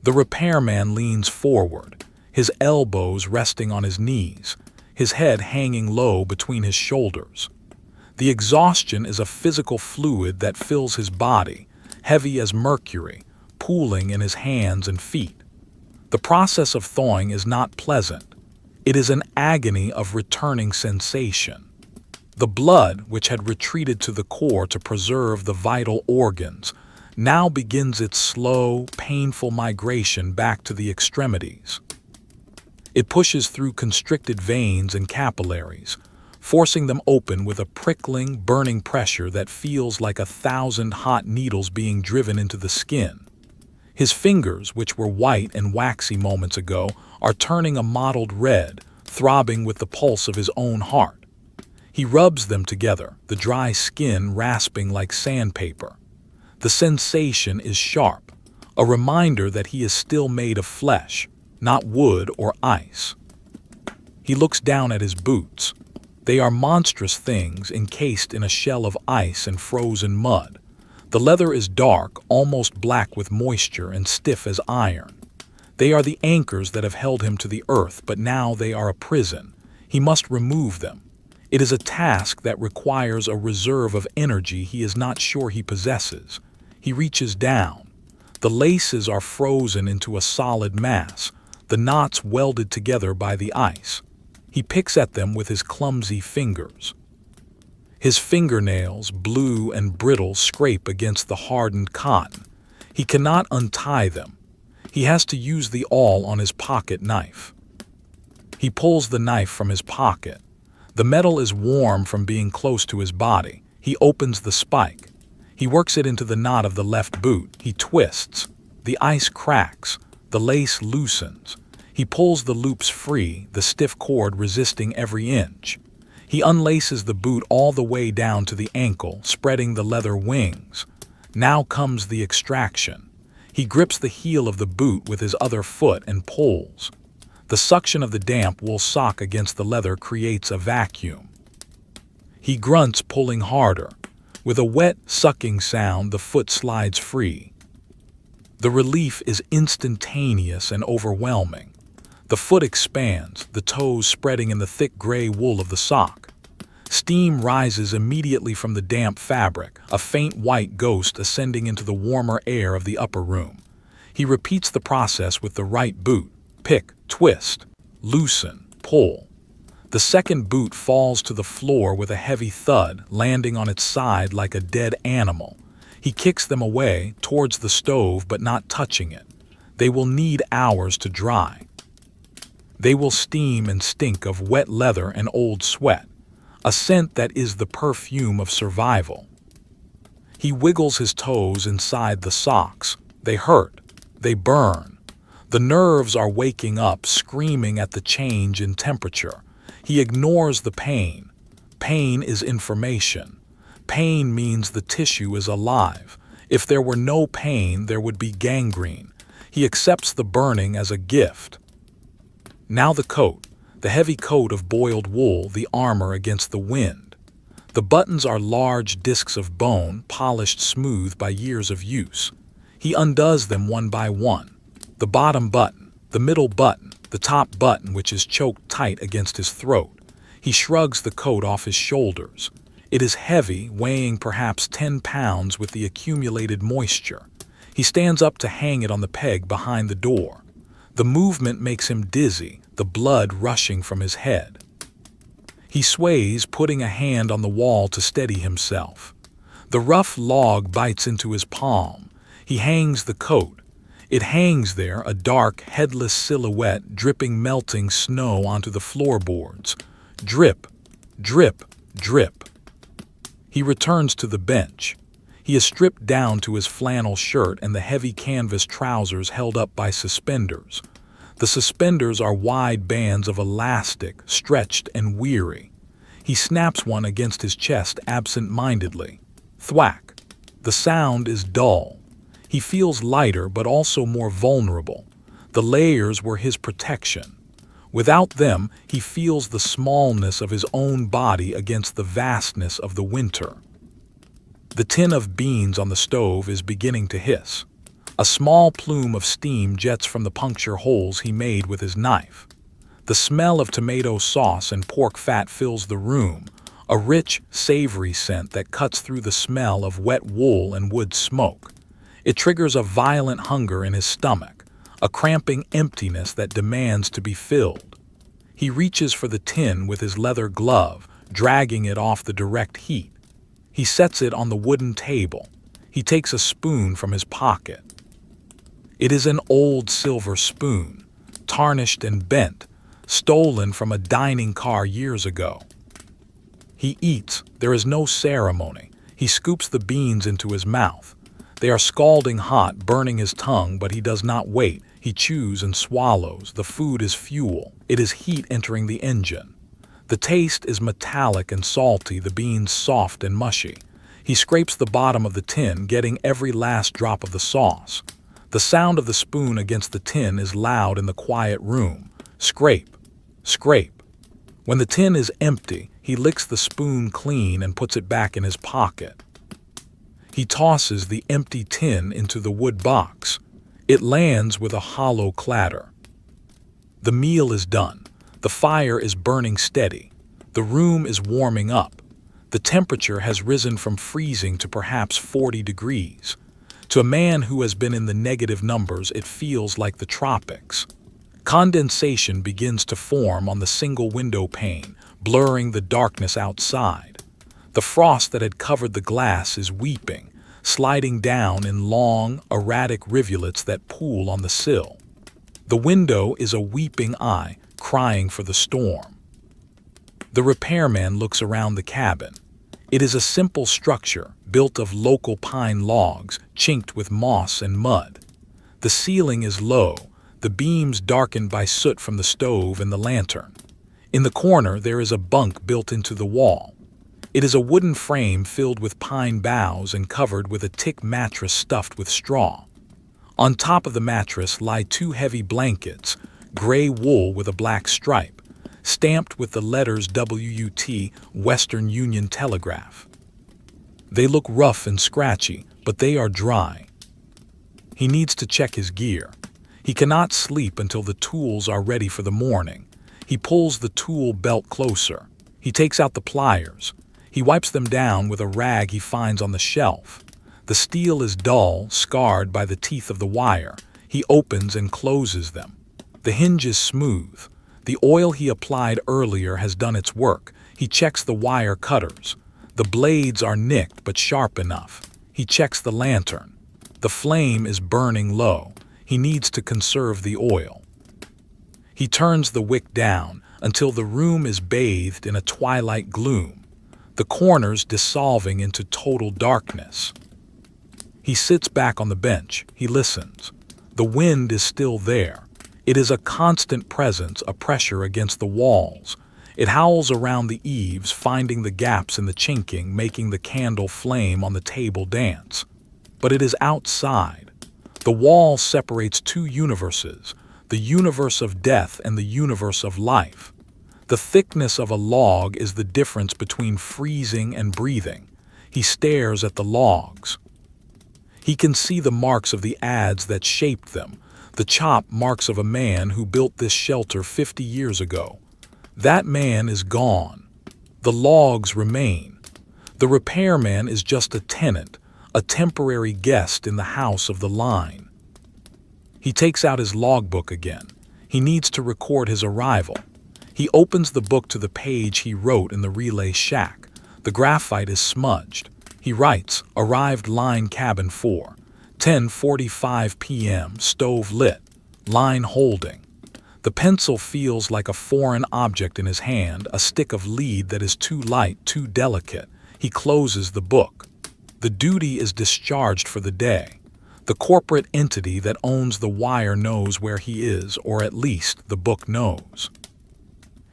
The repairman leans forward, his elbows resting on his knees, his head hanging low between his shoulders. The exhaustion is a physical fluid that fills his body, heavy as mercury, pooling in his hands and feet. The process of thawing is not pleasant. It is an agony of returning sensation. The blood, which had retreated to the core to preserve the vital organs, now begins its slow, painful migration back to the extremities. It pushes through constricted veins and capillaries, forcing them open with a prickling, burning pressure that feels like 1,000 hot needles being driven into the skin. His fingers, which were white and waxy moments ago, are turning a mottled red, throbbing with the pulse of his own heart. He rubs them together, the dry skin rasping like sandpaper. The sensation is sharp, a reminder that he is still made of flesh, not wood or ice. He looks down at his boots. They are monstrous things encased in a shell of ice and frozen mud. The leather is dark, almost black with moisture and stiff as iron. They are the anchors that have held him to the earth, but now they are a prison. He must remove them. It is a task that requires a reserve of energy he is not sure he possesses. He reaches down. The laces are frozen into a solid mass, the knots welded together by the ice. He picks at them with his clumsy fingers. His fingernails, blue and brittle, scrape against the hardened cotton. He cannot untie them. He has to use the awl on his pocket knife. He pulls the knife from his pocket. The metal is warm from being close to his body. He opens the spike. He works it into the knot of the left boot. He twists. The ice cracks. The lace loosens. He pulls the loops free, the stiff cord resisting every inch. He unlaces the boot all the way down to the ankle, spreading the leather wings. Now comes the extraction. He grips the heel of the boot with his other foot and pulls. The suction of the damp wool sock against the leather creates a vacuum. He grunts, pulling harder. With a wet, sucking sound, the foot slides free. The relief is instantaneous and overwhelming. The foot expands, the toes spreading in the thick gray wool of the sock. Steam rises immediately from the damp fabric, a faint white ghost ascending into the warmer air of the upper room. He repeats the process with the right boot. Pick, twist, loosen, pull. The second boot falls to the floor with a heavy thud, landing on its side like a dead animal. He kicks them away, towards the stove, but not touching it. They will need hours to dry. They will steam and stink of wet leather and old sweat, a scent that is the perfume of survival. He wiggles his toes inside the socks. They hurt. They burn. The nerves are waking up, screaming at the change in temperature. He ignores the pain. Pain is information. Pain means the tissue is alive. If there were no pain, there would be gangrene. He accepts the burning as a gift. Now the coat, the heavy coat of boiled wool, the armor against the wind. The buttons are large discs of bone, polished smooth by years of use. He undoes them one by one. The bottom button, the middle button, the top button which is choked tight against his throat. He shrugs the coat off his shoulders. It is heavy, weighing perhaps 10 pounds with the accumulated moisture. He stands up to hang it on the peg behind the door. The movement makes him dizzy, the blood rushing from his head. He sways, putting a hand on the wall to steady himself. The rough log bites into his palm. He hangs the coat. It hangs there, a dark, headless silhouette, dripping melting snow onto the floorboards. Drip, drip, drip. He returns to the bench. He is stripped down to his flannel shirt and the heavy canvas trousers held up by suspenders. The suspenders are wide bands of elastic, stretched and weary. He snaps one against his chest absent-mindedly. Thwack. The sound is dull. He feels lighter but also more vulnerable. The layers were his protection. Without them, he feels the smallness of his own body against the vastness of the winter. The tin of beans on the stove is beginning to hiss. A small plume of steam jets from the puncture holes he made with his knife. The smell of tomato sauce and pork fat fills the room, a rich, savory scent that cuts through the smell of wet wool and wood smoke. It triggers a violent hunger in his stomach, a cramping emptiness that demands to be filled. He reaches for the tin with his leather glove, dragging it off the direct heat. He sets it on the wooden table. He takes a spoon from his pocket. It is an old silver spoon, tarnished and bent, stolen from a dining car years ago. He eats. There is no ceremony. He scoops the beans into his mouth. They are scalding hot, burning his tongue, but he does not wait. He chews and swallows. The food is fuel. It is heat entering the engine. The taste is metallic and salty, the beans soft and mushy. He scrapes the bottom of the tin, getting every last drop of the sauce. The sound of the spoon against the tin is loud in the quiet room. Scrape, scrape. When the tin is empty, he licks the spoon clean and puts it back in his pocket. He tosses the empty tin into the wood box. It lands with a hollow clatter. The meal is done. The fire is burning steady. The room is warming up. The temperature has risen from freezing to perhaps 40 degrees. To a man who has been in the negative numbers, it feels like the tropics. Condensation begins to form on the single window pane, blurring the darkness outside. The frost that had covered the glass is weeping, sliding down in long, erratic rivulets that pool on the sill. The window is a weeping eye, crying for the storm. The repairman looks around the cabin. It is a simple structure, built of local pine logs, chinked with moss and mud. The ceiling is low, the beams darkened by soot from the stove and the lantern. In the corner there is a bunk built into the wall. It is a wooden frame filled with pine boughs and covered with a thick mattress stuffed with straw. On top of the mattress lie two heavy blankets, gray wool with a black stripe, stamped with the letters WUT, Western Union Telegraph. They look rough and scratchy, but they are dry. He needs to check his gear. He cannot sleep until the tools are ready for the morning. He pulls the tool belt closer. He takes out the pliers. He wipes them down with a rag he finds on the shelf. The steel is dull, scarred by the teeth of the wire. He opens and closes them. The hinge is smooth. The oil he applied earlier has done its work. He checks the wire cutters. The blades are nicked but sharp enough. He checks the lantern. The flame is burning low. He needs to conserve the oil. He turns the wick down until the room is bathed in a twilight gloom, the corners dissolving into total darkness. He sits back on the bench. He listens. The wind is still there. It is a constant presence, a pressure against the walls. It howls around the eaves, finding the gaps in the chinking, making the candle flame on the table dance. But it is outside. The wall separates two universes, the universe of death and the universe of life. The thickness of a log is the difference between freezing and breathing. He stares at the logs. He can see the marks of the adze that shaped them, the chop marks of a man who built this shelter 50 years ago. That man is gone. The logs remain. The repairman is just a tenant, a temporary guest in the house of the line. He takes out his logbook again. He needs to record his arrival. He opens the book to the page he wrote in the relay shack. The graphite is smudged. He writes, arrived line cabin 4, 10:45 p.m., stove lit, line holding. The pencil feels like a foreign object in his hand, a stick of lead that is too light, too delicate. He closes the book. The duty is discharged for the day. The corporate entity that owns the wire knows where he is, or at least the book knows.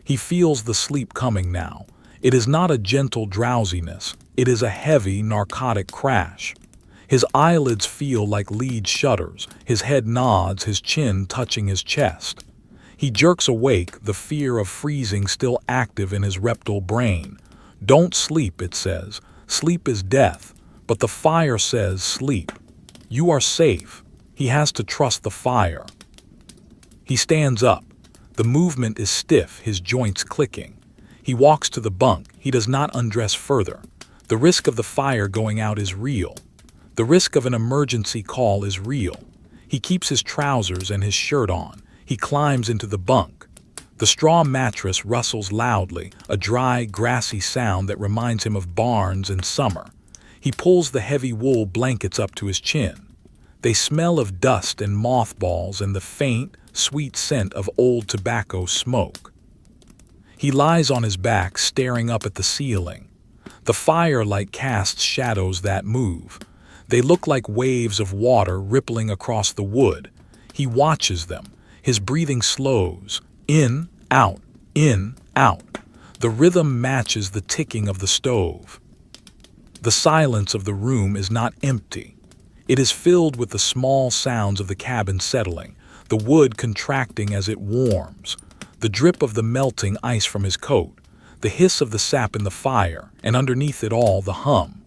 He feels the sleep coming now. It is not a gentle drowsiness. It is a heavy, narcotic crash. His eyelids feel like lead shutters. His head nods, his chin touching his chest. He jerks awake, the fear of freezing still active in his reptile brain. Don't sleep, it says. Sleep is death. But the fire says sleep. You are safe. He has to trust the fire. He stands up. The movement is stiff, his joints clicking. He walks to the bunk. He does not undress further. The risk of the fire going out is real. The risk of an emergency call is real. He keeps his trousers and his shirt on. He climbs into the bunk. The straw mattress rustles loudly, a dry, grassy sound that reminds him of barns in summer. He pulls the heavy wool blankets up to his chin. They smell of dust and mothballs and the faint, sweet scent of old tobacco smoke. He lies on his back, staring up at the ceiling. The firelight casts shadows that move. They look like waves of water rippling across the wood. He watches them. His breathing slows. In, out, in, out. The rhythm matches the ticking of the stove. The silence of the room is not empty. It is filled with the small sounds of the cabin settling, the wood contracting as it warms, the drip of the melting ice from his coat, the hiss of the sap in the fire, and underneath it all the hum.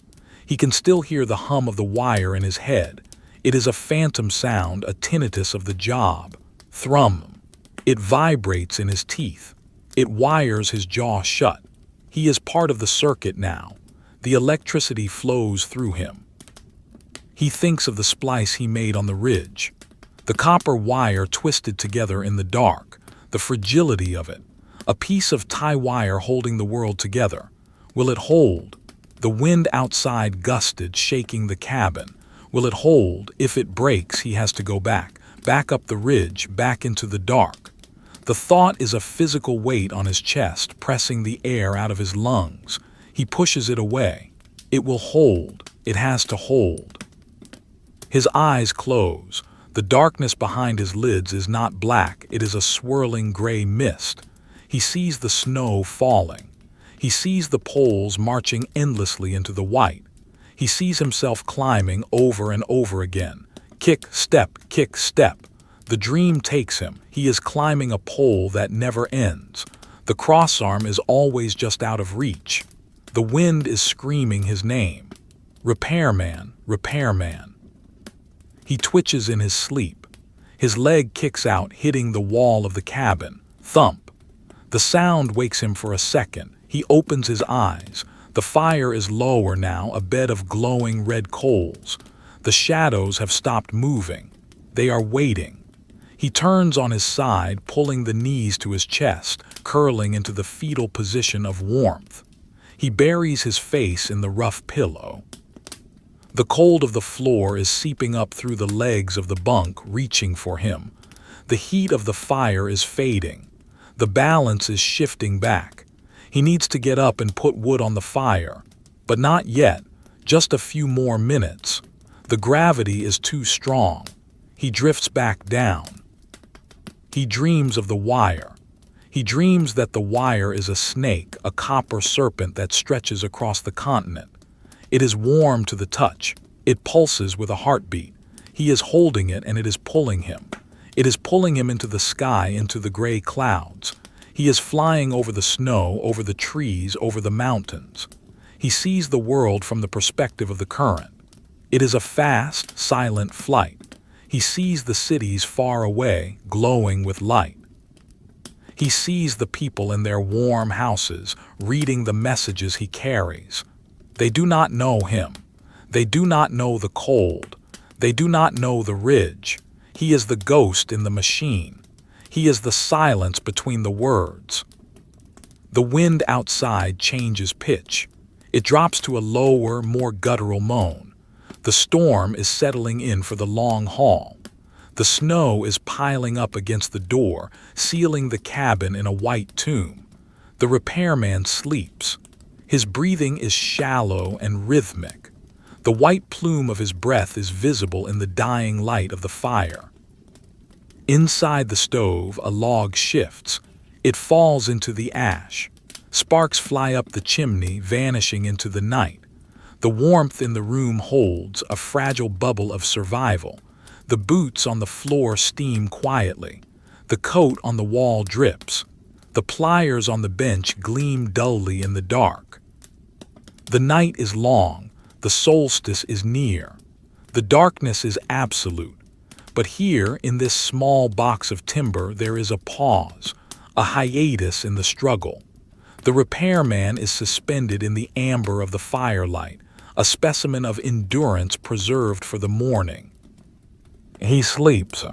He can still hear the hum of the wire in his head. It is a phantom sound, a tinnitus of the job. Thrum. It vibrates in his teeth. It wires his jaw shut. He is part of the circuit now. The electricity flows through him. He thinks of the splice he made on the ridge. The copper wire twisted together in the dark. The fragility of it. A piece of tie wire holding the world together. Will it hold? The wind outside gusted, shaking the cabin. Will it hold? If it breaks, he has to go back up the ridge, back into the dark. The thought is a physical weight on his chest, pressing the air out of his lungs. He pushes it away. It will hold. It has to hold. His eyes close. The darkness behind his lids is not black. It is a swirling gray mist. He sees the snow falling. He sees the poles marching endlessly into the white. He sees himself climbing over and over again. Kick, step, kick, step. The dream takes him. He is climbing a pole that never ends. The crossarm is always just out of reach. The wind is screaming his name. Repairman, repairman. He twitches in his sleep. His leg kicks out, hitting the wall of the cabin. Thump. The sound wakes him for a second. He opens his eyes. The fire is lower now, a bed of glowing red coals. The shadows have stopped moving. They are waiting. He turns on his side, pulling the knees to his chest, curling into the fetal position of warmth. He buries his face in the rough pillow. The cold of the floor is seeping up through the legs of the bunk, reaching for him. The heat of the fire is fading. The balance is shifting back. He needs to get up and put wood on the fire. But not yet. Just a few more minutes. The gravity is too strong. He drifts back down. He dreams of the wire. He dreams that the wire is a snake, a copper serpent that stretches across the continent. It is warm to the touch. It pulses with a heartbeat. He is holding it and it is pulling him. It is pulling him into the sky, into the gray clouds. He is flying over the snow, over the trees, over the mountains. He sees the world from the perspective of the current. It is a fast, silent flight. He sees the cities far away, glowing with light. He sees the people in their warm houses, reading the messages he carries. They do not know him. They do not know the cold. They do not know the ridge. He is the ghost in the machine. He is the silence between the words. The wind outside changes pitch. It drops to a lower, more guttural moan. The storm is settling in for the long haul. The snow is piling up against the door, sealing the cabin in a white tomb. The repairman sleeps. His breathing is shallow and rhythmic. The white plume of his breath is visible in the dying light of the fire. Inside the stove, a log shifts. It falls into the ash. Sparks fly up the chimney, vanishing into the night. The warmth in the room holds a fragile bubble of survival. The boots on the floor steam quietly. The coat on the wall drips. The pliers on the bench gleam dully in the dark. The night is long. The solstice is near. The darkness is absolute. But here, in this small box of timber, there is a pause, a hiatus in the struggle. The repairman is suspended in the amber of the firelight, a specimen of endurance preserved for the morning. He sleeps.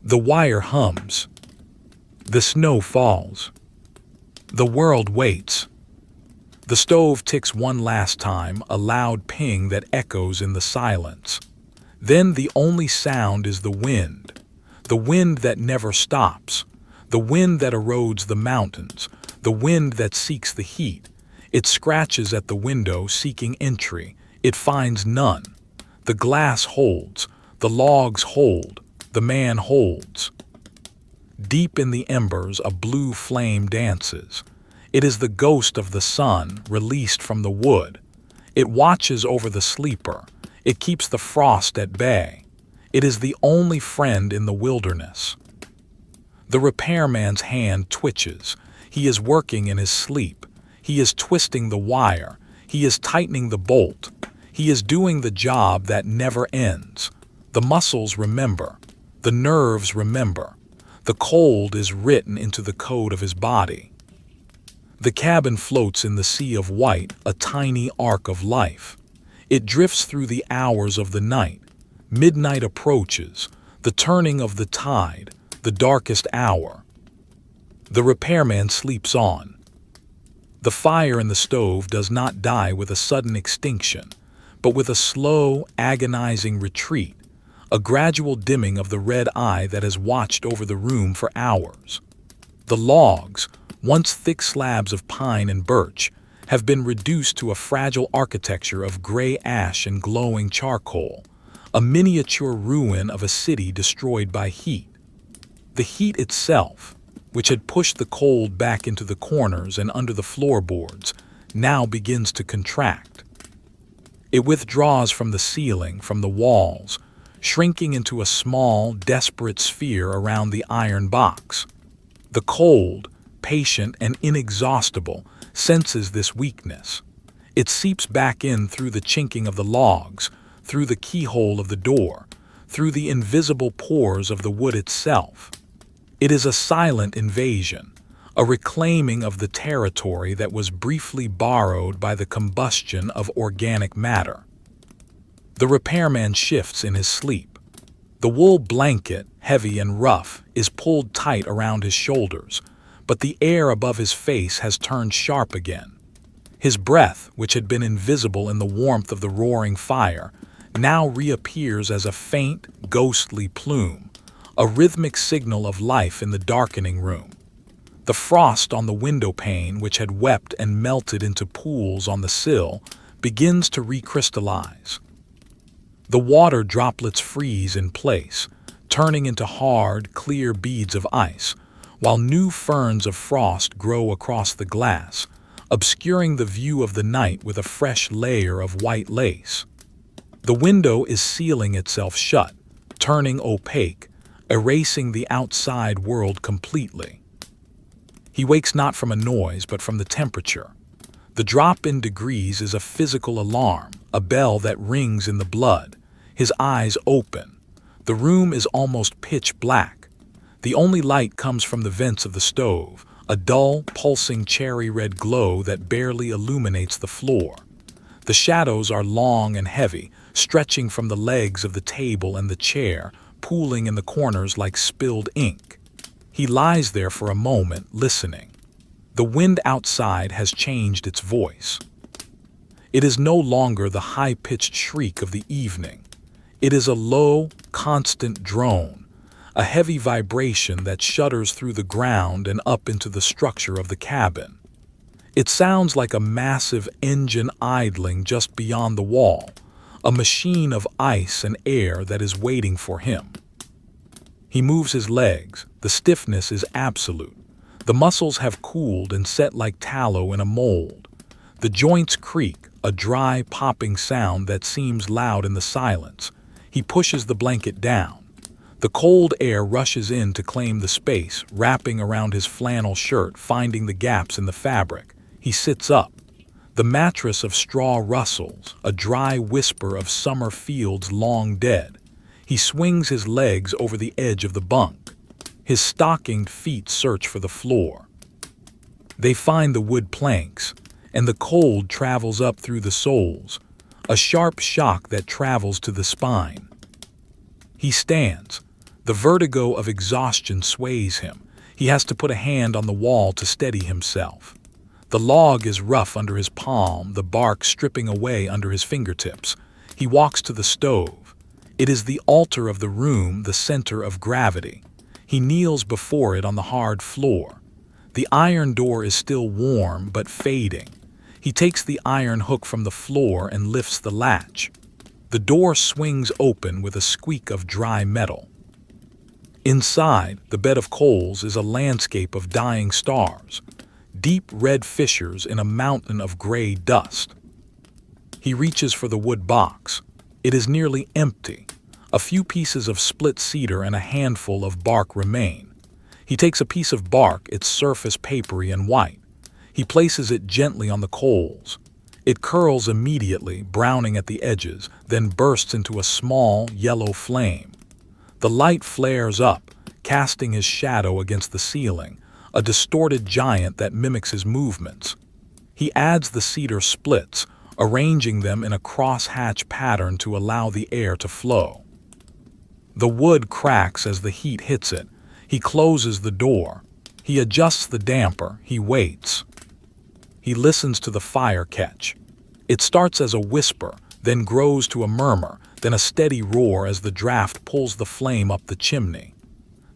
The wire hums. The snow falls. The world waits. The stove ticks one last time, a loud ping that echoes in the silence. Then the only sound is the wind that never stops, the wind that erodes the mountains, the wind that seeks the heat. It scratches at the window, seeking entry. It finds none. The glass holds, the logs hold, the man holds. Deep in the embers, a blue flame dances. It is the ghost of the sun released from the wood. It watches over the sleeper. It keeps the frost at bay. It is the only friend in the wilderness. The repairman's hand twitches. He is working in his sleep. He is twisting the wire. He is tightening the bolt. He is doing the job that never ends. The muscles remember. The nerves remember. The cold is written into the code of his body. The cabin floats in the sea of white, a tiny arc of life. It drifts through the hours of the night. Midnight approaches, the turning of the tide, the darkest hour. The repairman sleeps on. The fire in the stove does not die with a sudden extinction, but with a slow, agonizing retreat, a gradual dimming of the red eye that has watched over the room for hours. The logs, once thick slabs of pine and birch, have been reduced to a fragile architecture of gray ash and glowing charcoal, a miniature ruin of a city destroyed by heat. The heat itself, which had pushed the cold back into the corners and under the floorboards, now begins to contract. It withdraws from the ceiling, from the walls, shrinking into a small, desperate sphere around the iron box. The cold, patient and inexhaustible, senses this weakness. It seeps back in through the chinking of the logs, through the keyhole of the door, through the invisible pores of the wood itself. It is a silent invasion, a reclaiming of the territory that was briefly borrowed by the combustion of organic matter. The repairman shifts in his sleep. The wool blanket, heavy and rough, is pulled tight around his shoulders, but the air above his face has turned sharp again. His breath, which had been invisible in the warmth of the roaring fire, now reappears as a faint, ghostly plume, a rhythmic signal of life in the darkening room. The frost on the window pane, which had wept and melted into pools on the sill, begins to recrystallize. The water droplets freeze in place, turning into hard, clear beads of ice, while new ferns of frost grow across the glass, obscuring the view of the night with a fresh layer of white lace. The window is sealing itself shut, turning opaque, erasing the outside world completely. He wakes not from a noise, but from the temperature. The drop in degrees is a physical alarm, a bell that rings in the blood. His eyes open. The room is almost pitch black. The only light comes from the vents of the stove, a dull, pulsing cherry-red glow that barely illuminates the floor. The shadows are long and heavy, stretching from the legs of the table and the chair, pooling in the corners like spilled ink. He lies there for a moment, listening. The wind outside has changed its voice. It is no longer the high-pitched shriek of the evening. It is a low, constant drone, a heavy vibration that shudders through the ground and up into the structure of the cabin. It sounds like a massive engine idling just beyond the wall, a machine of ice and air that is waiting for him. He moves his legs. The stiffness is absolute. The muscles have cooled and set like tallow in a mold. The joints creak, a dry, popping sound that seems loud in the silence. He pushes the blanket down. The cold air rushes in to claim the space, wrapping around his flannel shirt, finding the gaps in the fabric. He sits up. The mattress of straw rustles, a dry whisper of summer fields long dead. He swings his legs over the edge of the bunk. His stockinged feet search for the floor. They find the wood planks, and the cold travels up through the soles, a sharp shock that travels to the spine. He stands. The vertigo of exhaustion sways him. He has to put a hand on the wall to steady himself. The log is rough under his palm, the bark stripping away under his fingertips. He walks to the stove. It is the altar of the room, the center of gravity. He kneels before it on the hard floor. The iron door is still warm but fading. He takes the iron hook from the floor and lifts the latch. The door swings open with a squeak of dry metal. Inside, the bed of coals is a landscape of dying stars, deep red fissures in a mountain of gray dust. He reaches for the wood box. It is nearly empty. A few pieces of split cedar and a handful of bark remain. He takes a piece of bark, its surface papery and white. He places it gently on the coals. It curls immediately, browning at the edges, then bursts into a small, yellow flame. The light flares up, casting his shadow against the ceiling, a distorted giant that mimics his movements. He adds the cedar splits, arranging them in a crosshatch pattern to allow the air to flow. The wood cracks as the heat hits it. He closes the door. He adjusts the damper. He waits. He listens to the fire catch. It starts as a whisper, then grows to a murmur, then a steady roar as the draft pulls the flame up the chimney.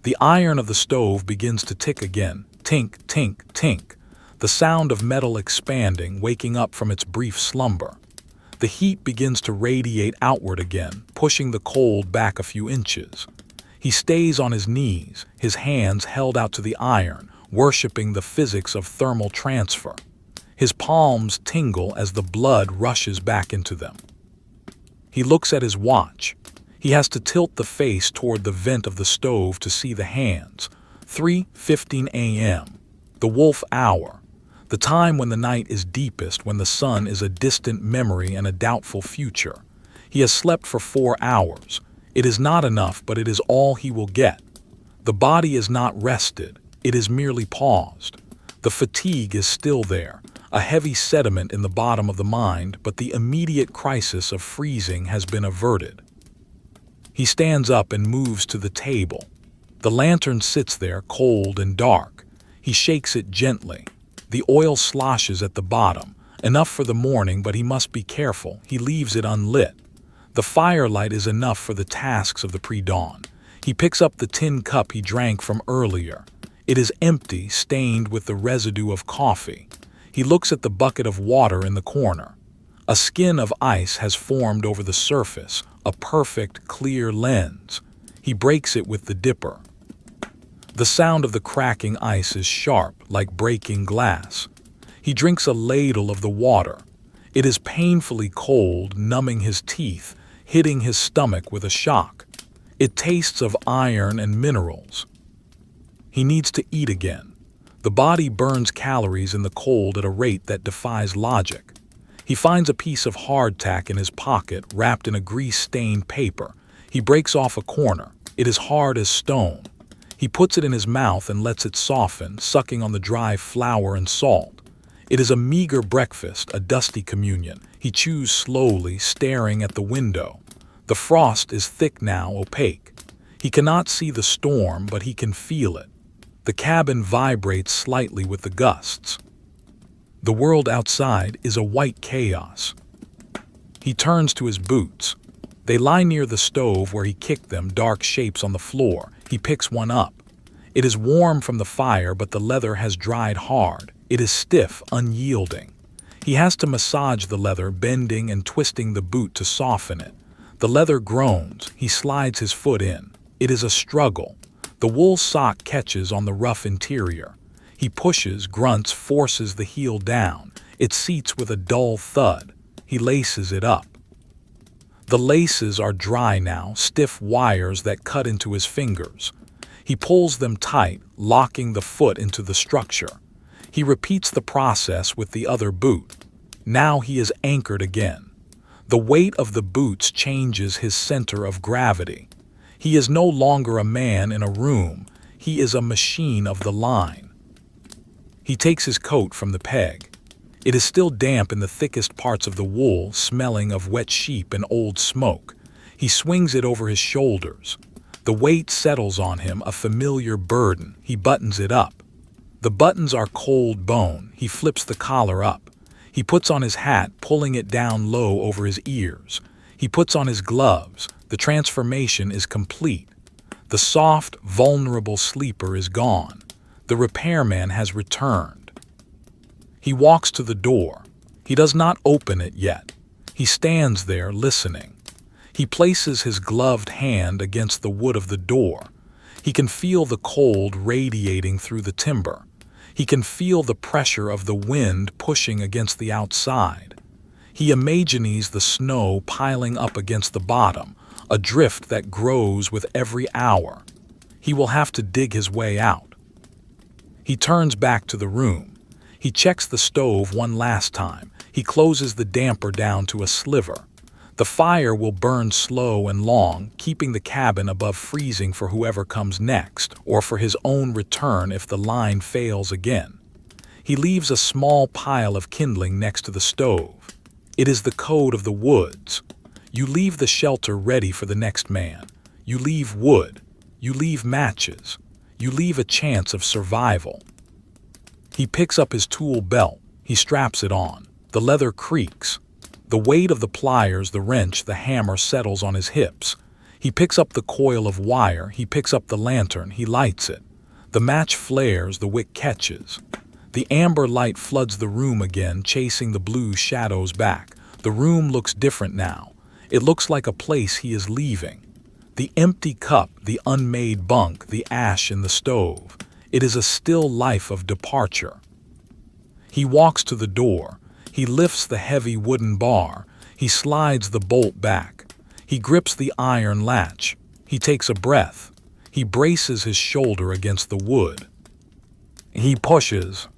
The iron of the stove begins to tick again. Tink, tink, tink. The sound of metal expanding, waking up from its brief slumber. The heat begins to radiate outward again, pushing the cold back a few inches. He stays on his knees, his hands held out to the iron, worshiping the physics of thermal transfer. His palms tingle as the blood rushes back into them. He looks at his watch. He has to tilt the face toward the vent of the stove to see the hands. 3:15 a.m. The wolf hour. The time when the night is deepest, when the sun is a distant memory and a doubtful future. He has slept for 4 hours. It is not enough, but it is all he will get. The body is not rested. It is merely paused. The fatigue is still there, a heavy sediment in the bottom of the mind, but the immediate crisis of freezing has been averted. He stands up and moves to the table. The lantern sits there, cold and dark. He shakes it gently. The oil sloshes at the bottom, enough for the morning, but he must be careful. He leaves it unlit. The firelight is enough for the tasks of the pre-dawn. He picks up the tin cup he drank from earlier. It is empty, stained with the residue of coffee. He looks at the bucket of water in the corner. A skin of ice has formed over the surface, a perfect, clear lens. He breaks it with the dipper. The sound of the cracking ice is sharp, like breaking glass. He drinks a ladle of the water. It is painfully cold, numbing his teeth, hitting his stomach with a shock. It tastes of iron and minerals. He needs to eat again. The body burns calories in the cold at a rate that defies logic. He finds a piece of hardtack in his pocket, wrapped in a grease-stained paper. He breaks off a corner. It is hard as stone. He puts it in his mouth and lets it soften, sucking on the dry flour and salt. It is a meager breakfast, a dusty communion. He chews slowly, staring at the window. The frost is thick now, opaque. He cannot see the storm, but he can feel it. The cabin vibrates slightly with the gusts. The world outside is a white chaos. He turns to his boots. They lie near the stove where he kicked them, dark shapes on the floor. He picks one up. It is warm from the fire, but the leather has dried hard. It is stiff, unyielding. He has to massage the leather, bending and twisting the boot to soften it. The leather groans. He slides his foot in. It is a struggle. The wool sock catches on the rough interior. He pushes, grunts, forces the heel down. It seats with a dull thud. He laces it up. The laces are dry now, stiff wires that cut into his fingers. He pulls them tight, locking the foot into the structure. He repeats the process with the other boot. Now he is anchored again. The weight of the boots changes his center of gravity. He is no longer a man in a room. He is a machine of the line. He takes his coat from the peg. It is still damp in the thickest parts of the wool, smelling of wet sheep and old smoke. He swings it over his shoulders. The weight settles on him, a familiar burden. He buttons it up. The buttons are cold bone. He flips the collar up. He puts on his hat, pulling it down low over his ears. He puts on his gloves. The transformation is complete. The soft, vulnerable sleeper is gone. The repairman has returned. He walks to the door. He does not open it yet. He stands there listening. He places his gloved hand against the wood of the door. He can feel the cold radiating through the timber. He can feel the pressure of the wind pushing against the outside. He imagines the snow piling up against the bottom, a drift that grows with every hour. He will have to dig his way out. He turns back to the room. He checks the stove one last time. He closes the damper down to a sliver. The fire will burn slow and long, keeping the cabin above freezing for whoever comes next, or for his own return if the line fails again. He leaves a small pile of kindling next to the stove. It is the code of the woods. You leave the shelter ready for the next man. You leave wood. You leave matches. You leave a chance of survival. He picks up his tool belt. He straps it on. The leather creaks. The weight of the pliers, the wrench, the hammer settles on his hips. He picks up the coil of wire. He picks up the lantern. He lights it. The match flares. The wick catches. The amber light floods the room again, chasing the blue shadows back. The room looks different now. It looks like a place he is leaving. The empty cup, the unmade bunk, the ash in the stove. It is a still life of departure. He walks to the door. He lifts the heavy wooden bar. He slides the bolt back. He grips the iron latch. He takes a breath. He braces his shoulder against the wood. He pushes.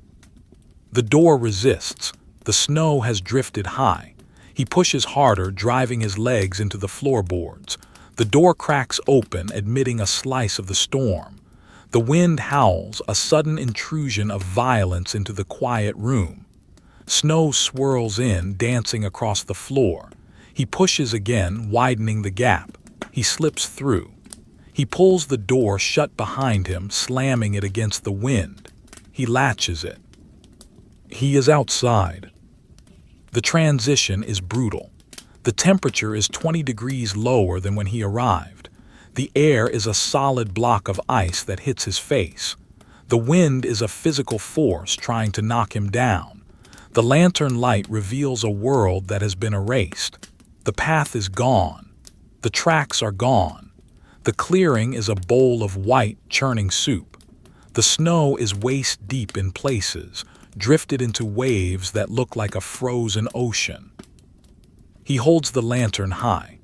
The door resists. The snow has drifted high. He pushes harder, driving his legs into the floorboards. The door cracks open, admitting a slice of the storm. The wind howls, a sudden intrusion of violence into the quiet room. Snow swirls in, dancing across the floor. He pushes again, widening the gap. He slips through. He pulls the door shut behind him, slamming it against the wind. He latches it. He is outside. The transition is brutal. The temperature is 20 degrees lower than when he arrived. The air is a solid block of ice that hits his face. The wind is a physical force trying to knock him down. The lantern light reveals a world that has been erased. The path is gone. The tracks are gone. The clearing is a bowl of white, churning soup. The snow is waist deep in places, drifted into waves that look like a frozen ocean. He holds the lantern high.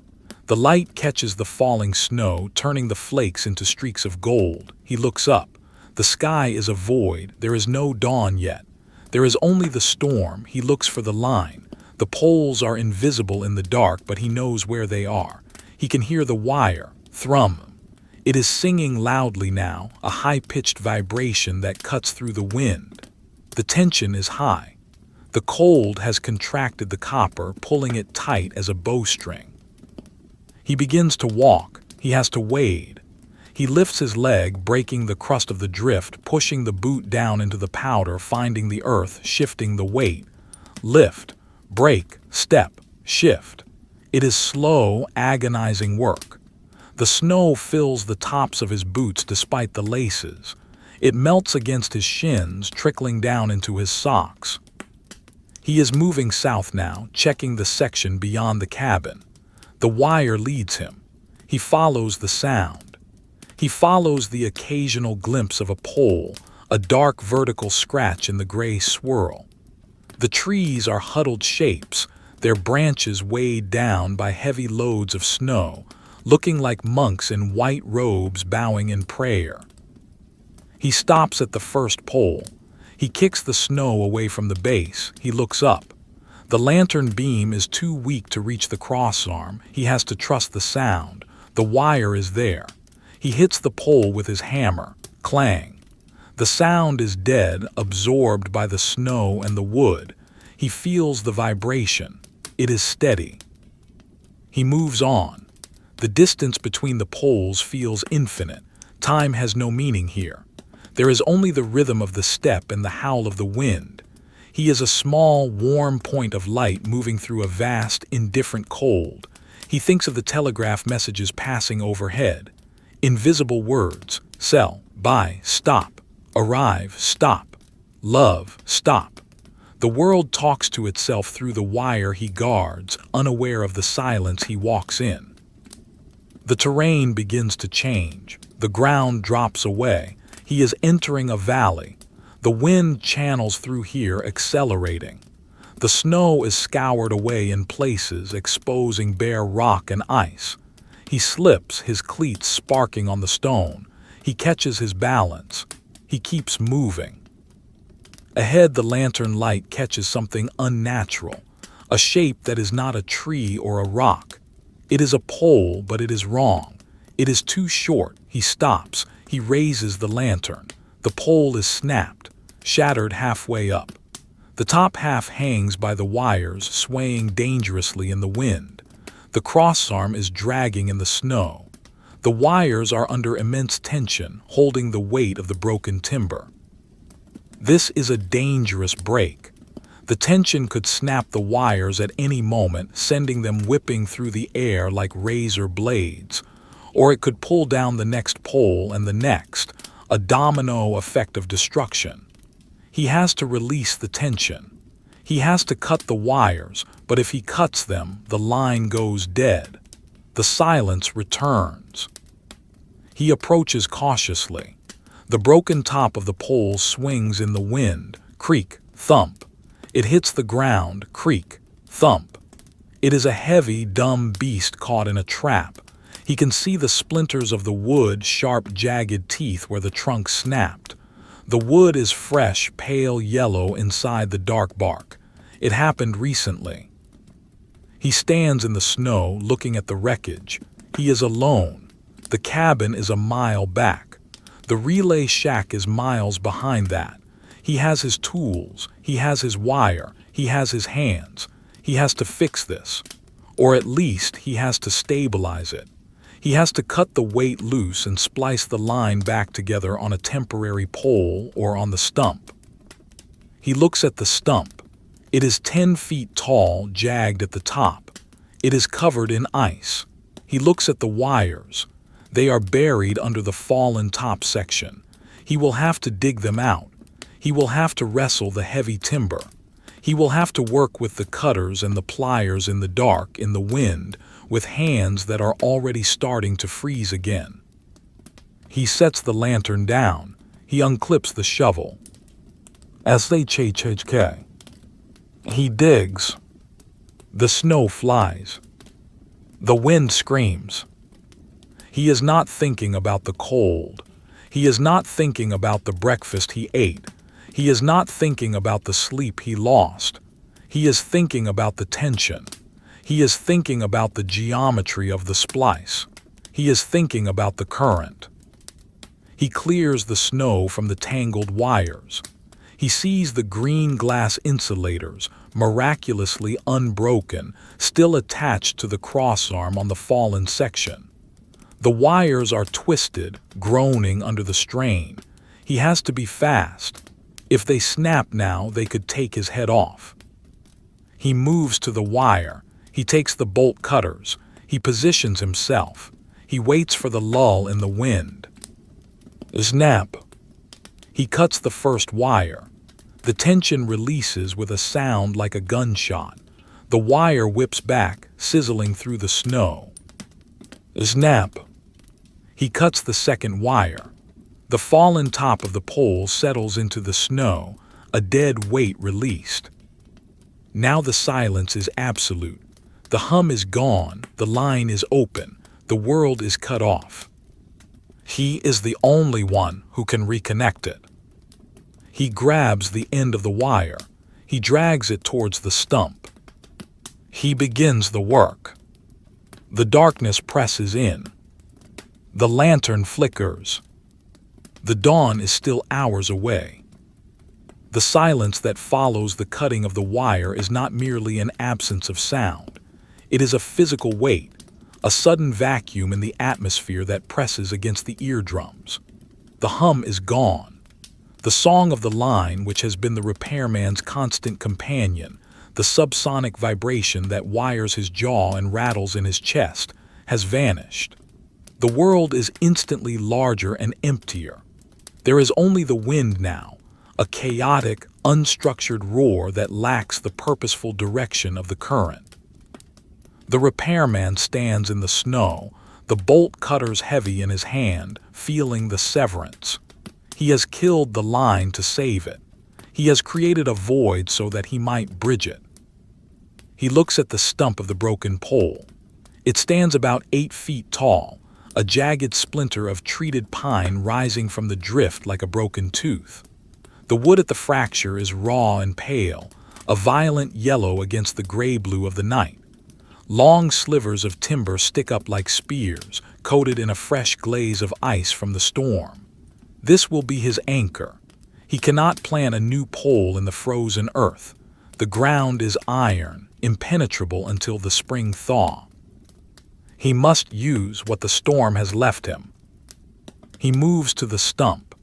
The light catches the falling snow, turning the flakes into streaks of gold. He looks up. The sky is a void. There is no dawn yet. There is only the storm. He looks for the line. The poles are invisible in the dark, but he knows where they are. He can hear the wire thrum. It is singing loudly now, a high-pitched vibration that cuts through the wind. The tension is high. The cold has contracted the copper, pulling it tight as a bowstring. He begins to walk. He has to wade. He lifts his leg, breaking the crust of the drift, pushing the boot down into the powder, finding the earth, shifting the weight. Lift, break, step, shift. It is slow, agonizing work. The snow fills the tops of his boots despite the laces. It melts against his shins, trickling down into his socks. He is moving south now, checking the section beyond the cabin. The wire leads him. He follows the sound. He follows the occasional glimpse of a pole, a dark vertical scratch in the gray swirl. The trees are huddled shapes, their branches weighed down by heavy loads of snow, looking like monks in white robes bowing in prayer. He stops at the first pole. He kicks the snow away from the base. He looks up. The lantern beam is too weak to reach the crossarm. He has to trust the sound. The wire is there. He hits the pole with his hammer. Clang. The sound is dead, absorbed by the snow and the wood. He feels the vibration. It is steady. He moves on. The distance between the poles feels infinite. Time has no meaning here. There is only the rhythm of the step and the howl of the wind. He is a small, warm point of light moving through a vast, indifferent cold. He thinks of the telegraph messages passing overhead. Invisible words: sell, buy, stop, arrive, stop, love, stop. The world talks to itself through the wire he guards, unaware of the silence he walks in. The terrain begins to change. The ground drops away. He is entering a valley. The wind channels through here, accelerating. The snow is scoured away in places, exposing bare rock and ice. He slips, his cleats sparking on the stone. He catches his balance. He keeps moving. Ahead, the lantern light catches something unnatural, a shape that is not a tree or a rock. It is a pole, but it is wrong. It is too short. He stops. He raises the lantern. The pole is snapped, shattered halfway up. The top half hangs by the wires, swaying dangerously in the wind. The crossarm is dragging in the snow. The wires are under immense tension, holding the weight of the broken timber. This is a dangerous break. The tension could snap the wires at any moment, sending them whipping through the air like razor blades. Or it could pull down the next pole and the next, a domino effect of destruction. He has to release the tension. He has to cut the wires, but if he cuts them, the line goes dead. The silence returns. He approaches cautiously. The broken top of the pole swings in the wind. Creak, thump. It hits the ground. Creak, thump. It is a heavy, dumb beast caught in a trap. He can see the splinters of the wood, sharp, jagged teeth where the trunk snapped. The wood is fresh, pale yellow inside the dark bark. It happened recently. He stands in the snow, looking at the wreckage. He is alone. The cabin is a mile back. The relay shack is miles behind that. He has his tools. He has his wire. He has his hands. He has to fix this. Or at least he has to stabilize it. He has to cut the weight loose and splice the line back together on a temporary pole or on the stump. He looks at the stump. It is 10 feet tall, jagged at the top. It is covered in ice. He looks at the wires. They are buried under the fallen top section. He will have to dig them out. He will have to wrestle the heavy timber. He will have to work with the cutters and the pliers in the dark, in the wind, with hands that are already starting to freeze again. He sets the lantern down. He unclips the shovel. SHHK. He digs. The snow flies. The wind screams. He is not thinking about the cold. He is not thinking about the breakfast he ate. He is not thinking about the sleep he lost. He is thinking about the tension. He is thinking about the geometry of the splice. He is thinking about the current. He clears the snow from the tangled wires. He sees the green glass insulators, miraculously unbroken, still attached to the crossarm on the fallen section. The wires are twisted, groaning under the strain. He has to be fast. If they snap now, they could take his head off. He moves to the wire. He takes the bolt cutters. He positions himself. He waits for the lull in the wind. Snap! He cuts the first wire. The tension releases with a sound like a gunshot. The wire whips back, sizzling through the snow. Snap! He cuts the second wire. The fallen top of the pole settles into the snow, a dead weight released. Now the silence is absolute. The hum is gone, the line is open, the world is cut off. He is the only one who can reconnect it. He grabs the end of the wire. He drags it towards the stump. He begins the work. The darkness presses in. The lantern flickers. The dawn is still hours away. The silence that follows the cutting of the wire is not merely an absence of sound. It is a physical weight, a sudden vacuum in the atmosphere that presses against the eardrums. The hum is gone. The song of the line, which has been the repairman's constant companion, the subsonic vibration that wires his jaw and rattles in his chest, has vanished. The world is instantly larger and emptier. There is only the wind now, a chaotic, unstructured roar that lacks the purposeful direction of the current. The repairman stands in the snow, the bolt cutters heavy in his hand, feeling the severance. He has killed the line to save it. He has created a void so that he might bridge it. He looks at the stump of the broken pole. It stands about 8 feet tall, a jagged splinter of treated pine rising from the drift like a broken tooth. The wood at the fracture is raw and pale, a violent yellow against the gray-blue of the night. Long slivers of timber stick up like spears, coated in a fresh glaze of ice from the storm. This will be his anchor. He cannot plant a new pole in the frozen earth. The ground is iron, impenetrable until the spring thaw. He must use what the storm has left him. He moves to the stump.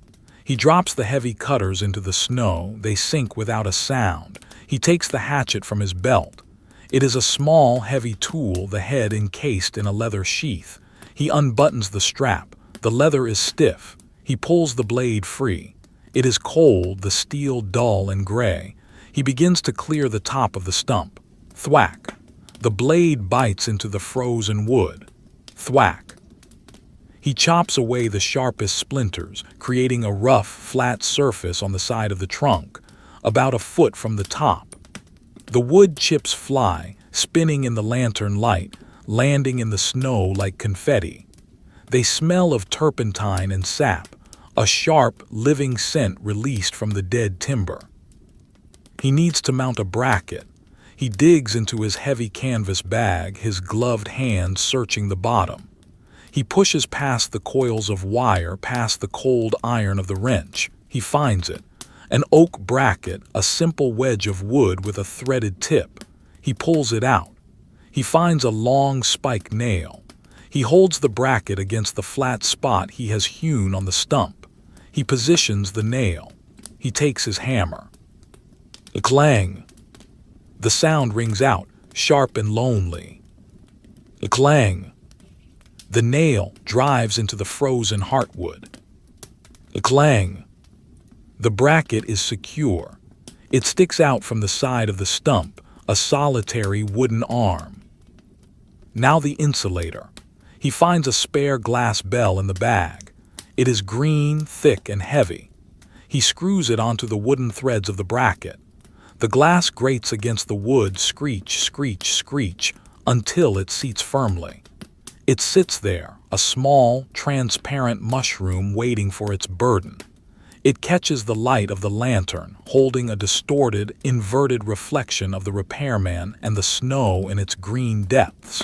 He drops the heavy cutters into the snow. They sink without a sound. He takes the hatchet from his belt. It is a small, heavy tool, the head encased in a leather sheath. He unbuttons the strap. The leather is stiff. He pulls the blade free. It is cold, the steel dull and gray. He begins to clear the top of the stump. Thwack! The blade bites into the frozen wood. Thwack! He chops away the sharpest splinters, creating a rough, flat surface on the side of the trunk, about a foot from the top. The wood chips fly, spinning in the lantern light, landing in the snow like confetti. They smell of turpentine and sap, a sharp, living scent released from the dead timber. He needs to mount a bracket. He digs into his heavy canvas bag, his gloved hands searching the bottom. He pushes past the coils of wire, past the cold iron of the wrench. He finds it. An oak bracket, a simple wedge of wood with a threaded tip. He pulls it out. He finds a long spike nail. He holds the bracket against the flat spot he has hewn on the stump. He positions the nail. He takes his hammer. A clang. The sound rings out, sharp and lonely. A clang. The nail drives into the frozen heartwood. A clang. The bracket is secure. It sticks out from the side of the stump, a solitary wooden arm. Now the insulator. He finds a spare glass bell in the bag. It is green, thick, and heavy. He screws it onto the wooden threads of the bracket. The glass grates against the wood, screech, screech, screech, until it seats firmly. It sits there, a small, transparent mushroom waiting for its burden. It catches the light of the lantern, holding a distorted, inverted reflection of the repairman and the snow in its green depths.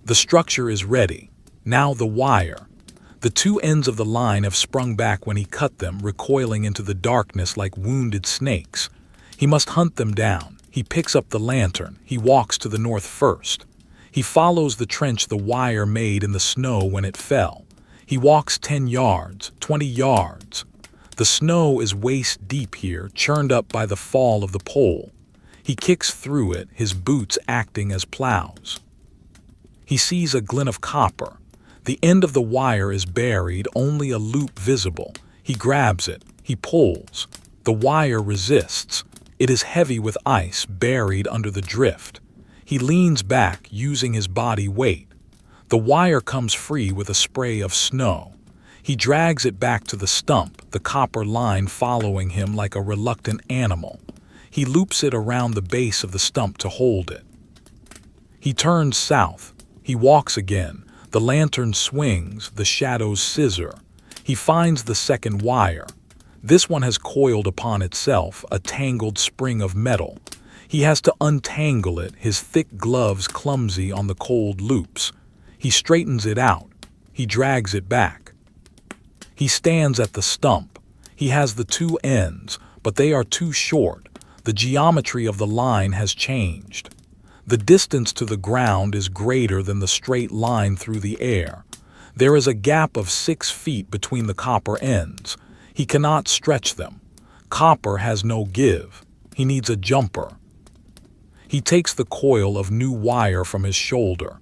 The structure is ready. Now the wire. The two ends of the line have sprung back when he cut them, recoiling into the darkness like wounded snakes. He must hunt them down. He picks up the lantern. He walks to the north first. He follows the trench the wire made in the snow when it fell. He walks 10 yards, 20 yards. The snow is waist deep here, churned up by the fall of the pole. He kicks through it, his boots acting as plows. He sees a glint of copper. The end of the wire is buried, only a loop visible. He grabs it. He pulls. The wire resists. It is heavy with ice buried under the drift. He leans back, using his body weight. The wire comes free with a spray of snow. He drags it back to the stump, the copper line following him like a reluctant animal. He loops it around the base of the stump to hold it. He turns south. He walks again. The lantern swings, the shadows scissor. He finds the second wire. This one has coiled upon itself, a tangled spring of metal. He has to untangle it, his thick gloves clumsy on the cold loops. He straightens it out. He drags it back. He stands at the stump. He has the two ends, but they are too short. The geometry of the line has changed. The distance to the ground is greater than the straight line through the air. There is a gap of 6 feet between the copper ends. He cannot stretch them. Copper has no give. He needs a jumper. He takes the coil of new wire from his shoulder.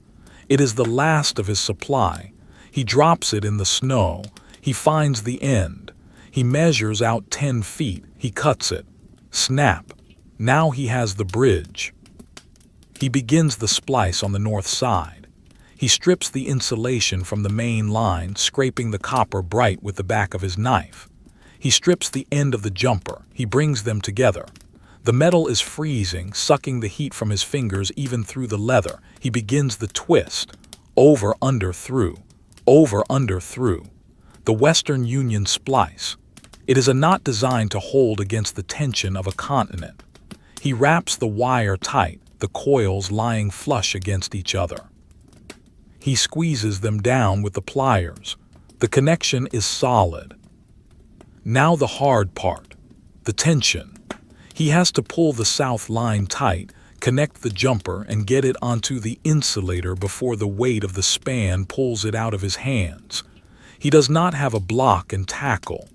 It is the last of his supply. He drops it in the snow. He finds the end. He measures out 10 feet. He cuts it. Snap. Now he has the bridge. He begins the splice on the north side. He strips the insulation from the main line, scraping the copper bright with the back of his knife. He strips the end of the jumper. He brings them together. The metal is freezing, sucking the heat from his fingers even through the leather. He begins the twist. Over, under, through. Over, under, through. The Western Union splice. It is a knot designed to hold against the tension of a continent. He wraps the wire tight, the coils lying flush against each other. He squeezes them down with the pliers. The connection is solid. Now the hard part, the tension. He has to pull the south line tight, connect the jumper, and get it onto the insulator before the weight of the span pulls it out of his hands. He does not have a block and tackle.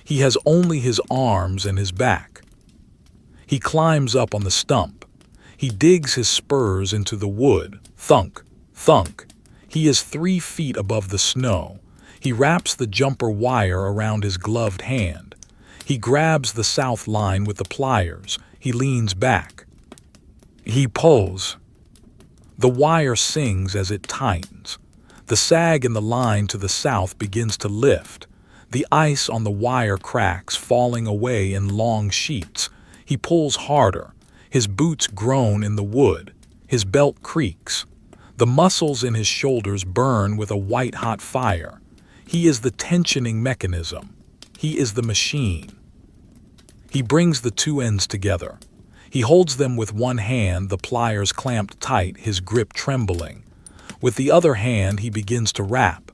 He has only his arms and his back. He climbs up on the stump. He digs his spurs into the wood. Thunk, thunk. He is 3 feet above the snow. He wraps the jumper wire around his gloved hand. He grabs the south line with the pliers. He leans back. He pulls. The wire sings as it tightens. The sag in the line to the south begins to lift. The ice on the wire cracks, falling away in long sheets. He pulls harder. His boots groan in the wood. His belt creaks. The muscles in his shoulders burn with a white-hot fire. He is the tensioning mechanism. He is the machine. He brings the two ends together. He holds them with one hand, the pliers clamped tight, his grip trembling. With the other hand, he begins to wrap.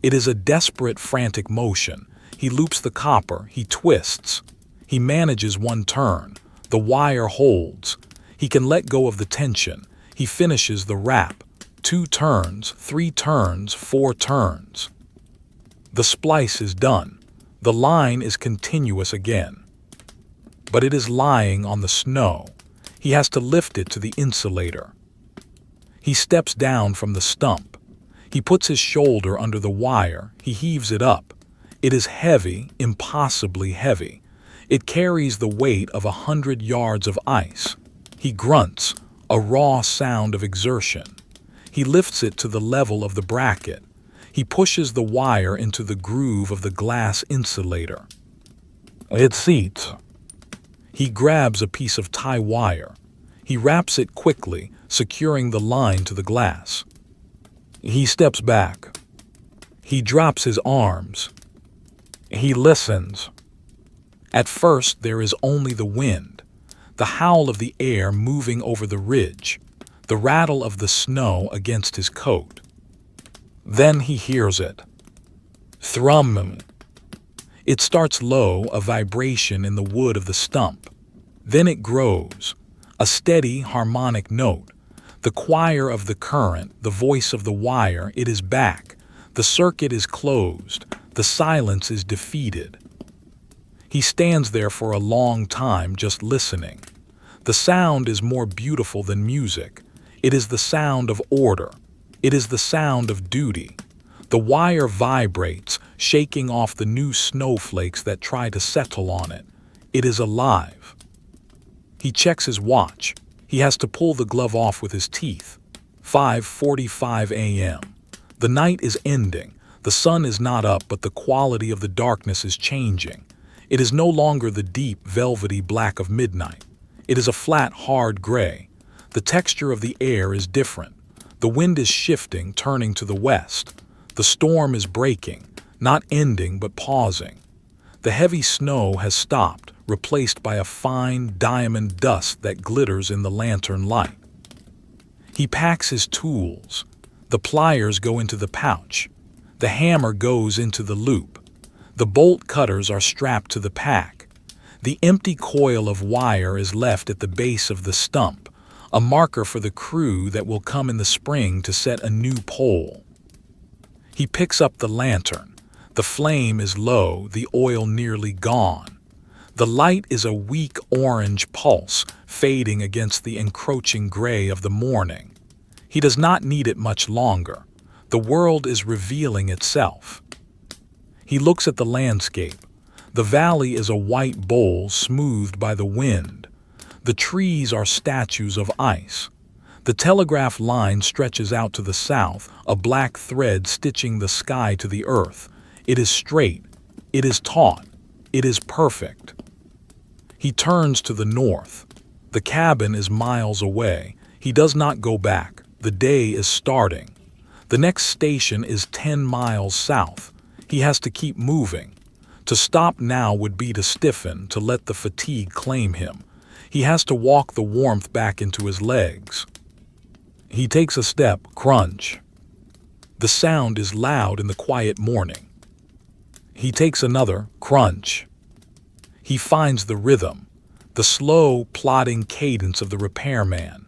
It is a desperate, frantic motion. He loops the copper. He twists. He manages one turn. The wire holds. He can let go of the tension. He finishes the wrap. 2 turns, 3 turns, 4 turns. The splice is done. The line is continuous again. But it is lying on the snow. He has to lift it to the insulator. He steps down from the stump. He puts his shoulder under the wire. He heaves it up. It is heavy, impossibly heavy. It carries the weight of 100 yards of ice. He grunts, a raw sound of exertion. He lifts it to the level of the bracket. He pushes the wire into the groove of the glass insulator. It seats. He grabs a piece of tie wire. He wraps it quickly, securing the line to the glass. He steps back. He drops his arms. He listens. At first, there is only the wind, the howl of the air moving over the ridge, the rattle of the snow against his coat. Then he hears it. Thrum. It starts low, a vibration in the wood of the stump. Then it grows, a steady harmonic note. The choir of the current, the voice of the wire, it is back. The circuit is closed. The silence is defeated. He stands there for a long time just listening. The sound is more beautiful than music. It is the sound of order. It is the sound of duty. The wire vibrates, shaking off the new snowflakes that try to settle on it. It is alive. He checks his watch. He has to pull the glove off with his teeth. 5:45 a.m. The night is ending. The sun is not up, but the quality of the darkness is changing. It is no longer the deep, velvety black of midnight. It is a flat, hard gray. The texture of the air is different. The wind is shifting, turning to the west. The storm is breaking, not ending but pausing. The heavy snow has stopped, replaced by a fine diamond dust that glitters in the lantern light. He packs his tools. The pliers go into the pouch. The hammer goes into the loop. The bolt cutters are strapped to the pack. The empty coil of wire is left at the base of the stump, a marker for the crew that will come in the spring to set a new pole. He picks up the lantern. The flame is low, the oil nearly gone. The light is a weak orange pulse, fading against the encroaching gray of the morning. He does not need it much longer. The world is revealing itself. He looks at the landscape. The valley is a white bowl smoothed by the wind. The trees are statues of ice. The telegraph line stretches out to the south, a black thread stitching the sky to the earth. It is straight. It is taut. It is perfect. He turns to the north. The cabin is miles away. He does not go back. The day is starting. The next station is 10 miles south. He has to keep moving. To stop now would be to stiffen, to let the fatigue claim him. He has to walk the warmth back into his legs. He takes a step, crunch. The sound is loud in the quiet morning. He takes another, crunch. He finds the rhythm, the slow, plodding cadence of the repairman.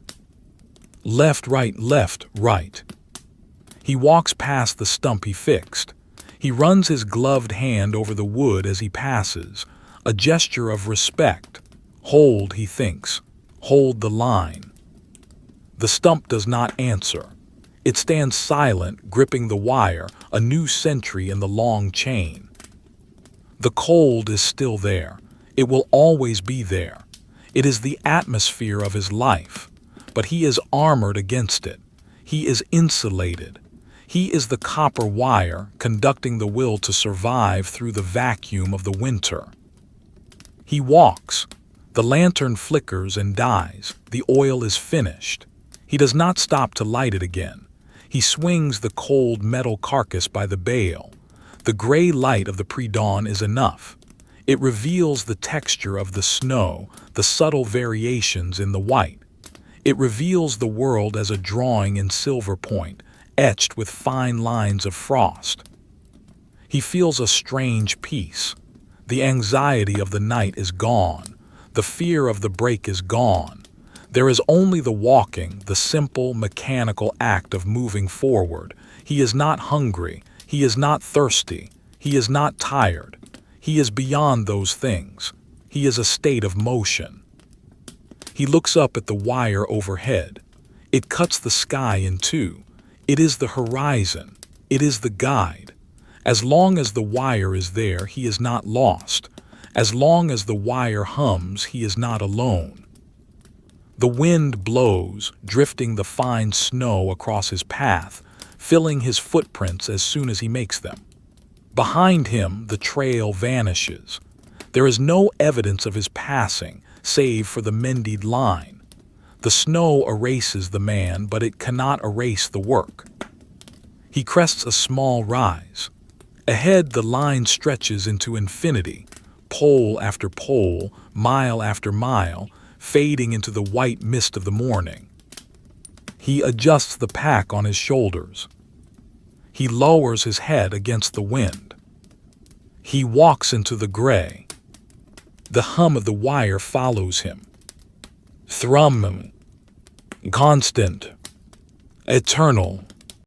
Left, right. He walks past the stump he fixed. He runs his gloved hand over the wood as he passes, a gesture of respect. Hold, he thinks. Hold the line. The stump does not answer. It stands silent, gripping the wire, a new sentry in the long chain. The cold is still there. It will always be there. It is the atmosphere of his life. But he is armored against it. He is insulated. He is the copper wire conducting the will to survive through the vacuum of the winter. He walks. The lantern flickers and dies. The oil is finished. He does not stop to light it again. He swings the cold metal carcass by the bale. The gray light of the pre-dawn is enough. It reveals the texture of the snow, the subtle variations in the white. It reveals the world as a drawing in silver point, etched with fine lines of frost. He feels a strange peace. The anxiety of the night is gone. The fear of the break is gone. There is only the walking, the simple, mechanical act of moving forward. He is not hungry. He is not thirsty. He is not tired. He is beyond those things. He is a state of motion. He looks up at the wire overhead. It cuts the sky in two. It is the horizon. It is the guide. As long as the wire is there, he is not lost. As long as the wire hums, he is not alone. The wind blows, drifting the fine snow across his path, filling his footprints as soon as he makes them. Behind him, the trail vanishes. There is no evidence of his passing, save for the mended line. The snow erases the man, but it cannot erase the work. He crests a small rise. Ahead, the line stretches into infinity, pole after pole, mile after mile, fading into the white mist of the morning. He adjusts the pack on his shoulders. He lowers his head against the wind. He walks into the gray. The hum of the wire follows him. Thrum, constant, eternal.